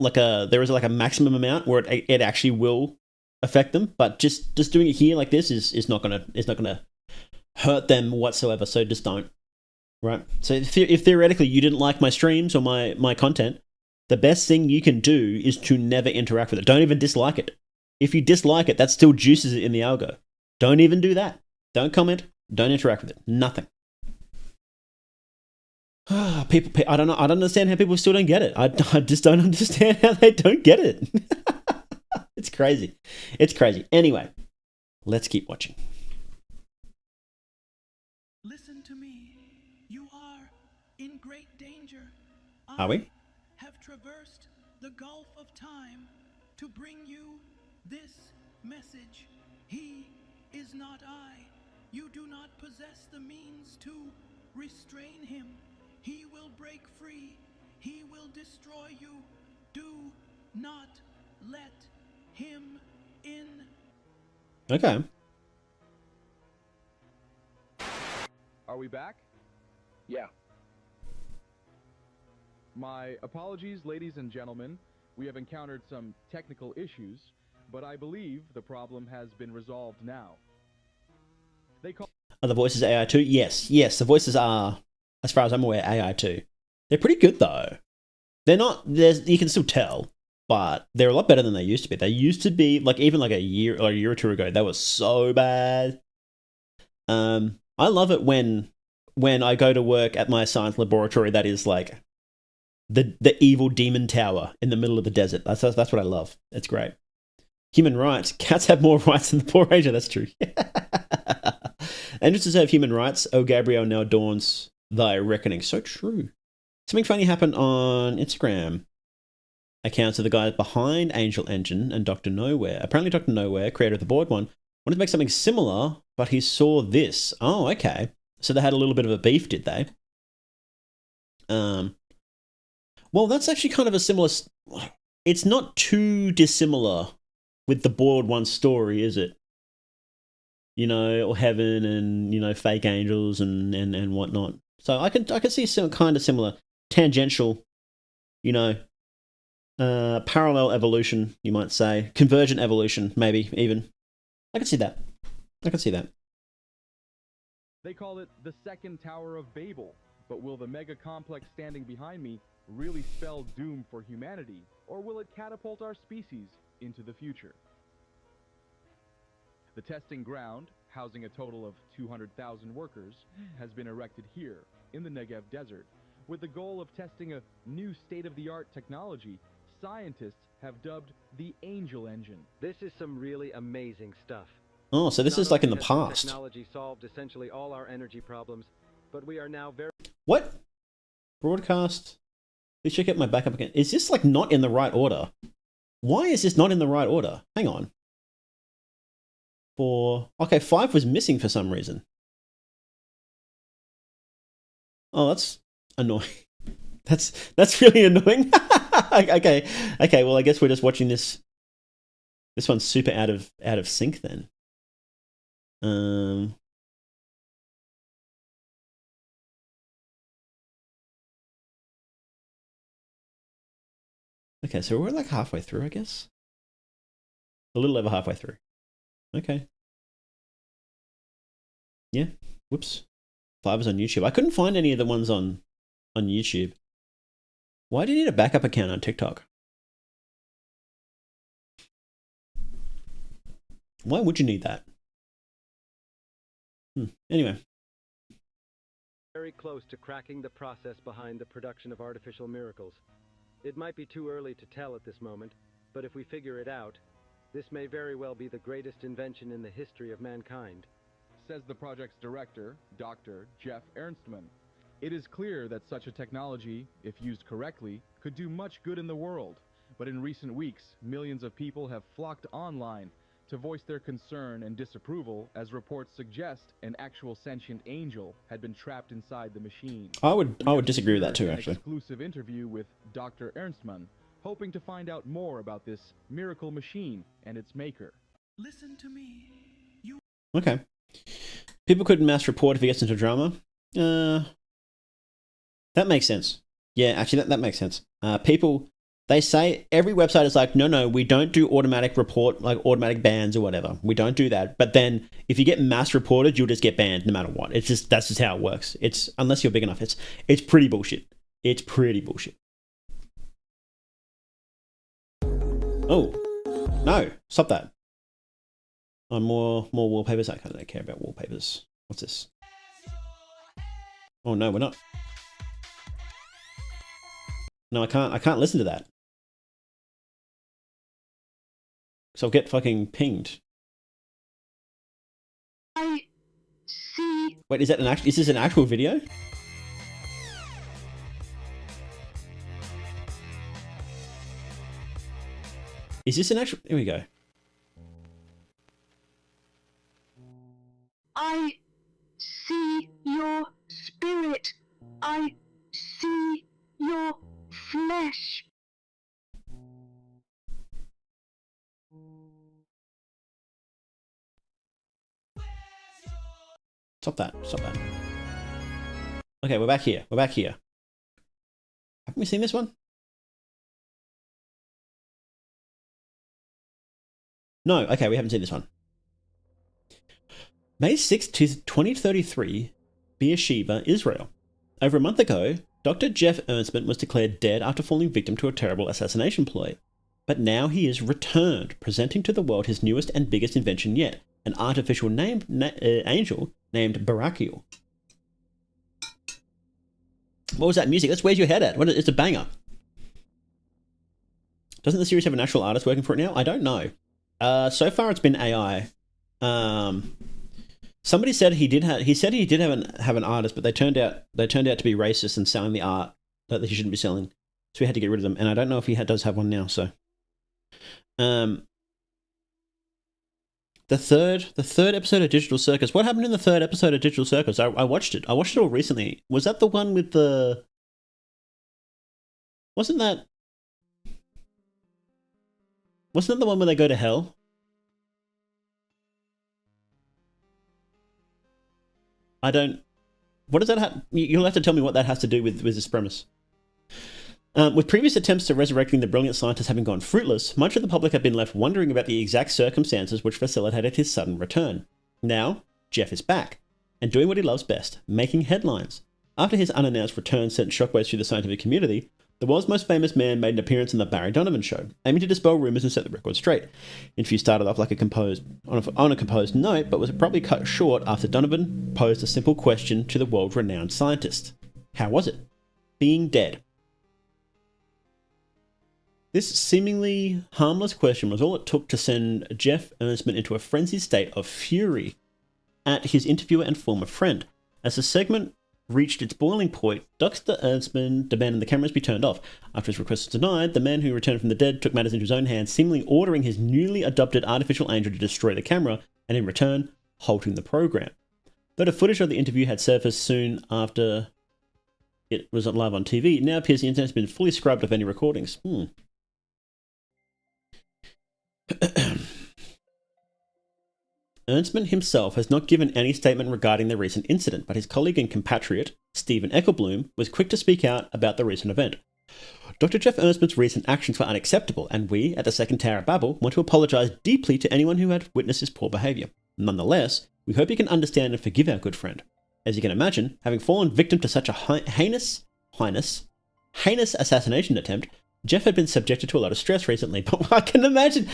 maximum amount where it actually will affect them, but just doing it here like this is not gonna hurt them whatsoever. So just don't. Right. So if theoretically you didn't like my streams or my content, the best thing you can do is to never interact with it. Don't even dislike it. If you dislike it, that still juices it in the algo. Don't even do that. Don't comment. Don't interact with it. Nothing. People, I don't know. I don't understand how people still don't get it. I just don't understand how they don't get it. It's crazy. It's crazy. Anyway, let's keep watching. Listen to me. You are in great danger. Are we? I have traversed the gulf of time to bring you this message. He is not I. You do not possess the means to restrain him. He will break free. He will destroy you. Do not let him in. Okay. Are we back? Yeah. My apologies, ladies and gentlemen. We have encountered some technical issues, but I believe the problem has been resolved now. They call... Are the voices AI too? Yes. The voices are, as far as I'm aware, AI too. They're pretty good though. They're not. You can still tell, but they're a lot better than they used to be. They used to be like even like a year or two ago. They were so bad. I love it when I go to work at my science laboratory. That is like the evil demon tower in the middle of the desert. That's what I love. It's great. Human rights. Cats have more rights than the poor Ranger. That's true. Angels deserve human rights. Oh, Gabriel, now dawns thy reckoning. So true. Something funny happened on Instagram. accounts of the guys behind Angel Engine and Dr. Nowhere. Apparently Dr. Nowhere, creator of the board one, wanted to make something similar, but he saw this. Oh, okay. So they had a little bit of a beef, did they? Well, that's actually kind of a similar... It's not too dissimilar with the board one story, is it? You know, or heaven and, you know, fake angels and whatnot. So I can see some kind of similar tangential, you know, parallel evolution, you might say. Convergent evolution, maybe, even. I can see that. I can see that. They call it the second Tower of Babel, but will the mega complex standing behind me really spell doom for humanity, or will it catapult our species into the future? The testing ground, housing a total of 200,000 workers, has been erected here, in the Negev desert, with the goal of testing a new state-of-the-art technology scientists have dubbed the Angel Engine. This is some really amazing stuff. Oh, so this is like in the past. Technology solved essentially all our energy problems, but we are now very... What? Broadcast. Please check out my backup again. Is this like not in the right order? Why is this not in the right order? Hang on. 4. Okay, 5 was missing for some reason. Oh, that's annoying. That's really annoying. Okay. Well, I guess we're just watching this. This one's super out of sync then. Okay, so we're like halfway through, I guess. A little over halfway through. Okay. Yeah. Whoops. 5 was on YouTube. I couldn't find any of the ones on YouTube. Why do you need a backup account on TikTok? Why would you need that? Anyway. very close to cracking the process behind the production of artificial miracles. It might be too early to tell at this moment, but if we figure it out, this may very well be the greatest invention in the history of mankind. Says the project's director, Dr. Jeff Ernstman. It is clear that such a technology, if used correctly, could do much good in the world. But in recent weeks, millions of people have flocked online to voice their concern and disapproval as reports suggest an actual sentient angel had been trapped inside the machine. I would disagree with that too, actually. An exclusive interview with Dr. Ernstman, hoping to find out more about this miracle machine and its maker. Listen to me. You Okay. People couldn't mass report if he gets into drama. That makes sense. Yeah, actually, that makes sense. People, they say every website is like, no, we don't do automatic report, like automatic bans or whatever. We don't do that. But then if you get mass reported, you'll just get banned no matter what. That's just how it works. It's unless you're big enough. It's pretty bullshit. It's pretty bullshit. Oh, no, stop that. More wallpapers. I don't care about wallpapers. What's this? Oh no, we're not. No, I can't listen to that. So I'll get fucking pinged. I see. Wait, is this an actual video? Is this an actual... Here we go. I see your spirit. I see your flesh. Stop that. Okay, we're back here. Haven't we seen this one? No, okay, we haven't seen this one. May 6th, 2033, Beersheba, Israel. Over a month ago, Dr. Jeff Ernstman was declared dead after falling victim to a terrible assassination ploy. But now he is returned, presenting to the world his newest and biggest invention yet, an artificial angel named Barakiel. What was that music? That's Where's Your Head At? It's a banger. Doesn't the series have an actual artist working for it now? I don't know. So far it's been AI. Somebody said he did have an artist, but they turned out to be racist and selling the art that he shouldn't be selling. So we had to get rid of them, and I don't know if he does have one now. So, the third episode of Digital Circus. What happened in the third episode of Digital Circus? I watched it. I watched it all recently. Was that the one with the? Wasn't that the one where they go to hell? I don't. What does that have? You'll have to tell me what that has to do with this premise. With previous attempts to resurrecting the brilliant scientist having gone fruitless, much of the public have been left wondering about the exact circumstances which facilitated his sudden return. Now, Jeff is back, and doing what he loves best, making headlines. After his unannounced return sent shockwaves through the scientific community, the world's most famous man made an appearance on the Barry Donovan Show, aiming to dispel rumours and set the record straight. The interview started off like on a composed note, but was abruptly cut short after Donovan posed a simple question to the world-renowned scientist. How was it? Being dead. This seemingly harmless question was all it took to send Jeff Ernstman into a frenzied state of fury at his interviewer and former friend. As the segment reached its boiling point, Dr. Ernstman demanded the cameras be turned off. After his request was denied, the man who returned from the dead took matters into his own hands, seemingly ordering his newly adopted artificial angel to destroy the camera, and in return, halting the program. Though the footage of the interview had surfaced soon after it was live on TV, it now appears the internet has been fully scrubbed of any recordings. Ernstman himself has not given any statement regarding the recent incident, but his colleague and compatriot, Stephen Eckelbloom, was quick to speak out about the recent event. Dr. Jeff Ernstman's recent actions were unacceptable, and we, at the Second Tower of Babel, want to apologise deeply to anyone who had witnessed his poor behaviour. Nonetheless, we hope you can understand and forgive our good friend. As you can imagine, having fallen victim to such a heinous assassination attempt, Jeff had been subjected to a lot of stress recently, but I can imagine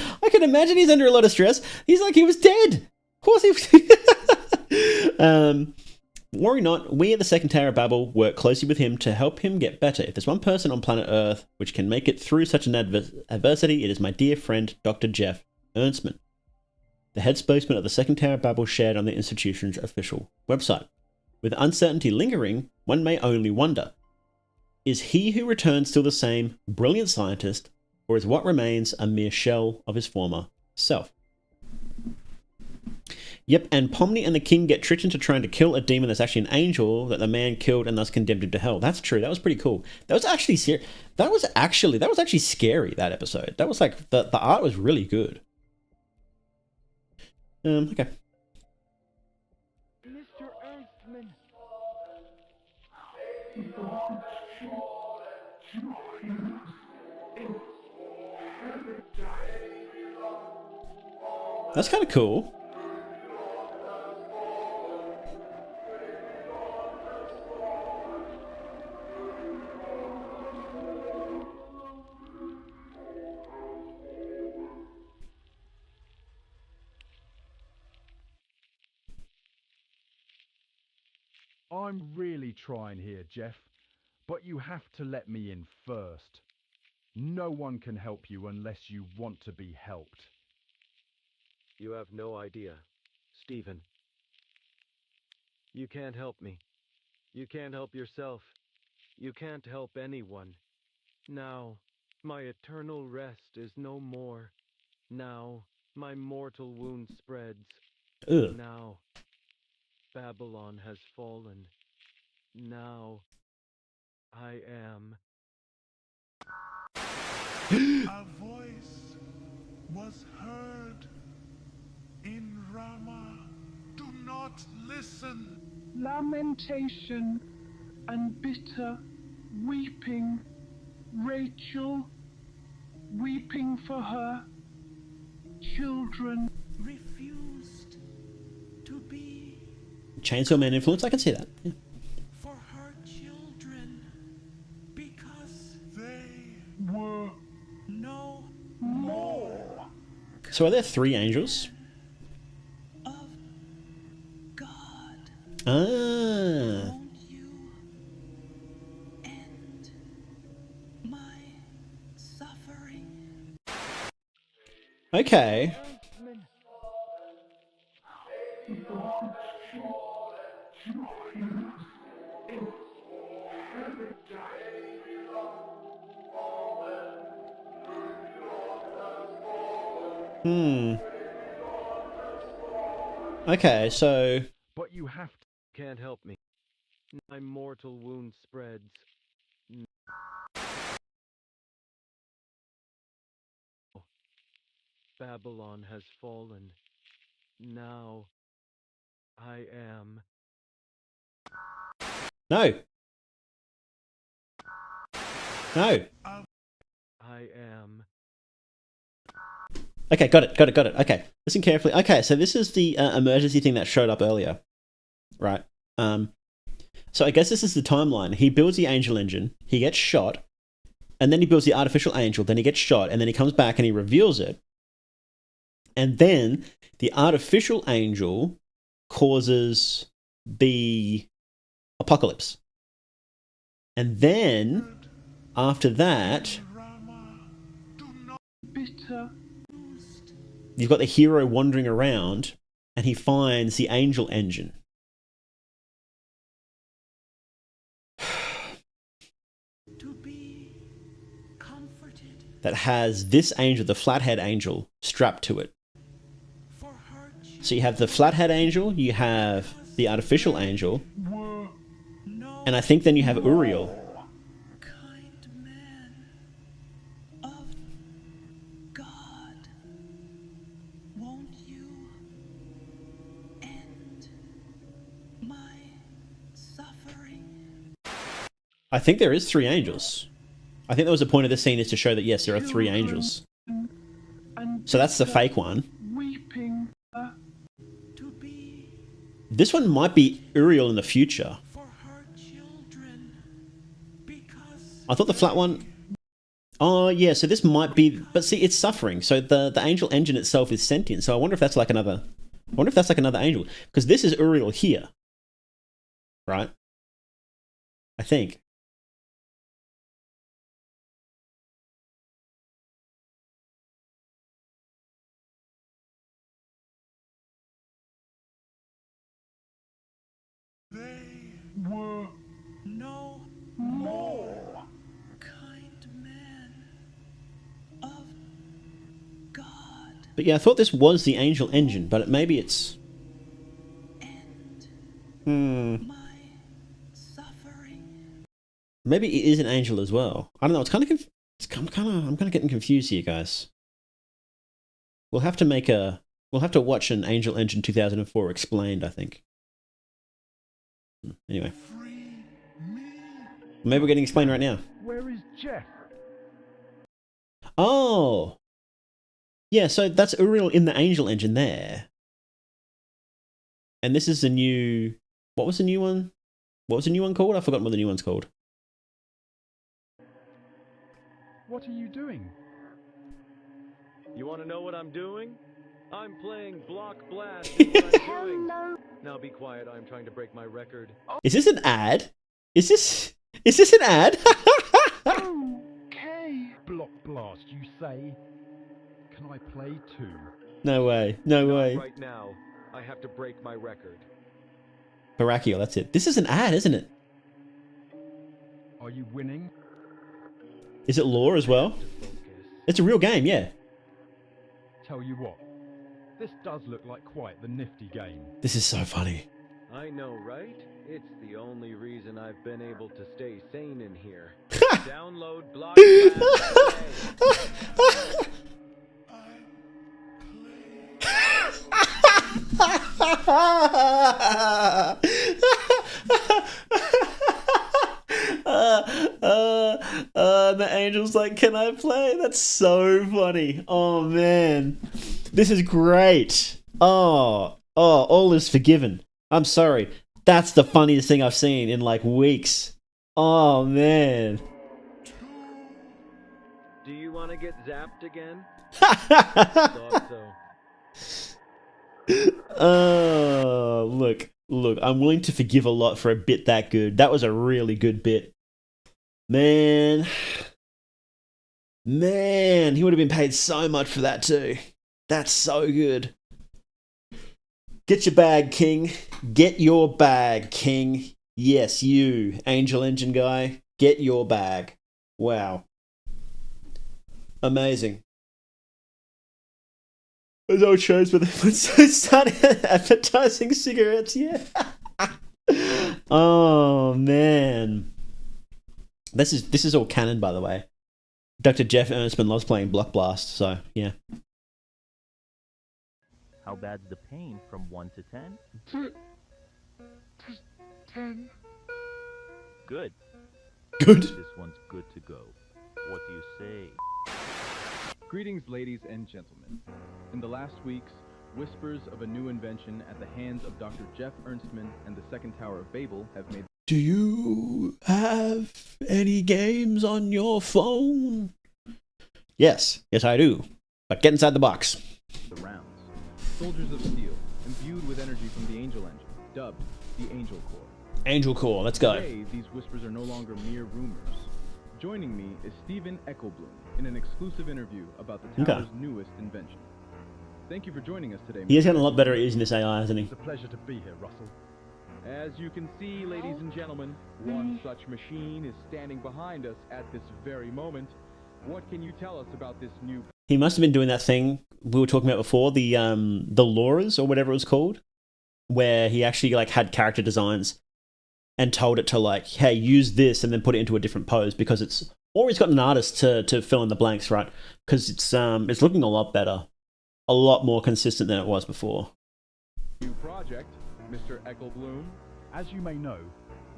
he's under a lot of stress. He's like he was dead. Of course he was. Worry not, we at the Second Tower of Babel work closely with him to help him get better. If there's one person on planet Earth which can make it through such an adversity, it is my dear friend, Dr. Jeff Ernstman. The head spokesman of the Second Tower of Babel shared on the institution's official website. With uncertainty lingering, one may only wonder, is he who returns still the same brilliant scientist, or is what remains a mere shell of his former self? Yep, and Pomni and the king get tricked into trying to kill a demon that's actually an angel that the man killed and thus condemned him to hell. That's true. That was pretty cool. That was actually that was actually scary, that episode. That was like the art was really good. Okay. Mr. Ernstman. That's kind of cool. I'm really trying here, Jeff, but you have to let me in first. No one can help you unless you want to be helped. You have no idea, Stephen. You can't help me. You can't help yourself. You can't help anyone. Now, my eternal rest is no more. Now, my mortal wound spreads. Ugh. Now, Babylon has fallen. Now, I am. A voice was heard in Rama. Do not listen. Lamentation and bitter weeping. Rachel weeping for her children. Refused to be Chainsaw Man influence, I can see that. Yeah. for her children because they Were no more. So are there 3 angels? of God. Ah. Won't you end my suffering? Okay. Okay, so But you have to. Can't help me. My mortal wound spreads. Babylon has fallen. Now I am. no. No. I am. Okay, got it. Okay, listen carefully. Okay, so this is the emergency thing that showed up earlier, right? So I guess this is the timeline. He builds the angel engine, he gets shot, and then he builds the artificial angel, then he gets shot, and then he comes back and he reveals it. And then the artificial angel causes the apocalypse. And then, after that, Bitter. you've got the hero wandering around, and he finds the angel engine. To be comforted, That has this angel, the flathead angel, strapped to it. for her So you have the flathead angel, you have the artificial angel, no and I think then you have Uriel. kind man of God. Won't you end my suffering? I think there is 3 angels. I think that was the point of the scene, is to show that yes, there are 3 angels. And So that's the fake one. weeping. To be This one might be Uriel in the future. for her children, because I thought the flat one... Oh, yeah, so this might be... But see, it's suffering. So the angel engine itself is sentient. So I wonder if that's like another... I wonder if that's like another angel. Because this is Uriel here. Right? I think. Were no more. kind man of God. But yeah, I thought this was the angel engine, but maybe it's... End my suffering. Maybe it is an angel as well. I don't know. It's kind of... I'm kind of getting confused here, guys. We'll have to make a... We'll have to watch an Angel Engine 2004 explained, I think. Anyway. Maybe we're getting explained right now. Where is Jeff? Oh! Yeah, so that's Uriel in the Angel Engine there. And this is the new... What was the new one? What was the new one called? I've forgotten what the new one's called. What are you doing? You want to know what I'm doing? I'm playing Block Blast. Is what I'm doing. Now be quiet. I'm trying to break my record. Is this an ad? Is this an ad? Okay. Block blast, you say? Can I play too? No way. No way. Right now, I have to break my record. Barakiel, that's it. This is an ad, isn't it? Are you winning? Is it lore as well? It's a real game, yeah. Tell you what, this does look like quite the nifty game. This is so funny. I know, right? It's the only reason I've been able to stay sane in here. Download Block Blast today. The angel's like, can I play? That's so funny. Oh man, this is great. All is forgiven. I'm sorry. That's the funniest thing I've seen in like weeks. Oh man. Do you want to get zapped again? Thought so. Oh, look, I'm willing to forgive a lot for a bit that good. That was a really good bit. Man, he would have been paid so much for that too. That's so good. Get your bag, King. Get your bag, King. Yes, you, Angel Engine guy. Get your bag. Wow. Amazing. There's no shows where they started advertising cigarettes. Yeah. Oh man. This is all canon, by the way. Dr. Jeff Ernstman loves playing Block Blast, so yeah. How bad's the pain from 1 to 10? 10. Good. Good. This one's good to go. What do you say? Greetings, ladies and gentlemen. In the last weeks, whispers of a new invention at the hands of Dr. Jeff Ernstman and the Second Tower of Babel have made... Do you have any games on your phone? Yes, I do. But get inside the box. the rounds. Soldiers of steel, imbued with energy from the Angel Engine, dubbed the Angel Core. Angel Core, let's go. Today, these whispers are no longer mere rumors. Joining me is Stephen Eckelbloom in an exclusive interview about the tower's newest invention. Thank you for joining us today. He has gotten a lot better at using this AI, hasn't he? It's a pleasure to be here, Russell. As you can see, ladies and gentlemen, one such machine is standing behind us at this very moment. What can you tell us about this new... He must have been doing that thing we were talking about before, the Laura's or whatever it was called, where he actually like had character designs and told it to like, hey, use this and then put it into a different pose because it's... Or he's got an artist to fill in the blanks, right? Because it's looking a lot better. A lot more consistent than it was before. New project, Mr. Eckelbloom. As you may know,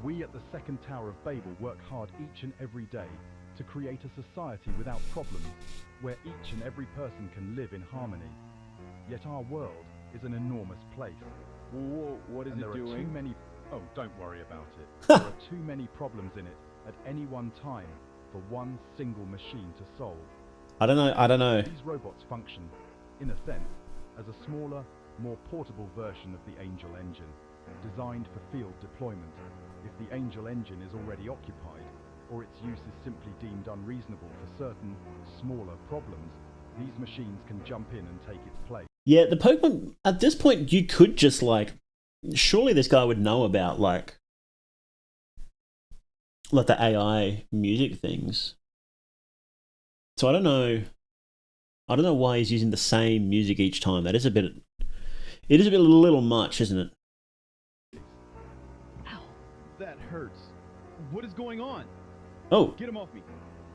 we at the Second Tower of Babel work hard each and every day to create a society without problems, where each and every person can live in harmony. Yet our world is an enormous place. Whoa, what is and it there are doing? too many... Oh, don't worry about it. There are too many problems in it at any one time for one single machine to solve. I don't know. These robots function, in a sense, as a smaller, more portable version of the Angel Engine, designed for field deployment. If the Angel Engine is already occupied, or its use is simply deemed unreasonable for certain smaller problems, these machines can jump in and take its place. Yeah, the Pokemon, at this point, you could just like... Surely this guy would know about like the AI music things. So I don't know why he's using the same music each time. It is a little much, isn't it? Ow, that hurts. What is going on? Oh. Get him off me.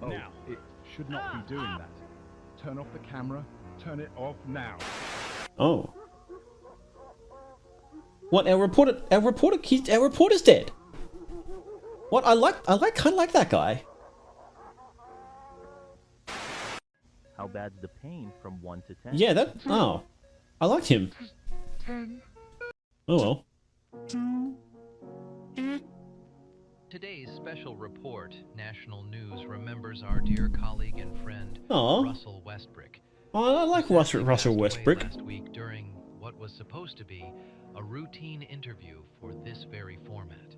Oh, now. it should not be doing that. Turn off the camera. Turn it off now. Oh. What? Our reporter's dead. What? I kind of like that guy. How bad's the pain from 1 to 10? Yeah, I liked him. 10. Oh well. 2. Today's special report, National News remembers our dear colleague and friend, Aw. Russell Westbrook. Oh, I like Russell Westbrook. Last week during what was supposed to be a routine interview for this very format.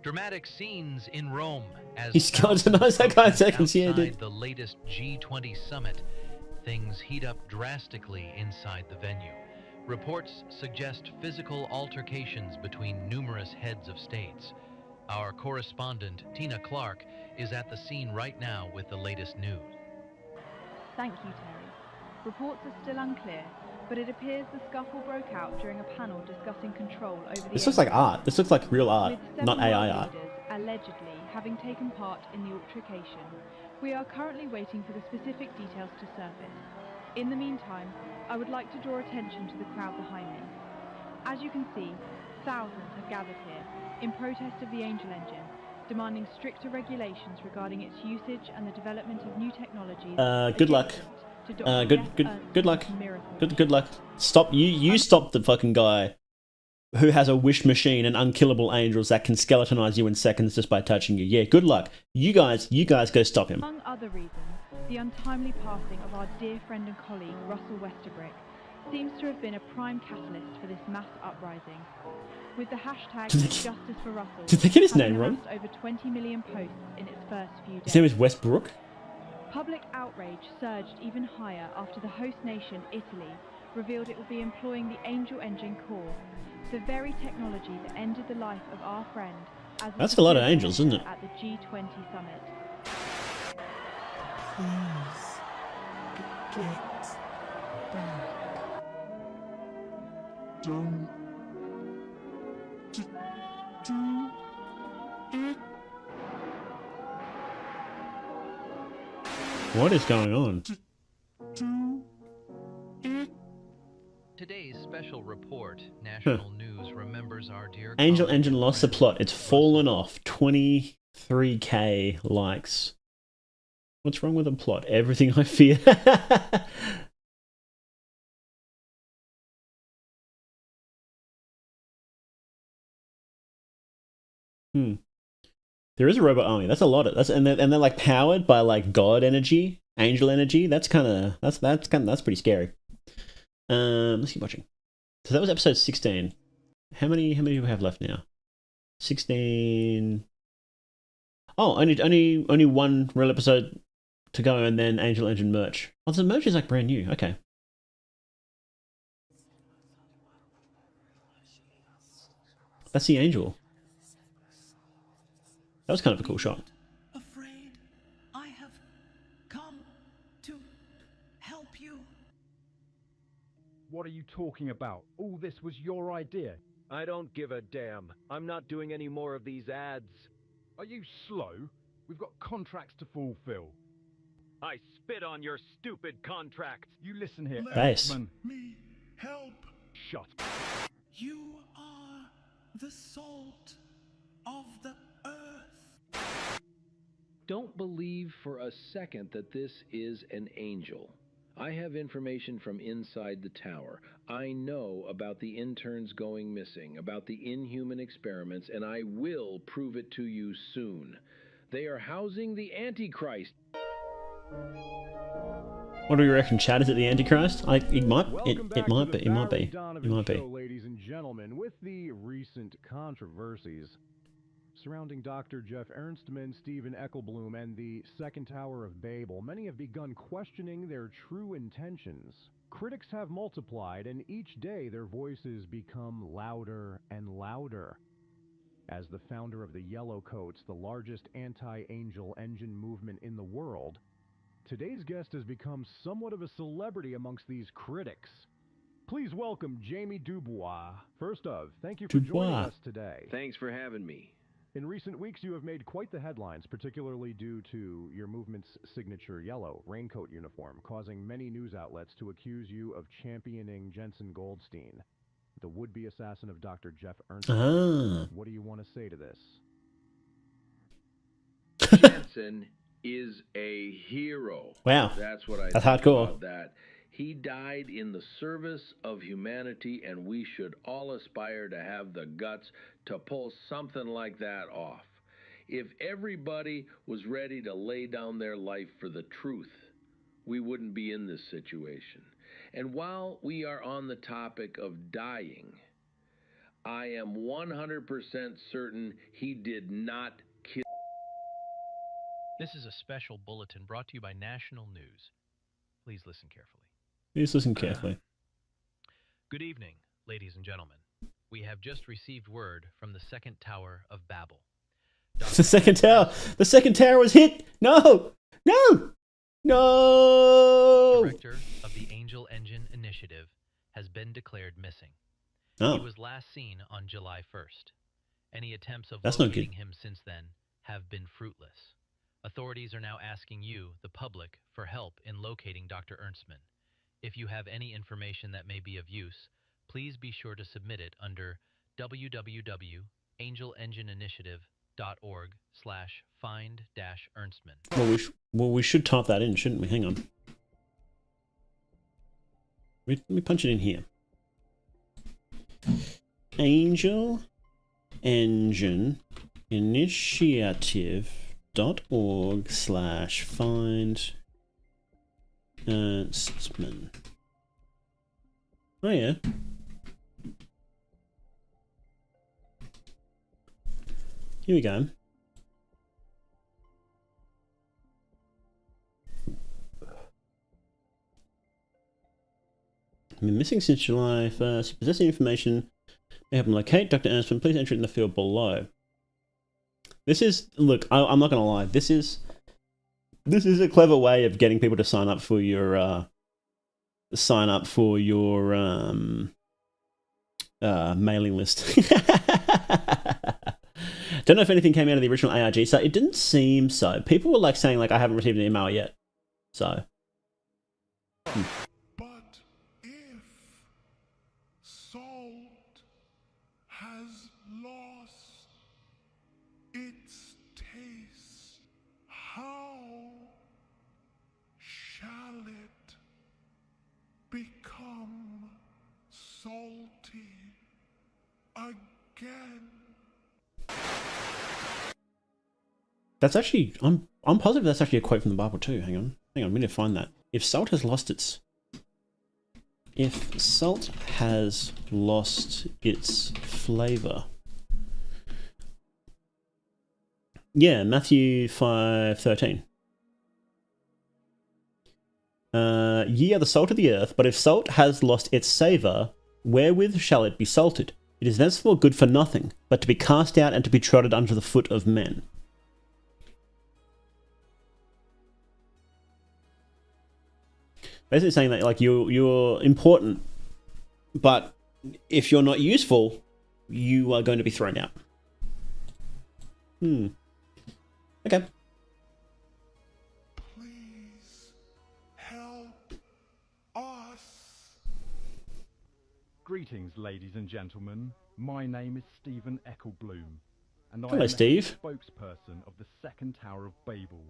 Dramatic scenes in Rome as He's skeletonized that guy in seconds. Yeah, outside dude. the latest G20 summit, things heat up drastically inside the venue. Reports suggest physical altercations between numerous heads of states. Our correspondent, Tina Clark, is at the scene right now with the latest news. Thank you, Terry. Reports are still unclear, but it appears the scuffle broke out during a panel discussing control over the... This looks like art. This looks like real art, with not 7 AI world art. leaders allegedly having taken part in the altercation. We are currently waiting for the specific details to surface. In the meantime, I would like to draw attention to the crowd behind me. As you can see, thousands have gathered here in protest of the Angel Engine, demanding stricter regulations regarding its usage and the development of new technologies. Good luck. Good luck. Good luck. Stop. You stop the fucking guy who has a wish machine and unkillable angels that can skeletonize you in seconds just by touching you. Yeah, good luck. You guys go stop him. Among other reasons, the untimely passing of our dear friend and colleague Russell Westbrook seems to have been a prime catalyst for this mass uprising. With the hashtag Justice for Russell, Did they get his name having wrong? amassed over 20 million posts in its first few days. His name is Westbrook. Public outrage surged even higher after the host nation, Italy, revealed it would be employing the Angel Engine core, the very technology that ended the life of our friend as That's a lot of angels, isn't it? at the G20 summit. Please get back. Don't do it. What is going on? Do it. Today's special report, National News remembers our dear Angel colleague Engine and lost the friend, plot. It's fallen off. 23k likes. What's wrong with the plot? Everything I fear. There is a robot army. That's a lot of and they're like powered by like god energy, angel energy. That's pretty scary. Let's keep watching. So that was episode 16. How many do we have left now? 16. Oh, only one real episode to go, and then Angel Engine merch. Oh, the merch is like brand new. Okay. That's the angel. That was kind of a cool shot. Afraid, I have come to help you. What are you talking about? All this was your idea. I don't give a damn. I'm not doing any more of these ads. Are you slow? We've got contracts to fulfill. I spit on your stupid contracts. You listen here, Base. Earthman. Me help. Shut. You are the salt of the earth. Don't believe for a second that this is an angel. I have information from inside the tower. I know about the interns going missing, about the inhuman experiments, and I will prove it to you soon. They are housing the Antichrist. What do you reckon, Chad? Is it the Antichrist? It might be. It might be. Show, ladies and gentlemen, with the recent controversies surrounding Dr. Jeff Ernstman, Stephen Eckelbloom, and the Second Tower of Babel, many have begun questioning their true intentions. Critics have multiplied, and each day their voices become louder and louder. As the founder of the Yellowcoats, the largest anti-angel engine movement in the world, today's guest has become somewhat of a celebrity amongst these critics. Please welcome Jamie Dubois. First of, thank you for joining us today. Thanks for having me. In recent weeks, you have made quite the headlines, particularly due to your movement's signature yellow raincoat uniform, causing many news outlets to accuse you of championing Jensen Goldstein, the would-be assassin of Dr. Jeff Ernstman. What do you want to say to this? Jensen is a hero. Wow. That's what I That's think hardcore. about that. He died in the service of humanity, and we should all aspire to have the guts to pull something like that off. If everybody was ready to lay down their life for the truth, we wouldn't be in this situation. And while we are on the topic of dying, I am 100% certain he did not kill. This is a special bulletin brought to you by National News. Please listen carefully. Please listen carefully. Good evening, ladies and gentlemen. We have just received word from the Second Tower of Babel. The second tower. The second tower was hit. No. Director of the Angel Engine Initiative has been declared missing. Oh. He was last seen on July 1st. Any attempts of That's not locating good. him since then have been fruitless. Authorities are now asking you, the public, for help in locating Dr. Ernstman. If you have any information that may be of use, please be sure to submit it under www.angelengineinitiative.org/find-Ernstman. Well, we should type that in, shouldn't we? Hang on. Let me punch it in here. Angel Engine Initiative.org/find Ernstman. Oh yeah. Here we go. Been missing since July 1st. Possessing information may help them locate Dr. Ernstman. Please enter it in the field below. This is, look, I'm not going to lie. This is a clever way of getting people to sign up for your mailing list. Don't know if anything came out of the original ARG, so it didn't seem so. People were like saying like I haven't received an email yet. So. But if salt has lost its taste, how shall it become salty again? That's actually, I'm positive that's actually a quote from the Bible too. Hang on, we need to find that. If salt has lost its flavor. Yeah, Matthew 5:13. Ye are the salt of the earth, but if salt has lost its savour, wherewith shall it be salted? It is thenceforth good for nothing, but to be cast out and to be trodden under the foot of men. Basically saying that like you're important, but if you're not useful, you are going to be thrown out. Okay. Please help us. Greetings, ladies and gentlemen. My name is Stephen Ecclebloom, and I Hello, am Steve. the spokesperson of the Second Tower of Babel.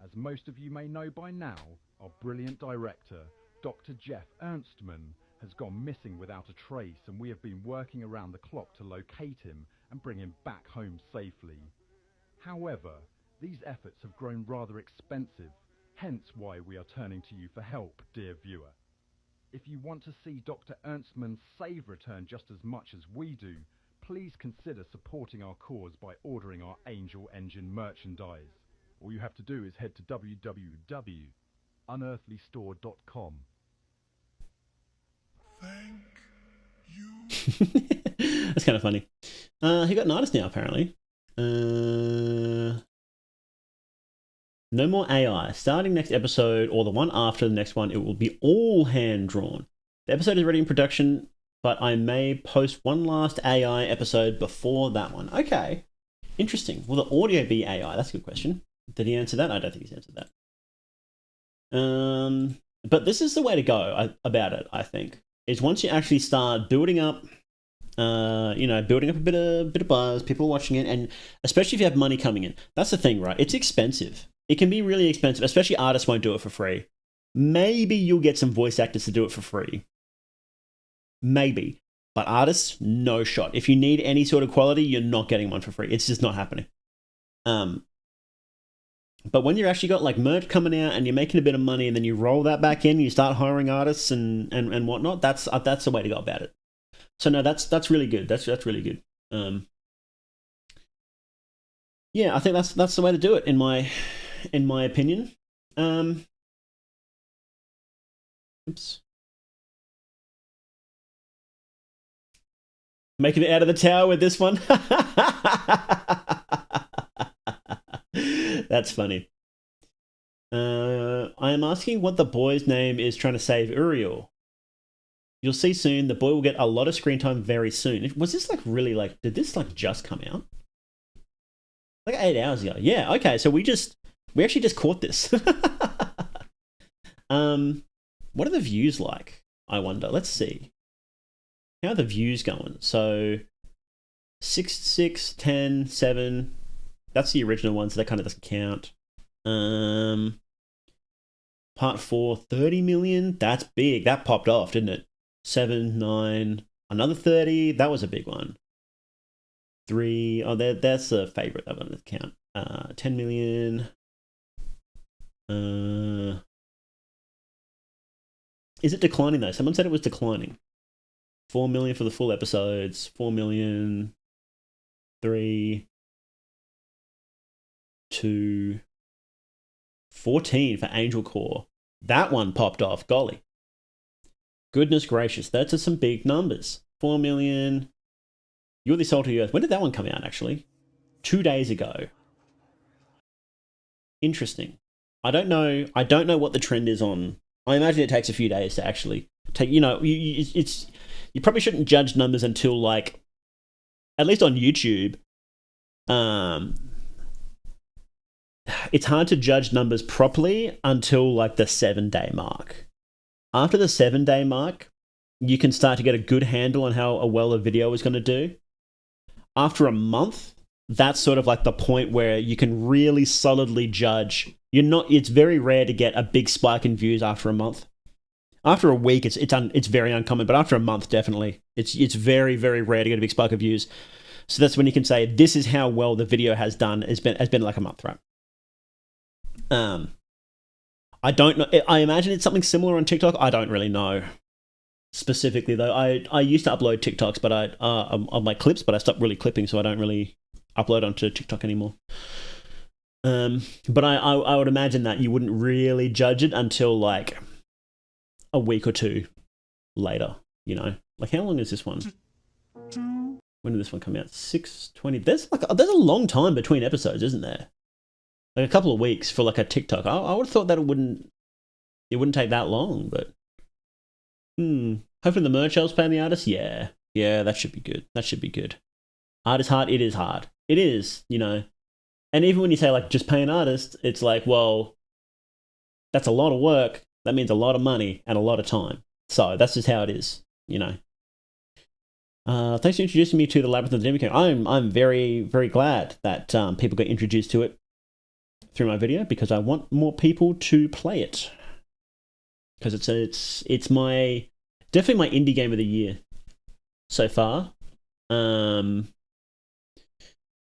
As most of you may know by now, our brilliant director, Dr. Jeff Ernstman, has gone missing without a trace, and we have been working around the clock to locate him and bring him back home safely. However, these efforts have grown rather expensive, hence why we are turning to you for help, dear viewer. If you want to see Dr. Ernstman's save return just as much as we do, please consider supporting our cause by ordering our Angel Engine merchandise. All you have to do is head to www.unearthlystore.com. Thank you. That's kind of funny. He got an artist now, apparently. No more AI. Starting next episode, or the one after the next one, it will be all hand-drawn. The episode is already in production, but I may post one last AI episode before that one. Okay. Interesting. Will the audio be AI? That's a good question. Did he answer that? I don't think he's answered that. But this is the way to go about it, I think. Is once you actually start building up, building up a bit of buzz, people watching it, and especially if you have money coming in. That's the thing, right? It's expensive. It can be really expensive, especially artists won't do it for free. Maybe you'll get some voice actors to do it for free. Maybe. But artists, no shot. If you need any sort of quality, you're not getting one for free. It's just not happening. But when you're actually got like merch coming out and you're making a bit of money and then you roll that back in, you start hiring artists and whatnot, that's the way to go about it. So no, that's really good. That's really good. Yeah, I think that's the way to do it in my opinion. Oops. Making it out of the tower with this one. That's funny. I am asking what the boy's name is trying to save Uriel. You'll see soon. The boy will get a lot of screen time very soon. Was this like really like? Did this like just come out? Like 8 hours ago. Yeah. Okay. So we actually just caught this. What are the views like? I wonder. Let's see. How are the views going? So 6, 10, 7. That's the original one, so that kind of doesn't count. Part 4, 30 million. That's big. That popped off, didn't it? 7, 9, another 30. That was a big one. 3. Oh, that's a favorite. That one doesn't count. 10 million. Is it declining though? Someone said it was declining. 4 million for the full episodes. 4 million. 3. 2. 14 for Angel Core. That one popped off. Golly. Goodness gracious. That's some big numbers. 4 million. You're the Salt of the Earth. When did that one come out, actually? 2 days ago. Interesting. I don't know what the trend is on. I imagine it takes a few days to actually take, it's You probably shouldn't judge numbers until, like, at least on YouTube, it's hard to judge numbers properly until, like, the 7-day mark. After the 7-day mark, you can start to get a good handle on how well a video is going to do. After a month, that's sort of like the point where you can really solidly judge. It's very rare to get a big spike in views after a month. After a week, it's very uncommon, but after a month, definitely, it's very, very rare to get a big spike of views. So that's when you can say this is how well the video has done. Has been like a month, right? I don't know. I imagine it's something similar on TikTok. I don't really know specifically though. I used to upload TikToks, but on my clips, but I stopped really clipping, so I don't really upload onto TikTok anymore. But I would imagine that you wouldn't really judge it until like a week or two later, you know? Like, how long is this one? When did this one come out? 6:20. There's a long time between episodes, isn't there? Like a couple of weeks for like a TikTok. I would have thought that it wouldn't take that long, but hopefully the merch helps paying the artist. Yeah, that should be good. That should be good. Art is hard. It is hard. It is, you know. And even when you say like just pay an artist, it's like, well, that's a lot of work. That means a lot of money and a lot of time. So that's just how it is, you know. Thanks for introducing me to the Labyrinth of the Demon King. I'm very, very glad that people got introduced to it through my video, because I want more people to play it. Because it's definitely my indie game of the year so far. I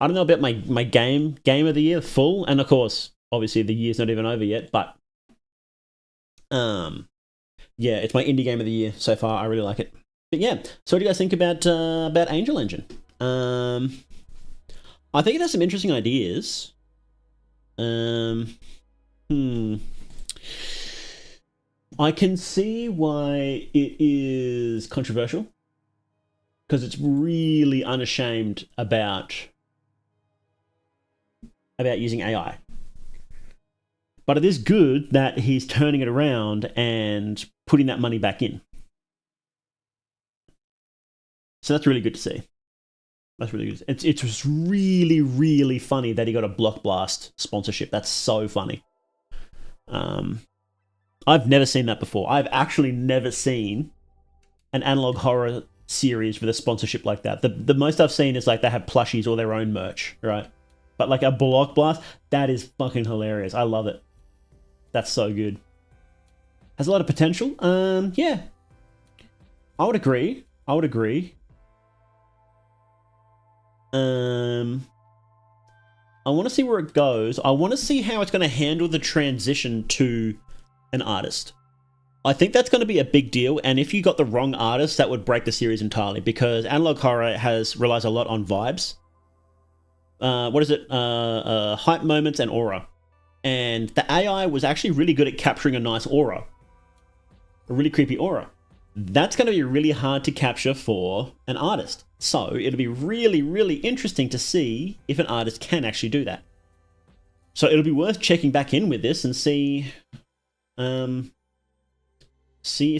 don't know about my game of the year full, and of course, obviously the year's not even over yet, but yeah, it's my indie game of the year so far. I really like it. But yeah, so what do you guys think about Angel Engine? I think it has some interesting ideas. I can see why it is controversial, because it's really unashamed about using AI. But it is good that he's turning it around and putting that money back in. So that's really good to see. That's really good. It's just really, really funny that he got a Block Blast sponsorship. That's so funny. I've never seen that before. I've actually never seen an analog horror series with a sponsorship like that. The most I've seen is like they have plushies or their own merch, right? But like a Block Blast, that is fucking hilarious. I love it. That's so good. Has a lot of potential. Yeah. I would agree. I want to see where it goes. I want to see how it's going to handle the transition to an artist. I think that's going to be a big deal, and if you got the wrong artist, that would break the series entirely, because analog horror relies a lot on vibes. What is it? Hype moments and aura. And the AI was actually really good at capturing a nice aura. A really creepy aura. That's going to be really hard to capture for an artist. So it'll be really, really interesting to see if an artist can actually do that. So it'll be worth checking back in with this and see if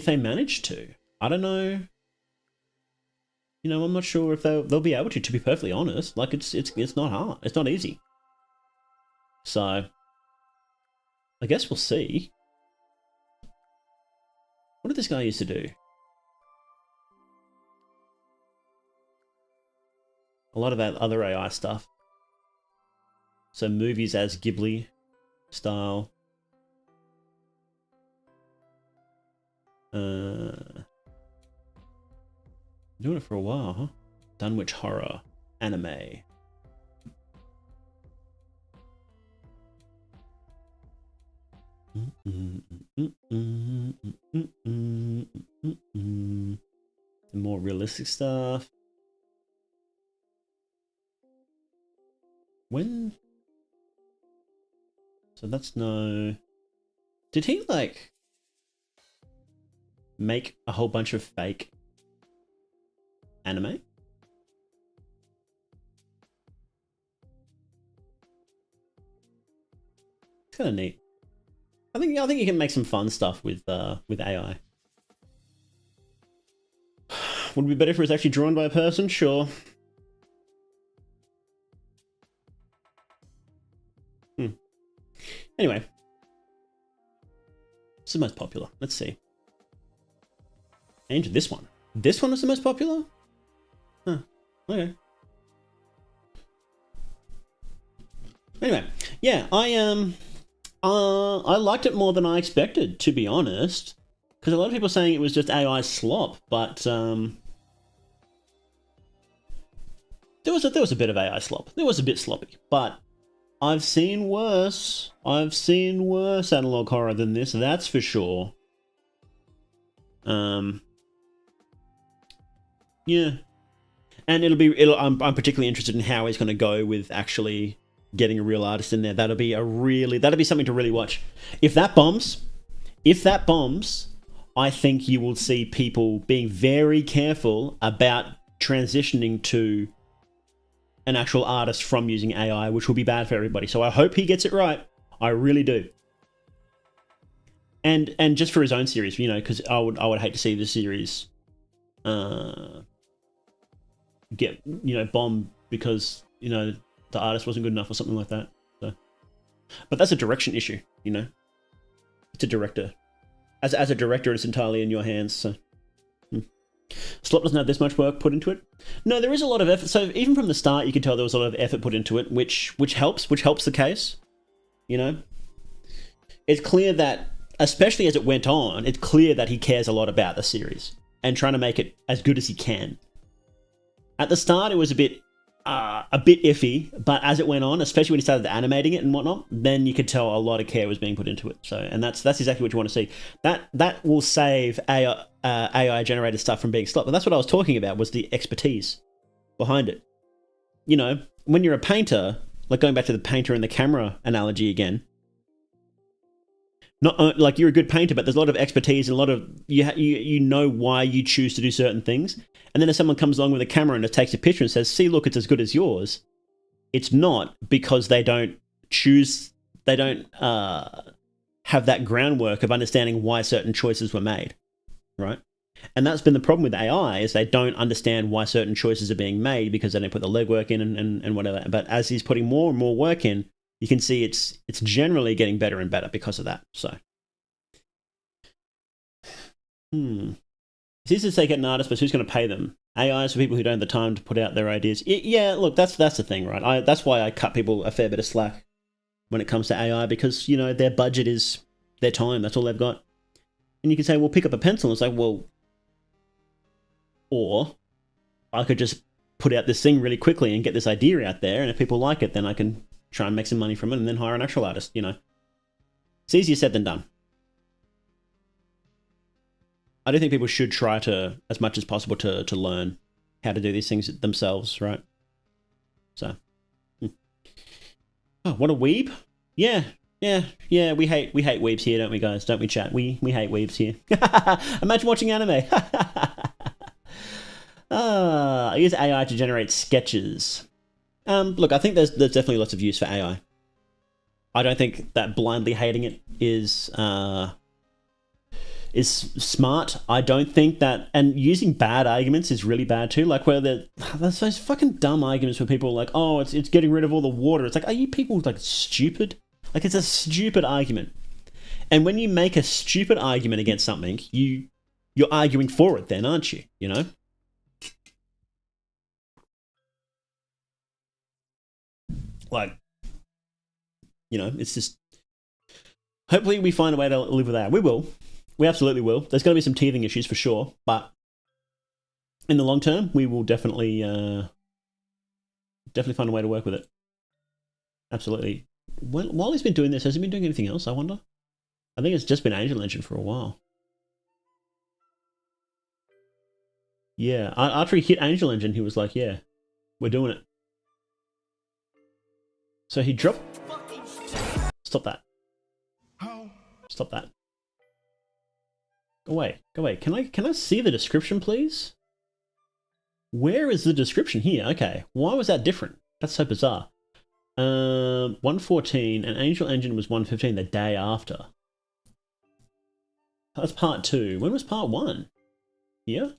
they manage to. I don't know. You know, I'm not sure if they'll be able to be perfectly honest. Like, it's not hard. It's not easy. So I guess we'll see. What did this guy used to do? A lot of that other AI stuff. So movies as Ghibli style. Doing it for a while, huh? Dunwich horror, anime. Some more realistic stuff. When? So that's no... Did he, like, make a whole bunch of fake anime? It's kind of neat. I think you can make some fun stuff with AI. Would it be better if it was actually drawn by a person? Sure. Anyway. This is the most popular. Let's see. And this one. This one is the most popular? Huh. Okay. Anyway, yeah, I liked it more than I expected, to be honest. Because a lot of people are saying it was just AI slop, but there was a bit of AI slop. There was a bit sloppy, but I've seen worse. I've seen worse analog horror than this, that's for sure. Yeah. And I'm particularly interested in how he's going to go with actually getting a real artist in there. That'll be something to really watch. If that bombs, I think you will see people being very careful about transitioning to an actual artist from using AI, which will be bad for everybody. So I hope he gets it right. I really do. And just for his own series, you know, because I would hate to see the series get, you know, bombed because, you know, the artist wasn't good enough or something like that. So, but that's a direction issue, you know. It's a director. As a director, it's entirely in your hands. So, Slop doesn't have this much work put into it. No, there is a lot of effort. So even from the start, you can tell there was a lot of effort put into it, which helps the case. You know, it's clear that, especially as it went on, it's clear that he cares a lot about the series and trying to make it as good as he can. At the start, it was a bit iffy, but as it went on, especially when he started animating it and whatnot, then you could tell a lot of care was being put into it. So, and that's exactly what you want to see. That will save AI generated stuff from being slop. But that's what I was talking about, was the expertise behind it. You know, when you're a painter, like going back to the painter and the camera analogy again, not like you're a good painter, but there's a lot of expertise and a lot of you know why you choose to do certain things. And then if someone comes along with a camera and takes a picture and says, "See, look, it's as good as yours," it's not because they don't have that groundwork of understanding why certain choices were made, right? And that's been the problem with AI, is they don't understand why certain choices are being made because they don't put the legwork in and whatever. But as he's putting more and more work in, you can see it's generally getting better and better because of that. So, it's easy to say get an artist, but who's going to pay them? AI is for people who don't have the time to put out their ideas. Yeah, look, that's the thing, right? That's why I cut people a fair bit of slack when it comes to AI, because, you know, their budget is their time. That's all they've got. And you can say, well, pick up a pencil. It's like, well, or I could just put out this thing really quickly and get this idea out there, and if people like it, then I can try and make some money from it and then hire an actual artist, you know. It's easier said than done. I do think people should try to, as much as possible, to learn how to do these things themselves, right? So, oh, what a weeb! Yeah, we hate weebs here, don't we, guys? Don't we, chat? We hate weebs here. Imagine watching anime. I use AI to generate sketches. Look, I think there's definitely lots of use for AI. I don't think that blindly hating it is smart. I don't think that, and using bad arguments is really bad too. Like where there's those fucking dumb arguments where people are like, oh, it's getting rid of all the water. It's like, are you people like stupid? Like, it's a stupid argument. And when you make a stupid argument against something, you're arguing for it then, aren't you? You know? Like, you know, it's just, hopefully we find a way to live with that. We will. We absolutely will. There's going to be some teething issues for sure, but in the long term, we will definitely find a way to work with it. Absolutely. While he's been doing this, has he been doing anything else, I wonder? I think it's just been Angel Engine for a while. Yeah, after he hit Angel Engine, he was like, yeah, we're doing it. So he dropped... Stop that. Stop that. Go away. Can I see the description, please? Where is the description here? Okay, why was that different? That's so bizarre. 114, and Angel Engine was 115 the day after. That's part 2. When was part 1? Here?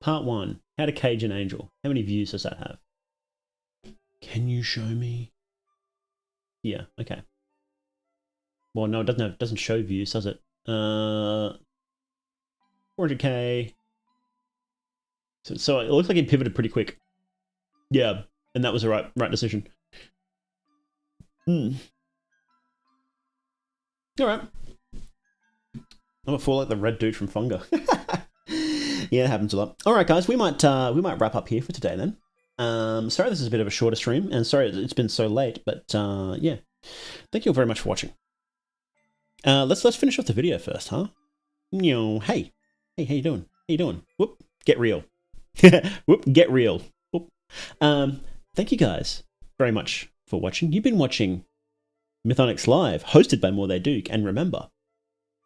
Part 1. How to cage an angel. How many views does that have? Can you show me? Yeah, okay. Well, no, it doesn't show views, does it? 400k. So it looks like it pivoted pretty quick. Yeah, and that was the right decision. All right. I'm gonna fall like the red dude from Funga. Yeah, it happens a lot. All right, guys, we might wrap up here for today then. Sorry this is a bit of a shorter stream, and sorry it's been so late, but yeah, thank you all very much for watching. Let's finish off the video first, huh? Hey, how you doing? How you doing? Whoop, get real. Whoop, get real. Whoop. Thank you guys very much for watching. You've been watching Mythonics Live, hosted by More They Duke, and remember,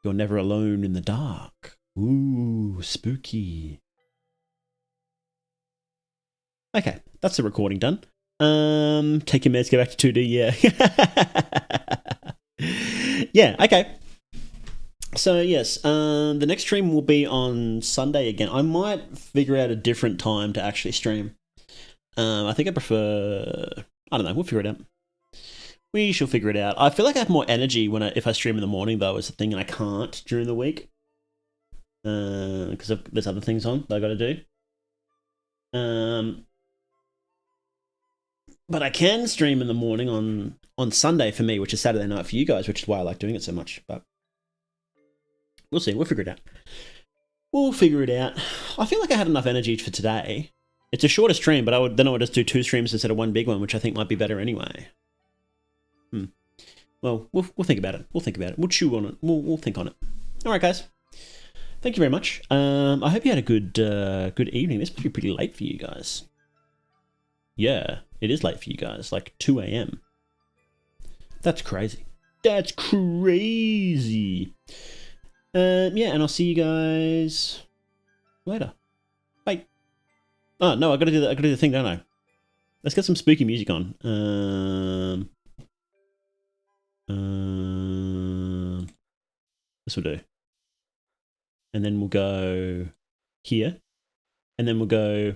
you're never alone in the dark. Ooh, spooky. Okay, that's the recording done. Take your meds, go back to 2D, yeah. Yeah, okay. So, yes, the next stream will be on Sunday again. I might figure out a different time to actually stream. I think I prefer... I don't know, we'll figure it out. We shall figure it out. I feel like I have more energy if I stream in the morning, though, is the thing, and I can't during the week. Because there's other things on that I got to do. But I can stream in the morning on Sunday for me, which is Saturday night for you guys, which is why I like doing it so much. But we'll see. We'll figure it out. We'll figure it out. I feel like I had enough energy for today. It's a shorter stream, but I would just do 2 streams instead of one big one, which I think might be better anyway. Well, we'll think about it. We'll think about it. We'll chew on it. We'll think on it. All right, guys. Thank you very much. I hope you had a good evening. This must be pretty late for you guys. Yeah, it is late for you guys. Like 2 a.m. That's crazy. That's crazy. Yeah, and I'll see you guys later. Bye. Oh no, I gotta do the thing, don't I? Let's get some spooky music on. This will do. And then we'll go here. And then we'll go...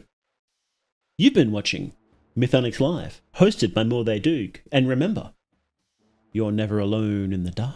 You've been watching Mythonics Live, hosted by More They Duke. And remember, you're never alone in the dark.